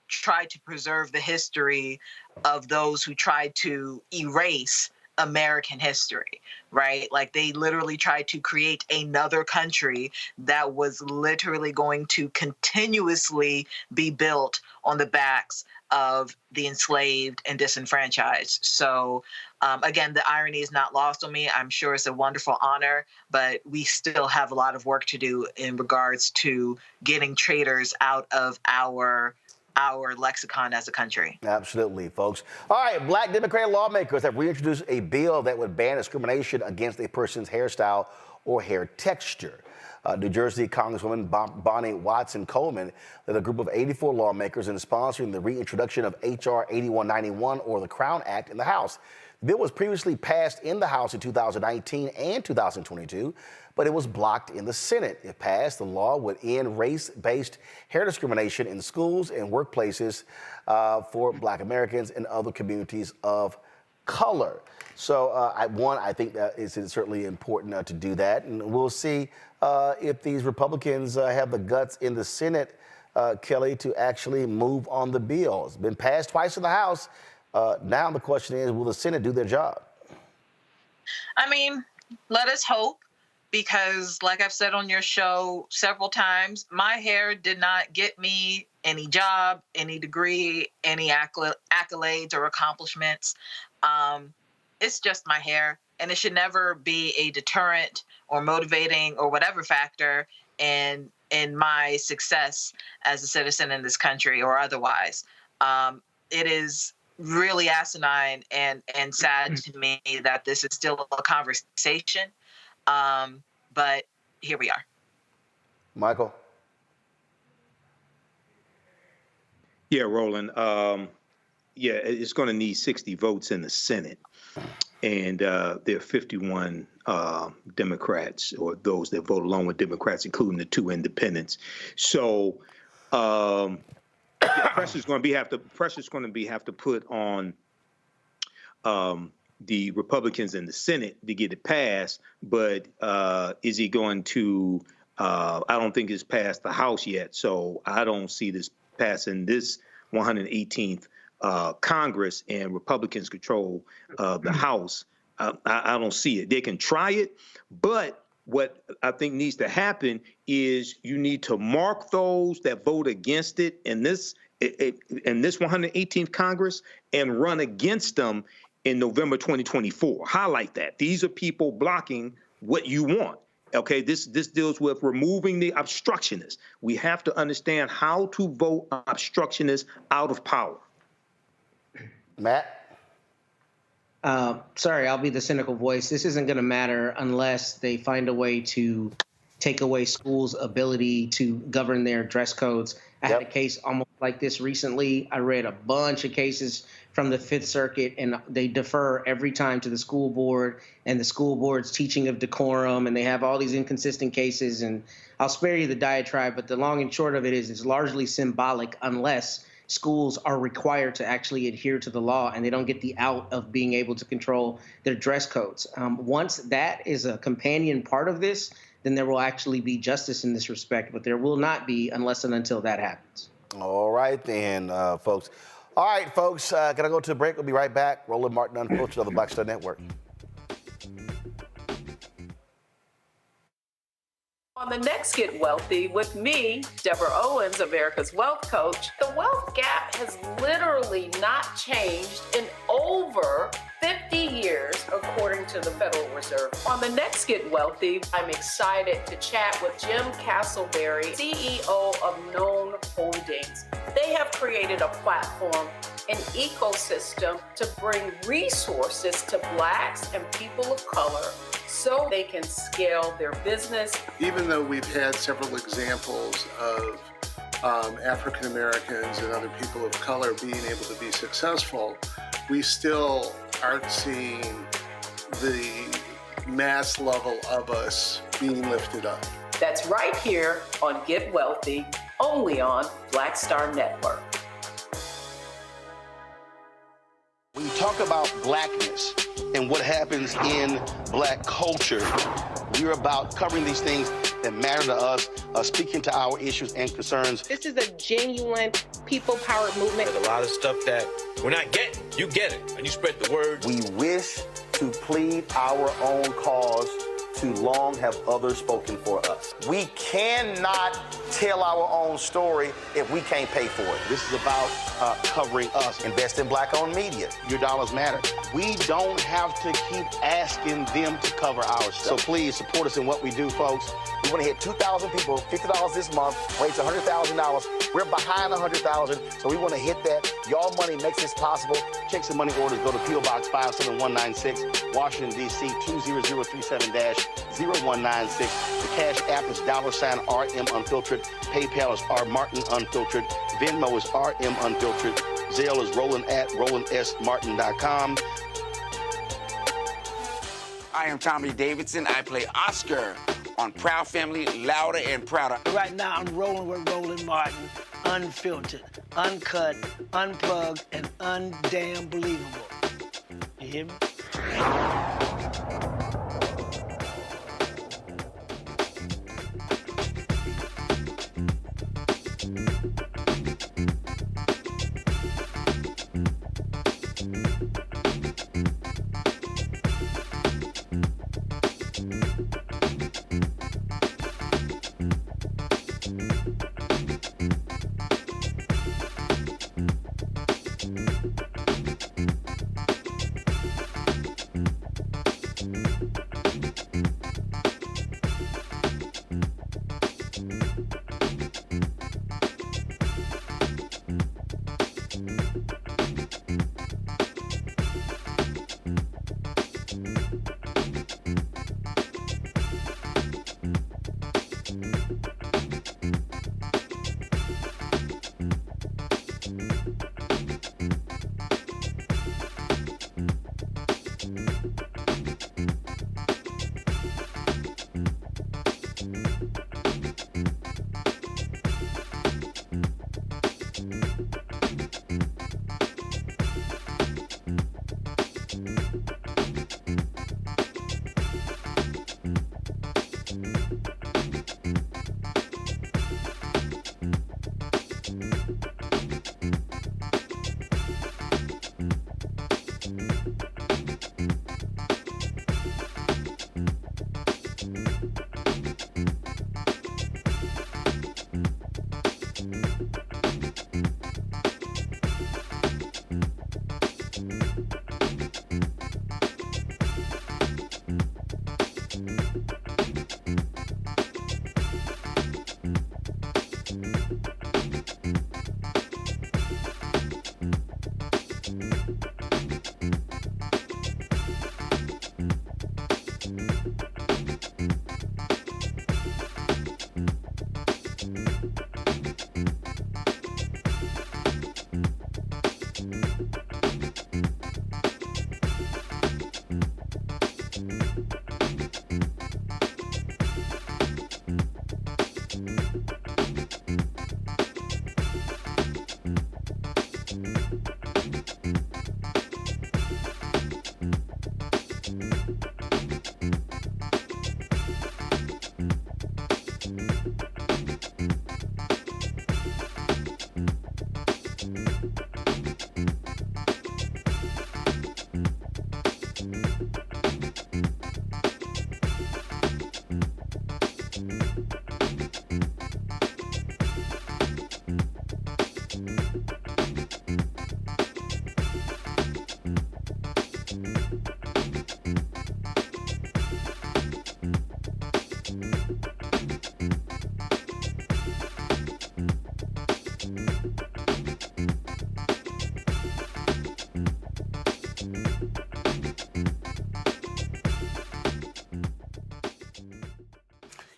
try to preserve the history of those who tried to erase American history, right? Like they literally tried to create another country that was literally going to continuously be built on the backs of the enslaved and disenfranchised. So again, the irony is not lost on me. I'm sure it's a wonderful honor, but we still have a lot of work to do in regards to getting traitors out of our lexicon as a country. Absolutely, folks. All right, Black Democratic lawmakers have reintroduced a bill that would ban discrimination against a person's hairstyle or hair texture. New Jersey Congresswoman Bonnie Watson Coleman led a group of 84 lawmakers in sponsoring the reintroduction of H.R. 8191, or the Crown Act, in the House. The bill was previously passed in the House in 2019 and 2022, but it was blocked in the Senate. If passed, the law would end race-based hair discrimination in schools and workplaces for Black Americans and other communities of color. So, I think that it's certainly important to do that, and we'll see if these Republicans have the guts in the Senate, Kelly, to actually move on the bill. It's been passed twice in the House. Now the question is, will the Senate do their job? I mean, let us hope, because like I've said on your show several times, my hair did not get me any job, any degree, any accolades or accomplishments. It's just my hair, and it should never be a deterrent or motivating or whatever factor in my success as a citizen in this country or otherwise. It is really asinine and sad to me that this is still a conversation. But here we are. Michael? Yeah, Roland. Yeah, it's going to need 60 votes in the Senate. And there are 51 Democrats, or those that vote along with Democrats, including the two independents. So pressure's going to have to put on the Republicans in the Senate to get it passed. But is he going to? I don't think it's passed the House yet. So I don't see this passing this 118th Congress, and Republicans control the House. I don't see it. They can try it, but what I think needs to happen is you need to mark those that vote against it in this 118th Congress and run against them in November 2024. Highlight that. These are people blocking what you want. Okay, this deals with removing the obstructionists. We have to understand how to vote obstructionists out of power. Matt? Sorry, I'll be the cynical voice. This isn't going to matter unless they find a way to take away schools' ability to govern their dress codes. I had a case almost like this recently. I read a bunch of cases from the Fifth Circuit, and they defer every time to the school board and the school board's teaching of decorum, and they have all these inconsistent cases. And I'll spare you the diatribe, but the long and short of it is it's largely symbolic unless schools are required to actually adhere to the law and they don't get the out of being able to control their dress codes. Once that is a companion part of this, then there will actually be justice in this respect, but there will not be unless and until that happens. All right then, folks. All right, folks, gotta go to a break. We'll be right back. Roland Martin Unfiltered on the Black Star Network. On the next Get Wealthy with me, Deborah Owens, America's Wealth Coach, the wealth gap has literally not changed in over 50 years, according to the Federal Reserve. On the next Get Wealthy, I'm excited to chat with Jim Castleberry, CEO of Known Holdings. They have created a platform, an ecosystem to bring resources to Blacks and people of color so they can scale their business. Even though we've had several examples of African Americans and other people of color being able to be successful, we still aren't seeing the mass level of us being lifted up. That's right here on Get Wealthy, only on Black Star Network. When you talk about blackness and what happens in Black culture, we're about covering these things that matter to us, speaking to our issues and concerns. This is a genuine people-powered movement. There's a lot of stuff that we're not getting. You get it, and you spread the word. We wish to plead our own cause. Too long have others spoken for us. We cannot tell our own story if we can't pay for it. This is about covering us. Invest in Black-owned media. Your dollars matter. We don't have to keep asking them to cover our stuff. So please support us in what we do, folks. We want to hit 2,000 people, $50 this month, raise $100,000. We're behind 100,000, so we want to hit that. Y'all money makes this possible. Checks and money orders go to P.O. Box 57196, Washington, D.C. 20037-0196. The Cash App is $RM Unfiltered. PayPal is R Martin Unfiltered. Venmo is RM Unfiltered. Zelle is Roland@RolandSMartin.com. I am Tommy Davidson. I play Oscar on Proud Family, Louder and Prouder. Right now, I'm rolling with Roland Martin, unfiltered, uncut, unplugged, and undamn believable. You hear me?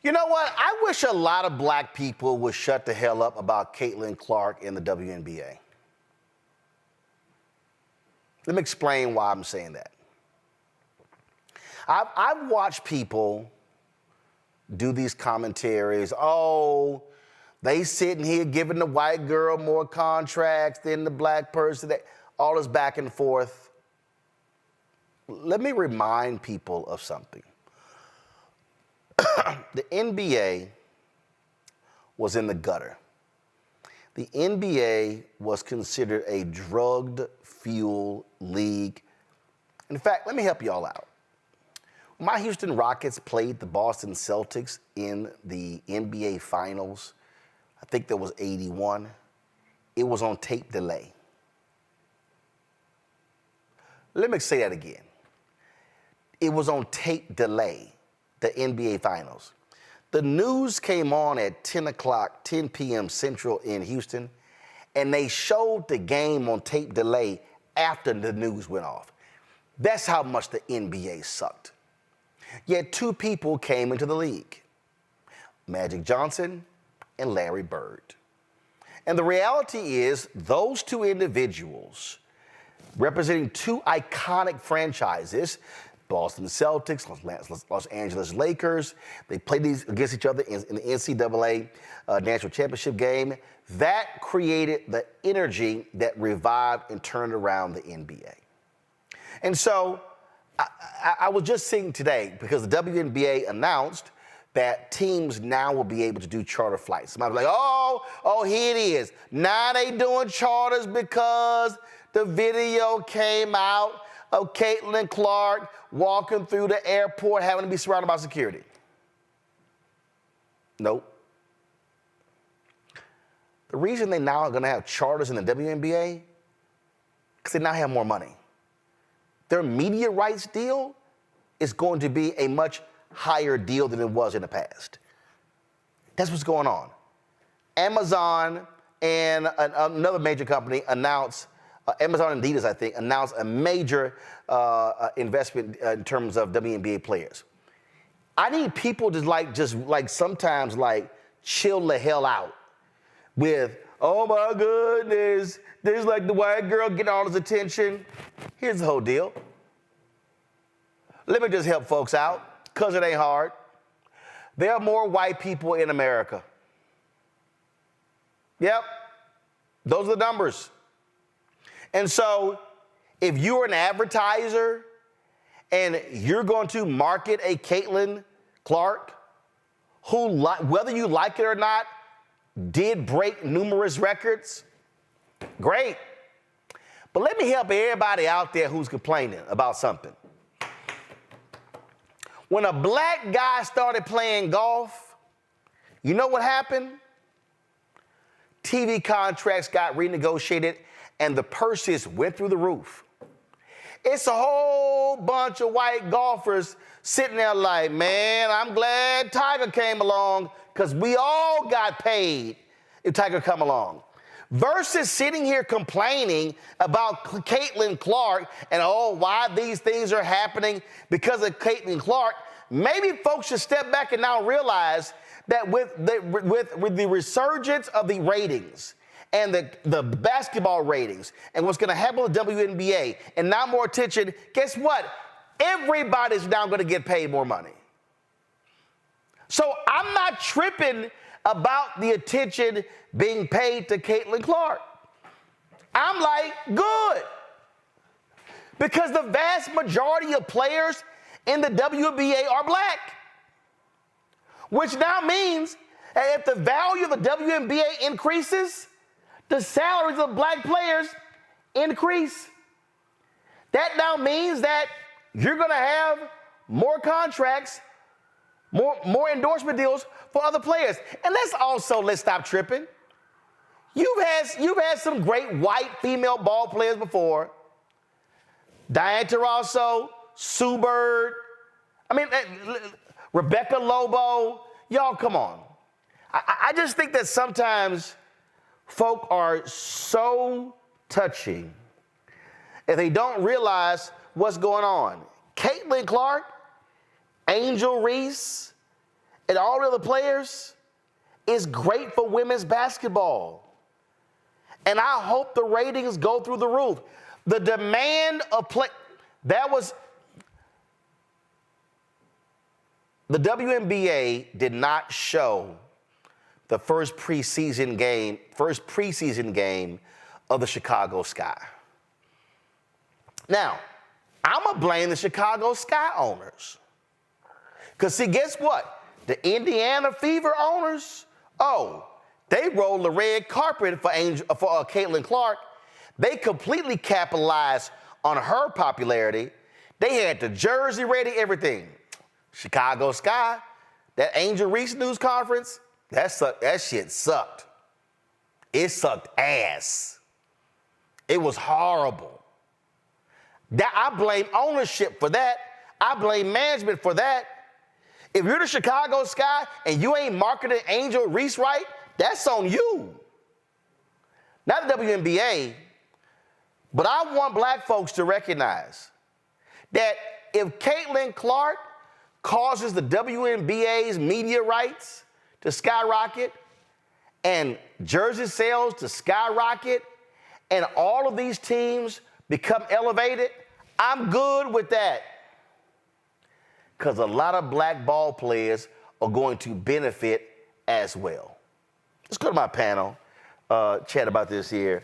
You know what? I wish a lot of black people would shut the hell up about Caitlin Clark in the WNBA. Let me explain why I'm saying that. I've watched people do these commentaries. Oh, they sitting here giving the white girl more contracts than the black person. All this back and forth. Let me remind people of something. The NBA was in the gutter. The NBA was considered a drug-fueled league. In fact, let me help you all out. When my Houston Rockets played the Boston Celtics in the NBA Finals, I think that was 81, it was on tape delay. Let me say that again. It was on tape delay, the NBA Finals. The news came on at 10 p.m. Central in Houston, and they showed the game on tape delay after the news went off. That's how much the NBA sucked. Yet two people came into the league, Magic Johnson and Larry Bird. And the reality is those two individuals representing two iconic franchises, Boston Celtics, Los Angeles Lakers. They played these against each other in the NCAA National Championship game. That created the energy that revived and turned around the NBA. And so I was just seeing today, because the WNBA announced that teams now will be able to do charter flights. Somebody was like, oh, here it is. Now they doing charters because the video came out of Caitlin Clark walking through the airport having to be surrounded by security. Nope. The reason they now are going to have charters in the WNBA, because they now have more money. Their media rights deal is going to be a much higher deal than it was in the past. That's what's going on. Amazon and another major company announced, Amazon and Adidas, I think, announced a major investment in terms of WNBA players. I need people to sometimes chill the hell out with, oh my goodness, there's like the white girl getting all this attention. Here's the whole deal. Let me just help folks out, because it ain't hard. There are more white people in America. Yep, those are the numbers. And so if you're an advertiser and you're going to market a Caitlin Clark, who, whether you like it or not, did break numerous records, great. But let me help everybody out there who's complaining about something. When a black guy started playing golf, you know what happened? TV contracts got renegotiated and the purses went through the roof. It's a whole bunch of white golfers sitting there like, man, I'm glad Tiger came along, because we all got paid if Tiger come along. Versus sitting here complaining about Caitlin Clark and, oh, why these things are happening because of Caitlin Clark. Maybe folks should step back and now realize that with the resurgence of the ratings and the basketball ratings and what's going to happen with the WNBA and now more attention, guess what? Everybody's now going to get paid more money. So I'm not tripping about the attention being paid to Caitlin Clark. I'm like, good. Because the vast majority of players in the WNBA are black. Which now means that if the value of the WNBA increases, the salaries of black players increase. That now means that you're going to have more contracts, more endorsement deals for other players. And let's stop tripping. You've had some great white female ball players before. Diana Taurasi, Sue Bird, Rebecca Lobo. Y'all, come on. I just think that sometimes folk are so touchy and they don't realize what's going on. Caitlin Clark, Angel Reese, and all the other players is great for women's basketball. And I hope the ratings go through the roof. The demand of play, that was, the WNBA did not show the first preseason game of the Chicago Sky. Now, I'm going to blame the Chicago Sky owners. Because, see, guess what? The Indiana Fever owners, they rolled the red carpet for Caitlin Clark. They completely capitalized on her popularity. They had the jersey ready, everything. Chicago Sky, that Angel Reese news conference, that shit sucked. It sucked ass. It was horrible. I blame ownership for that. I blame management for that. If you're the Chicago Sky and you ain't marketing Angel Reese right, that's on you. Not the WNBA, but I want black folks to recognize that if Caitlin Clark causes the WNBA's media rights to skyrocket and jersey sales to skyrocket and all of these teams become elevated, I'm good with that. Because a lot of black ball players are going to benefit as well. Let's go to my panel, chat about this here.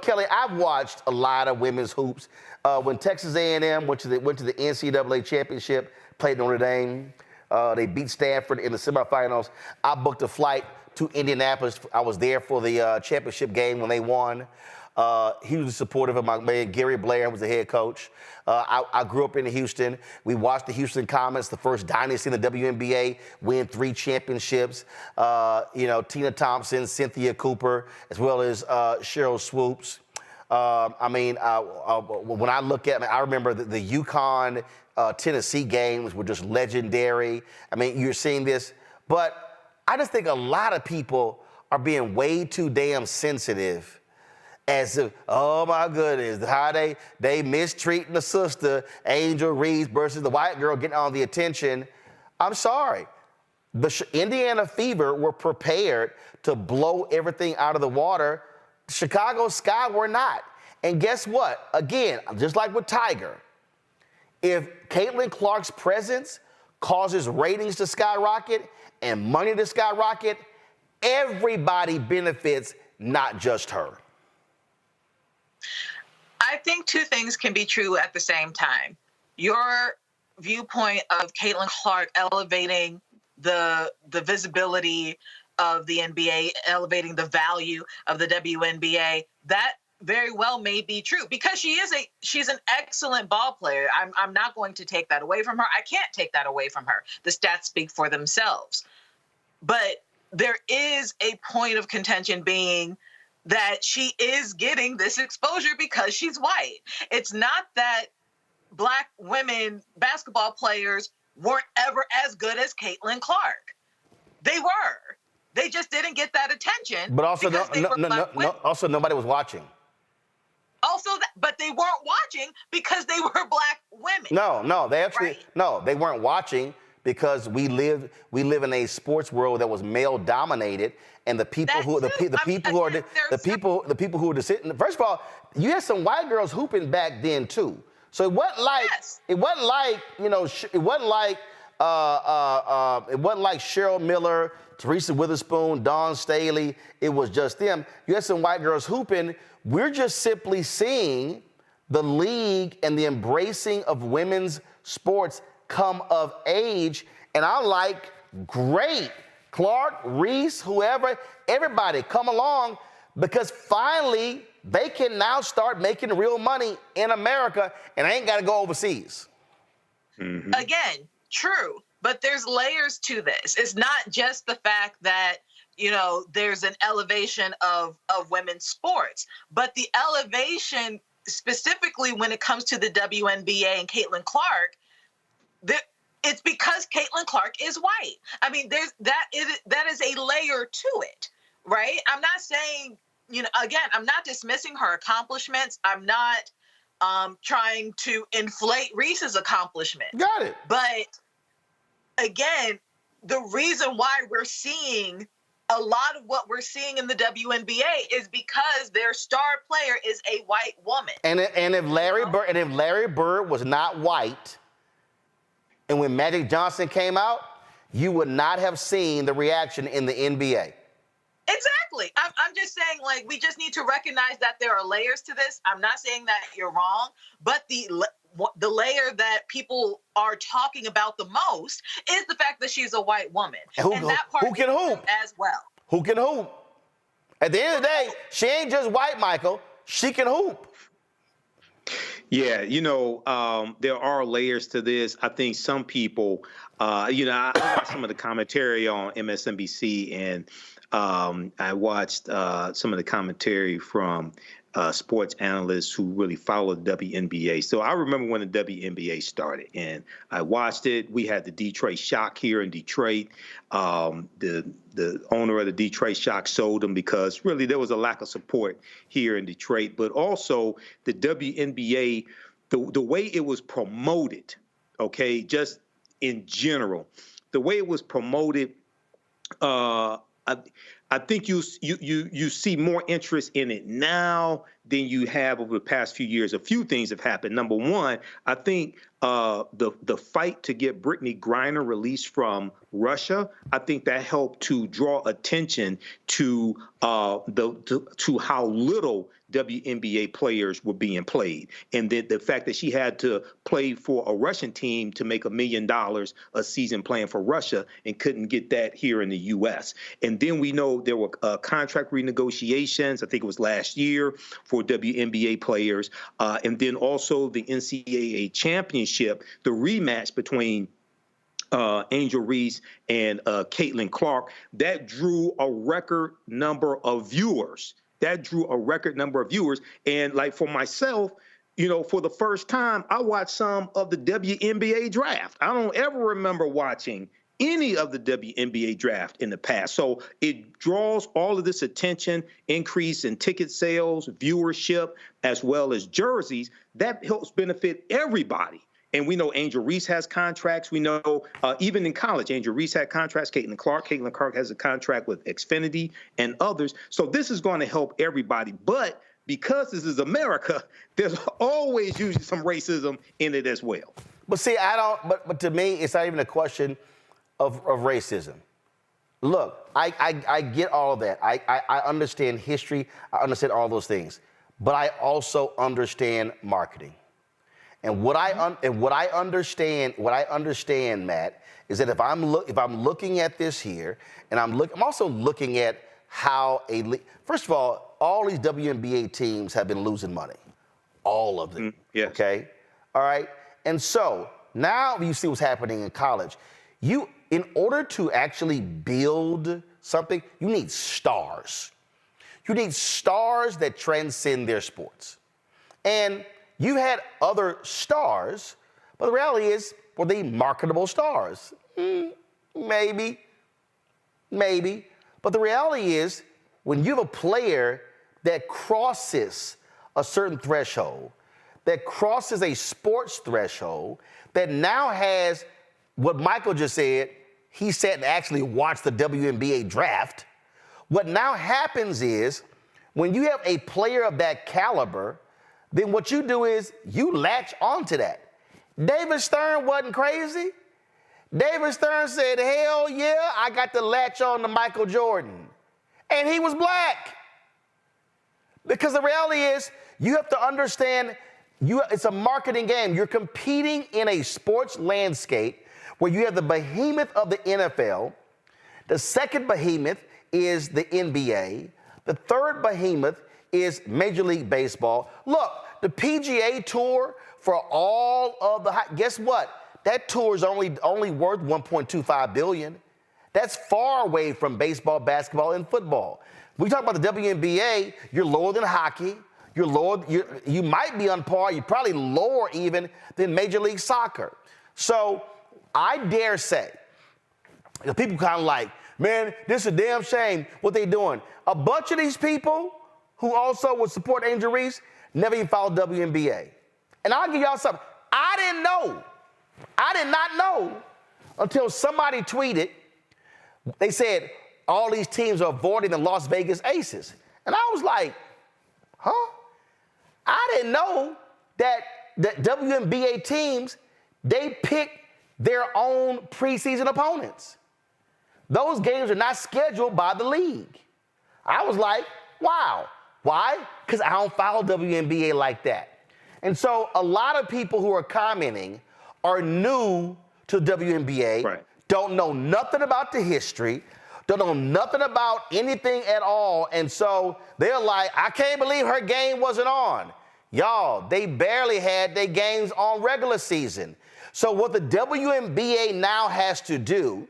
Kelly, I've watched a lot of women's hoops. When Texas A&M went to the NCAA championship, played Notre Dame, they beat Stanford in the semifinals. I booked a flight to Indianapolis. I was there for the championship game when they won. He was supportive of my man, Gary Blair was the head coach. I grew up in Houston. We watched the Houston Comets, the first dynasty in the WNBA, win 3 championships. Tina Thompson, Cynthia Cooper, as well as Cheryl Swoops. When I look at it, I remember the UConn Tennessee games were just legendary. I mean, you're seeing this. But I just think a lot of people are being way too damn sensitive as if, oh my goodness, how they mistreating the sister, Angel Reese versus the white girl getting all the attention. I'm sorry. The Indiana Fever were prepared to blow everything out of the water. Chicago Sky were not. And guess what? Again, just like with Tiger, if Caitlin Clark's presence causes ratings to skyrocket and money to skyrocket, everybody benefits, not just her. I think 2 things can be true at the same time. Your viewpoint of Caitlin Clark elevating the visibility of the NBA, elevating the value of the WNBA, that very well may be true because she's an excellent ball player. I'm not going to take that away from her. I can't take that away from her. The stats speak for themselves. But there is a point of contention being that she is getting this exposure because she's white. It's not that black women basketball players weren't ever as good as Caitlin Clark. They were. They just didn't get that attention. But also, also nobody was watching. But they weren't watching because they were black women. They weren't watching because we live in a sports world that was male dominated, and the people who are dissenting. First of all, you had some white girls hooping back then too. So it wasn't like Cheryl Miller, Teresa Witherspoon, Dawn Staley. It was just them. You had some white girls hooping. We're just simply seeing the league and the embracing of women's sports come of age. And I'm like, great. Clark, Reese, whoever, everybody come along, because finally they can now start making real money in America and I ain't got to go overseas. Mm-hmm. Again, true. But there's layers to this. It's not just the fact that, there's an elevation of women's sports, but the elevation specifically when it comes to the WNBA and Caitlin Clark, it's because Caitlin Clark is white. I mean, that is a layer to it, right? I'm not saying, again, I'm not dismissing her accomplishments. I'm not trying to inflate Reese's accomplishment. Got it. But again, the reason why we're seeing a lot of what we're seeing in the WNBA is because their star player is a white woman. And if Larry Bird was not white, and when Magic Johnson came out, you would not have seen the reaction in the NBA. Exactly. I'm just saying, like, we just need to recognize that there are layers to this. I'm not saying that you're wrong, but the layer that people are talking about the most is the fact that she's a white woman. And that part who can hoop as well. Who can hoop? At the end of the day, she ain't just white, Michael. She can hoop. Yeah, there are layers to this. I think some people, I watched some of the commentary on MSNBC, and I watched some of the commentary from sports analysts who really follow the WNBA. So I remember when the WNBA started, and I watched it. We had the Detroit Shock here in Detroit. The owner of the Detroit Shock sold them because really there was a lack of support here in Detroit. But also the WNBA, the way it was promoted, okay, just in general, the way it was promoted, I think you see more interest in it now than you have over the past few years. A few things have happened. Number one, I think the fight to get Brittany Griner released from Russia, I think that helped to draw attention to to how little WNBA players were being played, and the fact that she had to play for a Russian team to make $1 million a season playing for Russia and couldn't get that here in the U.S. And then we know there were contract renegotiations, I think it was last year, for WNBA players, and then also the NCAA championship, the rematch between Angel Reese and Caitlin Clark, that drew a record number of viewers. And like for myself, for the first time, I watched some of the WNBA draft. I don't ever remember watching any of the WNBA draft in the past. So it draws all of this attention, increase in ticket sales, viewership, as well as jerseys. That helps benefit everybody. And we know Angel Reese has contracts. We know even in college, Angel Reese had contracts. Caitlin Clark has a contract with Xfinity and others. So this is going to help everybody. But because this is America, there's always usually some racism in it as well. But see, but to me, it's not even a question of racism. Look, I get all of that. I understand history. I understand all those things. But I also understand marketing. And what I understand, Matt, is that if I'm looking at this here, and I'm also looking at how first of all these WNBA teams have been losing money, all of them. Yes. Okay, all right. And so now you see what's happening in college. In order to actually build something, you need stars. You need stars that transcend their sports, and you had other stars, but the reality is, were they marketable stars? Maybe. But the reality is, when you have a player that crosses a certain threshold, that crosses a sports threshold, that now has what Michael just said, he sat and actually watched the WNBA draft. What now happens is, when you have a player of that caliber, then what you do is you latch onto that. David Stern wasn't crazy. David Stern said, hell yeah, I got to latch on to Michael Jordan. And he was black. Because the reality is, you have to understand, it's a marketing game. You're competing in a sports landscape where you have the behemoth of the NFL. The second behemoth is the NBA. The third behemoth is Major League Baseball. Look, the PGA Tour, for all of guess what? That tour is only worth $1.25 billion. That's far away from baseball, basketball, and football. We talk about the WNBA, you're lower than hockey. You're lower, you might be on par, you're probably lower even than Major League Soccer. So I dare say, the people kind of like, man, this is a damn shame what they doing. A bunch of these people who also would support Angel Reese never even followed WNBA. And I'll give y'all something. I did not know until somebody tweeted They said all these teams are avoiding the Las Vegas Aces. And I was like, huh? I didn't know that the WNBA teams, they pick their own preseason opponents. Those games are not scheduled by the league. I was like, wow. Why? Because I don't follow WNBA like that. And so a lot of people who are commenting are new to WNBA, right. Don't know nothing about the history, don't know nothing about anything at all. And so they're like, I can't believe her game wasn't on. Y'all, they barely had their games on regular season. So what the WNBA now has to do,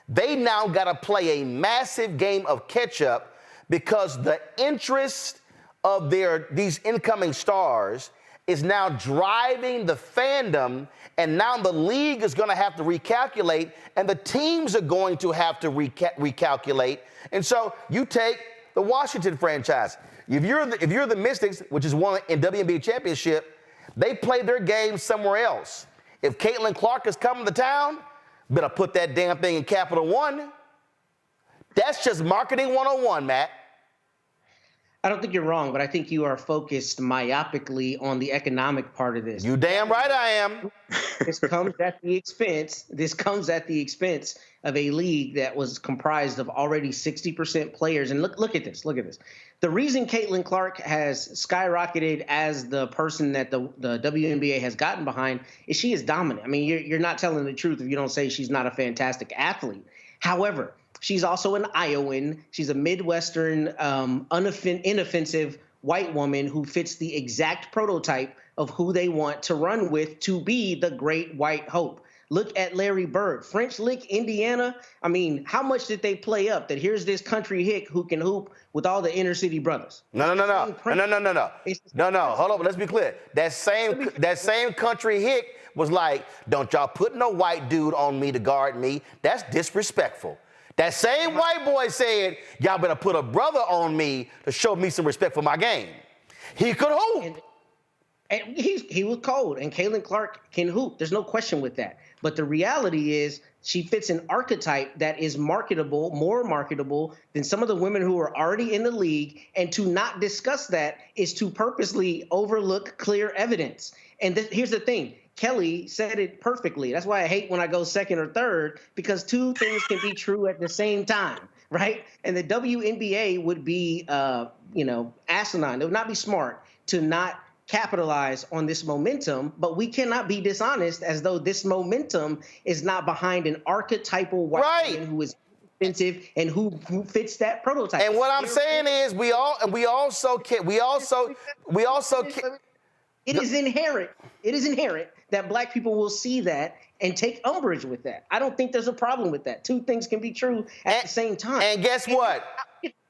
they now got to play a massive game of catch-up because the interest of these incoming stars is now driving the fandom, and now the league is going to have to recalculate, and the teams are going to have to recalculate. And so you take the Washington franchise. If you're the Mystics, which is one in WNBA championship, they play their game somewhere else. If Caitlin Clark is coming to town, better put that damn thing in Capital One. That's just marketing 101, Matt. I don't think you're wrong, but I think you are focused myopically on the economic part of this. You damn right I am. This comes at the expense of a league that was comprised of already 60% players. And look at this. The reason Caitlin Clark has skyrocketed as the person that the WNBA has gotten behind is she is dominant. I mean, you're not telling the truth if you don't say she's not a fantastic athlete. However, she's also an Iowan. She's a Midwestern, inoffensive white woman who fits the exact prototype of who they want to run with to be the great white hope. Look at Larry Bird, French Lick, Indiana. I mean, how much did they play up that here's this country hick who can hoop with all the inner city brothers? No. Hold on, let's be clear. That same country hick was like, don't y'all put no white dude on me to guard me. That's disrespectful. That same white boy said, y'all better put a brother on me to show me some respect for my game. He could hoop. And he was cold, and Caitlin Clark can hoop. There's no question with that. But the reality is she fits an archetype that is marketable, more marketable than some of the women who are already in the league. And to not discuss that is to purposely overlook clear evidence. And here's the thing. Kelly said it perfectly. That's why I hate when I go second or third, because two things can be true at the same time, right? And the WNBA would be, asinine. It would not be smart to not capitalize on this momentum, but we cannot be dishonest as though this momentum is not behind an archetypal white woman who is offensive and who fits that prototype. And what I'm saying is we also It is inherent that black people will see that and take umbrage with that. I don't think there's a problem with that. Two things can be true at the same time. And guess what?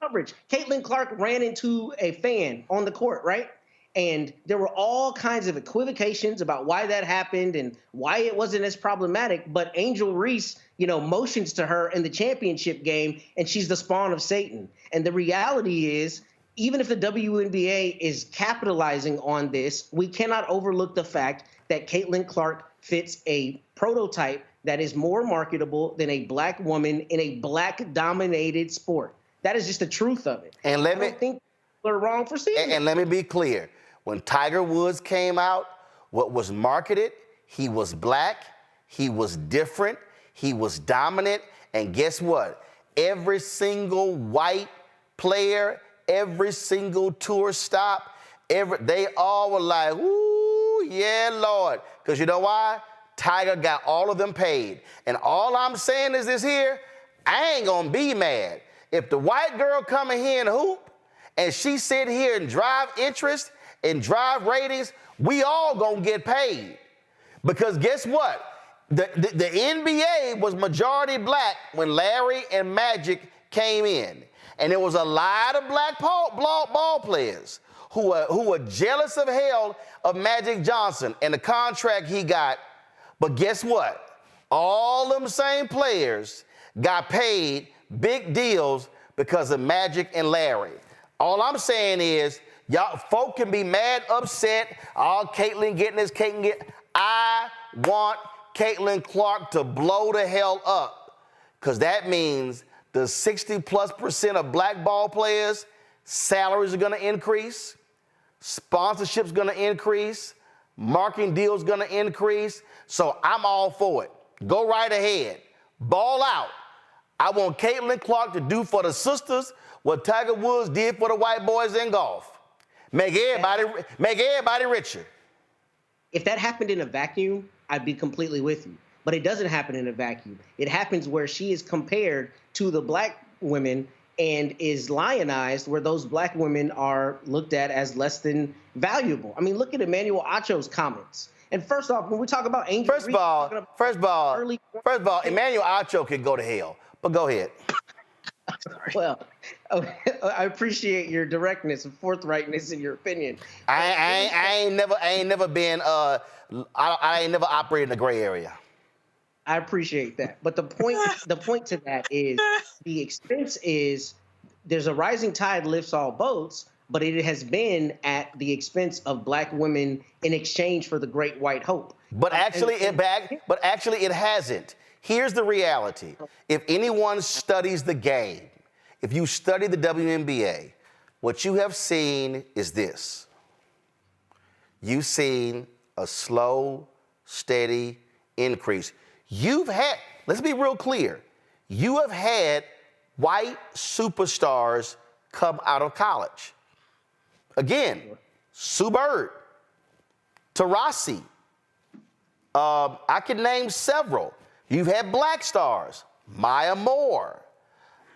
Coverage. Caitlin Clark ran into a fan on the court, right? And there were all kinds of equivocations about why that happened and why it wasn't as problematic. But Angel Reese, motions to her in the championship game, and she's the spawn of Satan. And the reality is, even if the WNBA is capitalizing on this, we cannot overlook the fact that Caitlin Clark fits a prototype that is more marketable than a black woman in a black-dominated sport. That is just the truth of it. And I don't think people are wrong for seeing it. And let me be clear. When Tiger Woods came out, what was marketed, he was black, he was different, he was dominant, and guess what? Every single white player, every single tour stop, they all were like, ooh, yeah, Lord. Because you know why? Tiger got all of them paid. And all I'm saying is this here, I ain't gonna be mad. If the white girl come in here and hoop, and she sit here and drive interest and drive ratings, we all gonna get paid. Because guess what? The NBA was majority black when Larry and Magic came in. And there was a lot of black ball players who were jealous of hell of Magic Johnson and the contract he got. But guess what? All them same players got paid big deals because of Magic and Larry. All I'm saying is, y'all folk can be mad, upset, Caitlin getting this, I want Caitlin Clark to blow the hell up. because that means the 60+% of black ball players, salaries are going to increase, sponsorship's going to increase, marketing deals going to increase. So I'm all for it. Go right ahead. Ball out. I want Caitlin Clark to do for the sisters what Tiger Woods did for the white boys in golf. Make everybody richer. If that happened in a vacuum, I'd be completely with you. But it doesn't happen in a vacuum. It happens where she is compared to the black women and is lionized, where those black women are looked at as less than valuable. I mean, look at Emmanuel Acho's comments. And first off, when we talk about Angel First of all, Emmanuel Acho can go to hell. But go ahead. Well, I appreciate your directness and forthrightness in your opinion. I ain't never been I ain't never operated in the gray area. I appreciate that. But the point to that is the expense is there's a rising tide lifts all boats, but it has been at the expense of black women in exchange for the great white hope. But actually it hasn't. Here's the reality. If anyone studies the game, if you study the WNBA, what you have seen is this. You've seen a slow, steady increase. Let's be real clear, you have had white superstars come out of college. Again, Sue Bird, Taurasi, I can name several. You've had black stars, Maya Moore,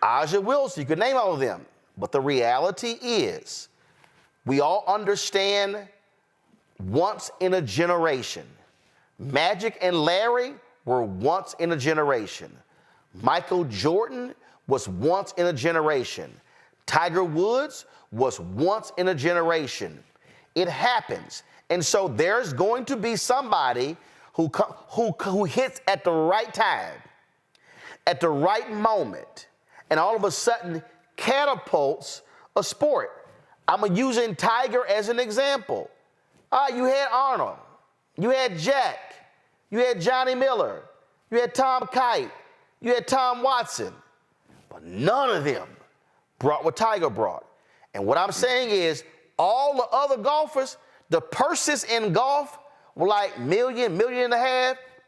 Aja Wilson, you could name all of them. But the reality is, we all understand once in a generation. Magic and Larry were once in a generation. Michael Jordan was once in a generation. Tiger Woods was once in a generation. It happens. And so there's going to be somebody who hits at the right time, at the right moment, and all of a sudden catapults a sport. I'm using Tiger as an example. You had Arnold, you had Jack, you had Johnny Miller, you had Tom Kite, you had Tom Watson, but none of them brought what Tiger brought. And what I'm saying is all the other golfers, the purses in golf were like $1 million, $1.5 million.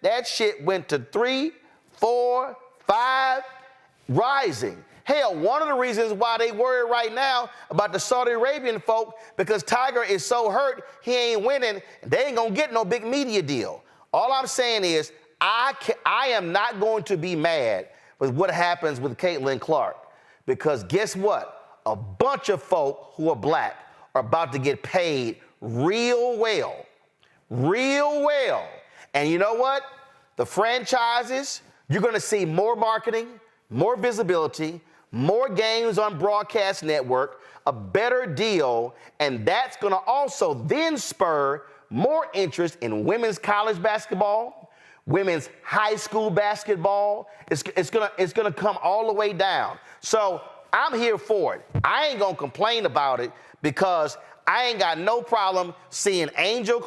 That shit went to 3, 4, 5, rising. Hell, one of the reasons why they worry right now about the Saudi Arabian folk, because Tiger is so hurt, he ain't winning, they ain't gonna get no big media deal. All I'm saying is, I am not going to be mad with what happens with Caitlin Clark, because guess what? A bunch of folk who are black are about to get paid real well. Real well. And you know what? The franchises, you're gonna see more marketing, more visibility, more games on broadcast network, a better deal, and that's gonna also then spur more interest in women's college basketball, women's high school basketball. It's gonna come all the way down. So I'm here for it. I ain't gonna complain about it because I ain't got no problem seeing Angel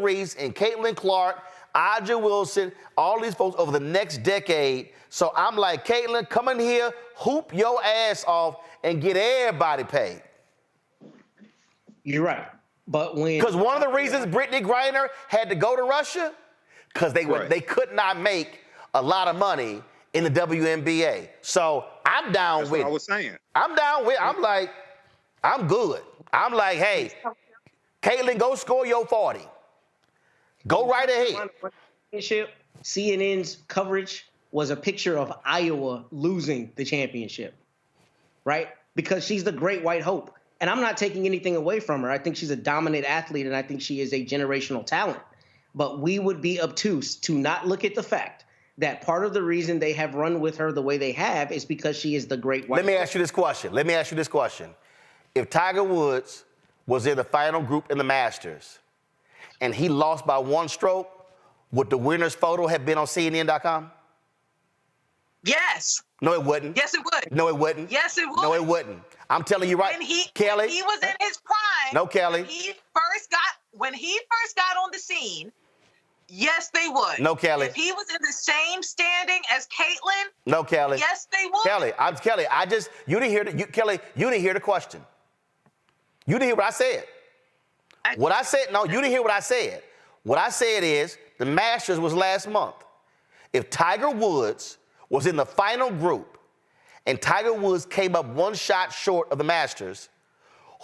Reese and Caitlin Clark, Aja Wilson, all these folks over the next decade. So I'm like, Caitlin, come in here, hoop your ass off, and get everybody paid. You're right. But because one of the reasons Brittany Griner had to go to Russia, because they could not make a lot of money in the WNBA. So I'm down with it. That's what I was saying. I'm down with it. I'm like, I'm good. I'm like, hey, Caitlin, go score your 40. Go right ahead. CNN's coverage was a picture of Iowa losing the championship, right? Because she's the great white hope. And I'm not taking anything away from her. I think she's a dominant athlete, and I think she is a generational talent. But we would be obtuse to not look at the fact that part of the reason they have run with her the way they have is because she is the great white hope. Let me ask you this question. If Tiger Woods was in the final group in the Masters and he lost by one stroke, would the winner's photo have been on CNN.com? Yes. No, it wouldn't. Yes, it would. No, it wouldn't. Yes, it would. No, it wouldn't. I'm telling you right, Kelly. When he was in his prime. No, Kelly. When he first got on the scene, Yes, they would. No, Kelly. If he was in the same standing as Caitlyn. No, Kelly. Yes, they would. Kelly, you didn't hear you didn't hear the question. You didn't hear what I said. You didn't hear what I said. What I said is the Masters was last month. If Tiger Woods was in the final group and Tiger Woods came up one shot short of the Masters,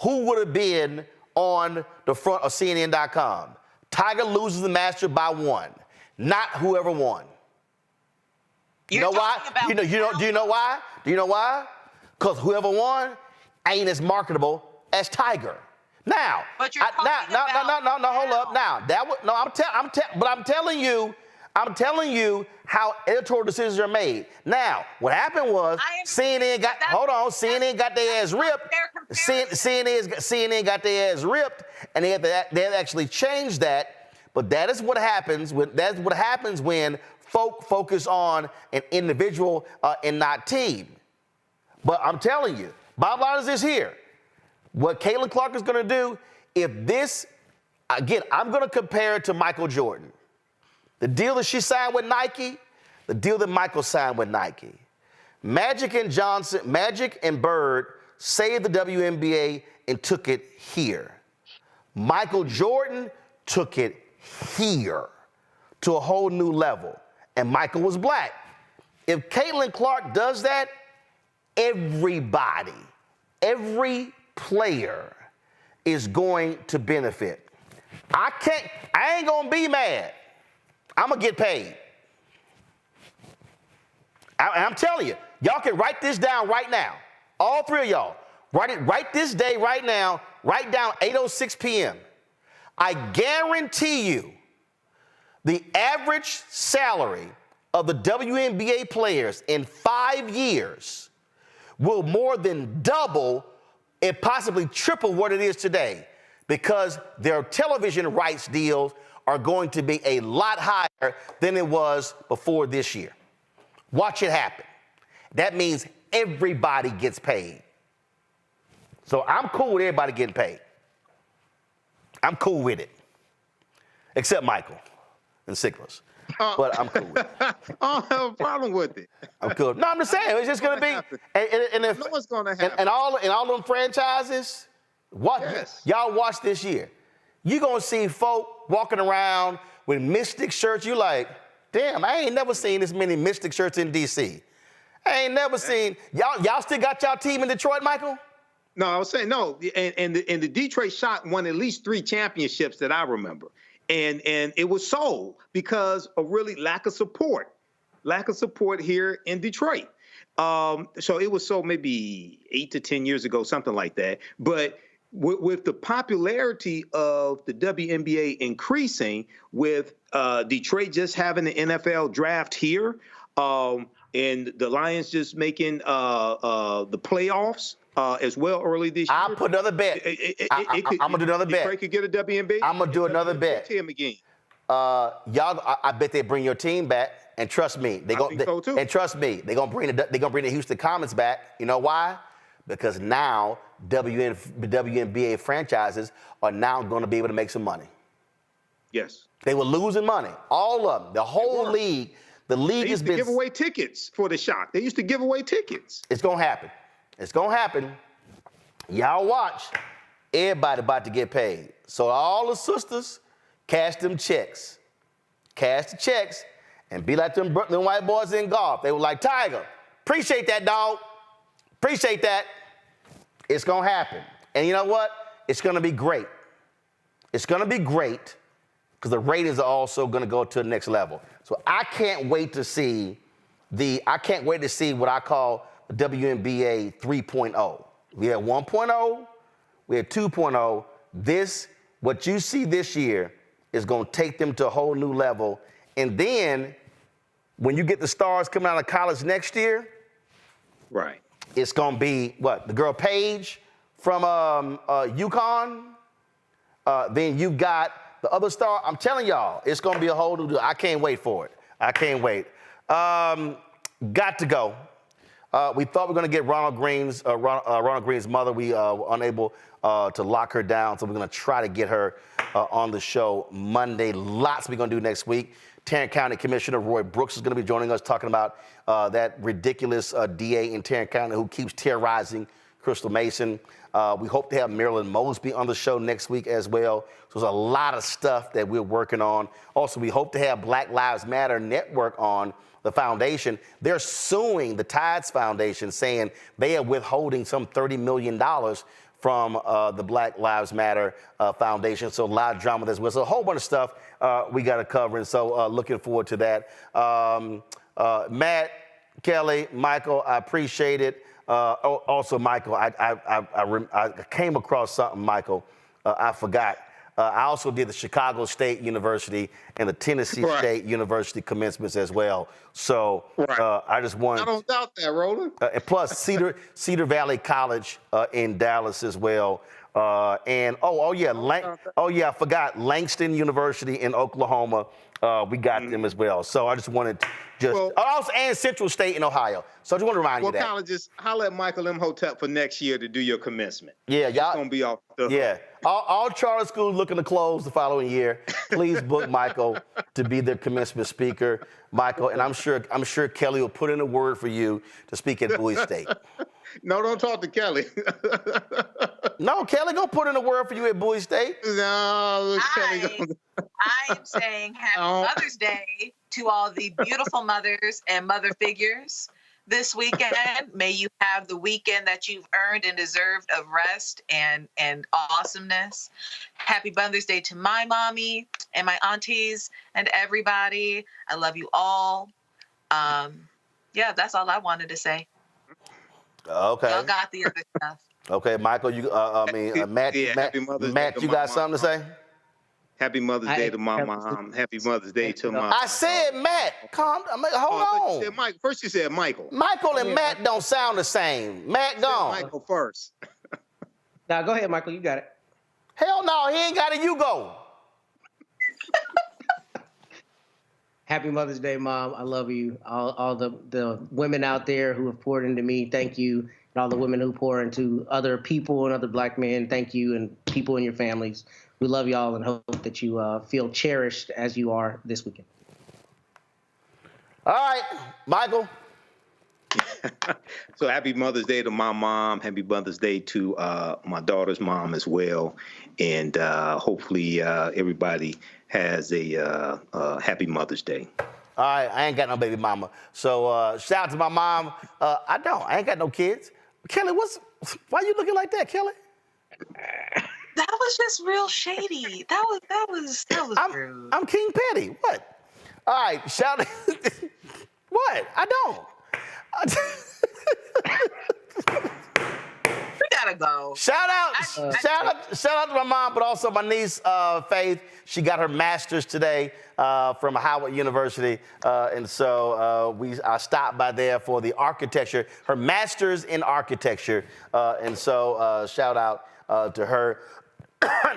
who would have been on the front of CNN.com? Tiger loses the Masters by 1, not whoever won. You know why? Do you know why? Do you know why? Because whoever won ain't as marketable as Tiger. Now, hold up. Now, I'm telling you how editorial decisions are made. Now, what happened was CNN got their ass ripped. CNN got their ass ripped, and they had to actually change that. But that is what happens when folk focus on an individual and not team. But I'm telling you, bottom line is this here. What Caitlin Clark is going to do, I'm going to compare it to Michael Jordan. The deal that she signed with Nike, the deal that Michael signed with Nike. Magic and Bird saved the WNBA and took it here. Michael Jordan took it here to a whole new level, and Michael was black. If Caitlin Clark does that, every player is going to benefit. I ain't gonna be mad. I'm gonna get paid. I'm telling you, y'all can write this down right now. All three of y'all, write this day right now, write down 8:06 p.m. I guarantee you the average salary of the WNBA players in 5 years will more than double and possibly triple what it is today, because their television rights deals are going to be a lot higher than it was before this year. Watch it happen. That means everybody gets paid. So I'm cool with everybody getting paid. I'm cool with it. Except Michael and Siglas. But I'm cool with it. I don't have a problem with it. I'm cool. No, I'm just saying, it's just going to be. And if, what's going to happen. And all them franchises, y'all watch this year. You're going to see folk walking around with Mystic shirts. You like, damn, I ain't never seen this many Mystic shirts in D.C. I ain't never seen. Y'all still got y'all team in Detroit, Michael? No, I was saying, no. And the Detroit Shock won at least 3 championships that I remember. And it was sold because of really lack of support here in Detroit. So it was sold maybe 8 to 10 years ago, something like that. But with the popularity of the WNBA increasing, with Detroit just having the NFL draft here, and the Lions just making the playoffs as well early this year. I'll put another bet. I'm going to do another bet. Detroit could get a WNBA. I'm going to do another bet. Him again. Y'all, I bet they bring your team back. And trust me, they're going to bring the Houston Comets back. You know why? Because now WNBA franchises are now going to be able to make some money. Yes. They were losing money. All of them. The whole league. The league has been. They used to give away tickets for the Shock. They used to give away tickets. It's going to happen. It's going to happen. Y'all watch. Everybody about to get paid. So all the sisters, cash them checks. Cash the checks and be like them white boys in golf. They were like, Tiger, appreciate that, dog. Appreciate that. It's going to happen. And you know what? It's going to be great. It's going to be great because the ratings are also going to go to the next level. So I can't wait to see what I call the WNBA 3.0. We had 1.0, we had 2.0. What you see this year is going to take them to a whole new level. And then when you get the stars coming out of college next year, right, it's going to be what? The girl Paige from UConn. Then you've got the other star. I'm telling y'all, it's going to be a whole new deal. I can't wait for it. I can't wait. Got to go. We thought we were going to get Ronald Greene's mother. We were unable to lock her down, so we're going to try to get her on the show Monday. Lots we're going to do next week. Tarrant County Commissioner Roy Brooks is going to be joining us talking about that ridiculous DA in Tarrant County who keeps terrorizing Crystal Mason. We hope to have Marilyn Mosby on the show next week as well. So there's a lot of stuff that we're working on. Also, we hope to have Black Lives Matter Network on the foundation. They're suing the Tides Foundation, saying they are withholding some $30 million from the Black Lives Matter Foundation. So a lot of drama as well. So a whole bunch of stuff we got to cover. And so looking forward to that. Matt, Kelly, Michael, I appreciate it. Also, Michael, I came across something, Michael. I forgot. I also did the Chicago State University and the Tennessee State University commencements as well. So I just wanted. I don't doubt that, Roland. And plus Cedar Valley College in Dallas as well. And I forgot Langston University in Oklahoma. We got them as well. So I just wanted also and Central State in Ohio. So I just want to remind you that. Well, colleges, holler at Michael Imhotep for next year to do your commencement. Yeah, y'all. It's gonna be off the hook. Yeah, all charter schools looking to close the following year. Please book Michael to be their commencement speaker, Michael. And I'm sure Kelly will put in a word for you to speak at Bowie State. No, don't talk to Kelly. No, Kelly gonna put in a word for you at Bowie State. No, Kelly. I am saying Happy Mother's Day to all the beautiful mothers and mother figures this weekend. May you have the weekend that you've earned and deserved of rest and awesomeness. Happy Mother's Day to my mommy and my aunties and everybody. I love you all. Yeah, that's all I wanted to say. Okay. Y'all got the other stuff. Okay, Michael, Matt, you got something to say? Happy Mother's Day to my mom. Happy Mother's Day to my. I said Matt. Hold on. You said Michael. First you said Michael. Michael and Matt don't sound the same. Matt gone. Michael first. Now go ahead, Michael. You got it. Hell no, he ain't got it. You go. Happy Mother's Day, Mom. I love you. All the women out there who have poured into me, thank you. And all the women who pour into other people and other Black men, thank you. And people in your families. We love y'all and hope that you feel cherished as you are this weekend. All right, Michael. So happy Mother's Day to my mom. Happy Mother's Day to my daughter's mom as well. And hopefully everybody has a happy Mother's Day. All right, I ain't got no baby mama. So shout out to my mom. I ain't got no kids. Kelly, why you looking like that, Kelly? That was just real shady. That was rude. I'm King Petty. What? All right, shout out. What? I don't. We gotta go. Shout out to my mom, but also my niece Faith. She got her master's today from Howard University, and so I stopped by there for the architecture. Her master's in architecture, and so shout out to her.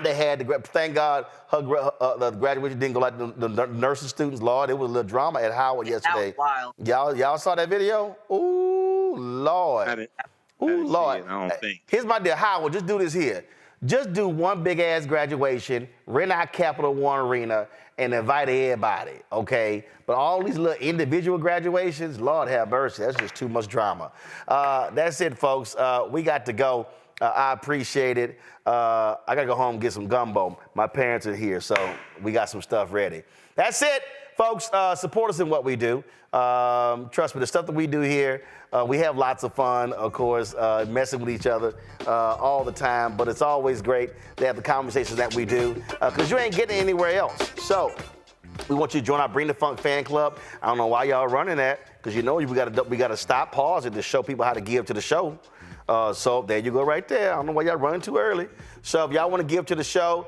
They had thank God the graduation didn't go like the nursing students. Lord, it was a little drama at Howard yesterday. That was wild. Y'all saw that video? Ooh, Lord. I didn't Lord. see it, I don't think. Here's my deal. Howard, just do this here. Just do one big ass graduation, rent out Capital One Arena, and invite everybody, okay? But all these little individual graduations, Lord have mercy, that's just too much drama. That's it, folks. We got to go. I appreciate it. I gotta go home and get some gumbo. My parents are here, so we got some stuff ready. That's it, folks. Support us in what we do. Trust me, the stuff that we do here, we have lots of fun, of course, messing with each other all the time, but it's always great to have the conversations that we do, because you ain't getting anywhere else. So we want you to join our Bring the Funk fan club. I don't know why y'all running that, because you know we gotta stop, pause it to show people how to give to the show. So there you go right there. I don't know why y'all running too early. So if y'all want to give to the show,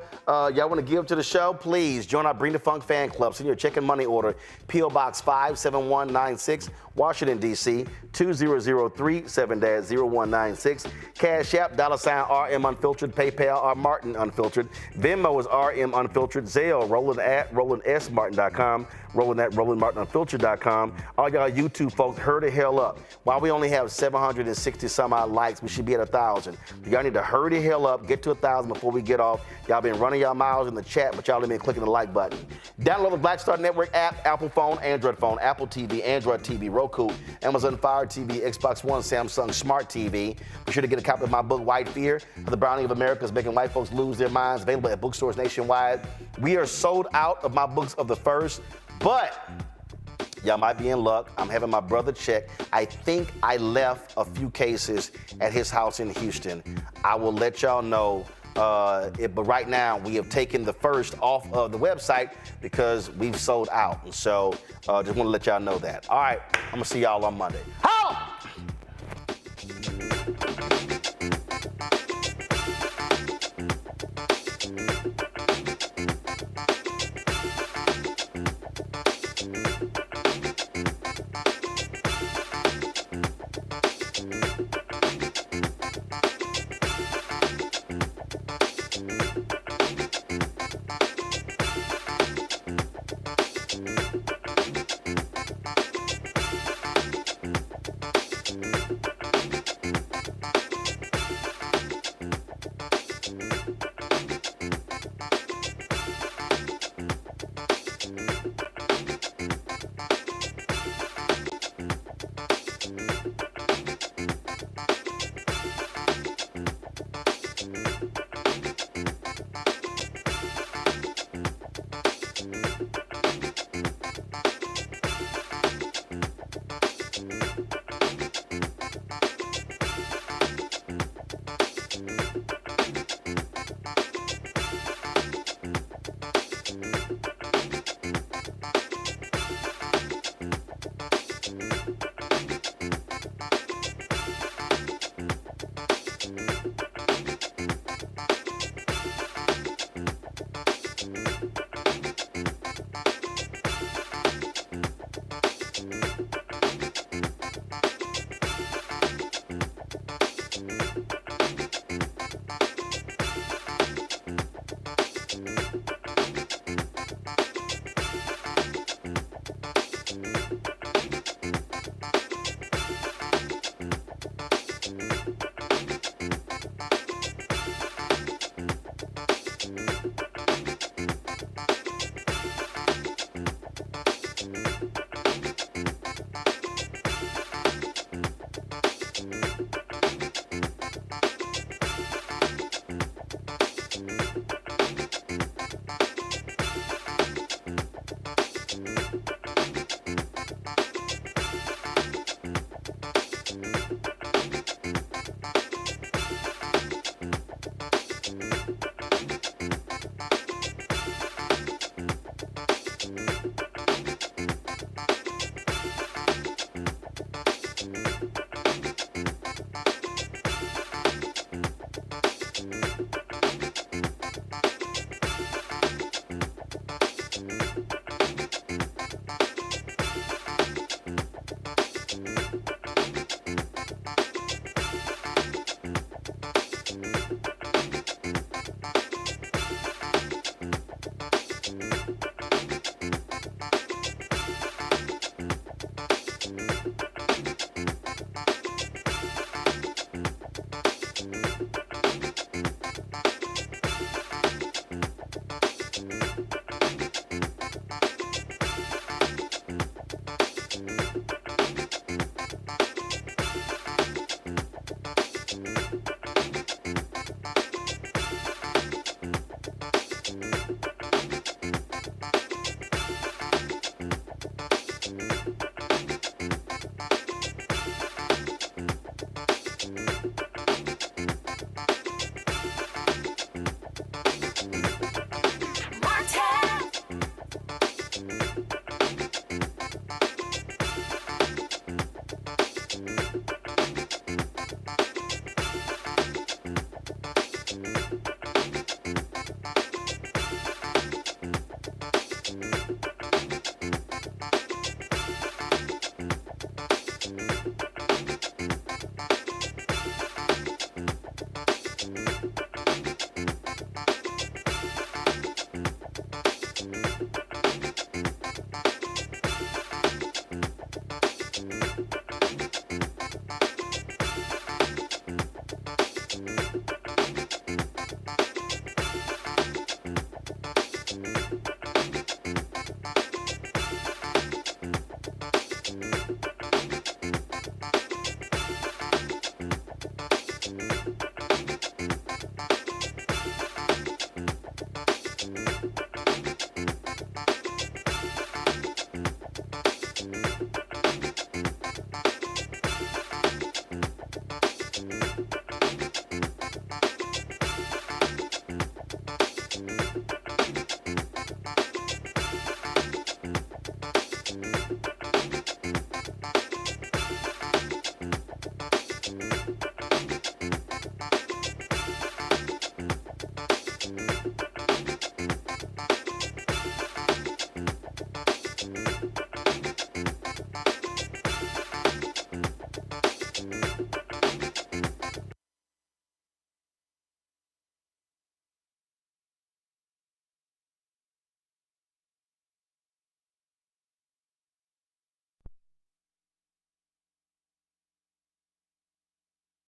please join our Bring the Funk fan club. Send your check and money order, P.O. Box 57196, Washington, D.C., 20037-0196. Cash App, $RM Unfiltered, PayPal, R Martin Unfiltered. Venmo is RM Unfiltered. Zelle, Roland at RolandSMartin.com. Roland at RolandMartinUnfiltered.com. All y'all YouTube folks, hurry the hell up. While we only have 760 some odd likes, we should be at 1,000. Y'all need to hurry the hell up, get to 1,000. 100,000 before we get off. Y'all been running y'all miles in the chat, but y'all ain't been clicking the like button. Download the Black Star Network app, Apple phone, Android phone, Apple TV, Android TV, Roku, Amazon Fire TV, Xbox One, Samsung Smart TV. Be sure to get a copy of my book, White Fear, The Browning of America is Making White Folks Lose Their Minds, available at bookstores nationwide. We are sold out of my books of the first, but y'all might be in luck. I'm having my brother check. I think I left a few cases at his house in Houston. I will let y'all know. But right now, we have taken the first off of the website because we've sold out. And so just want to let y'all know that. All right, I'm going to see y'all on Monday.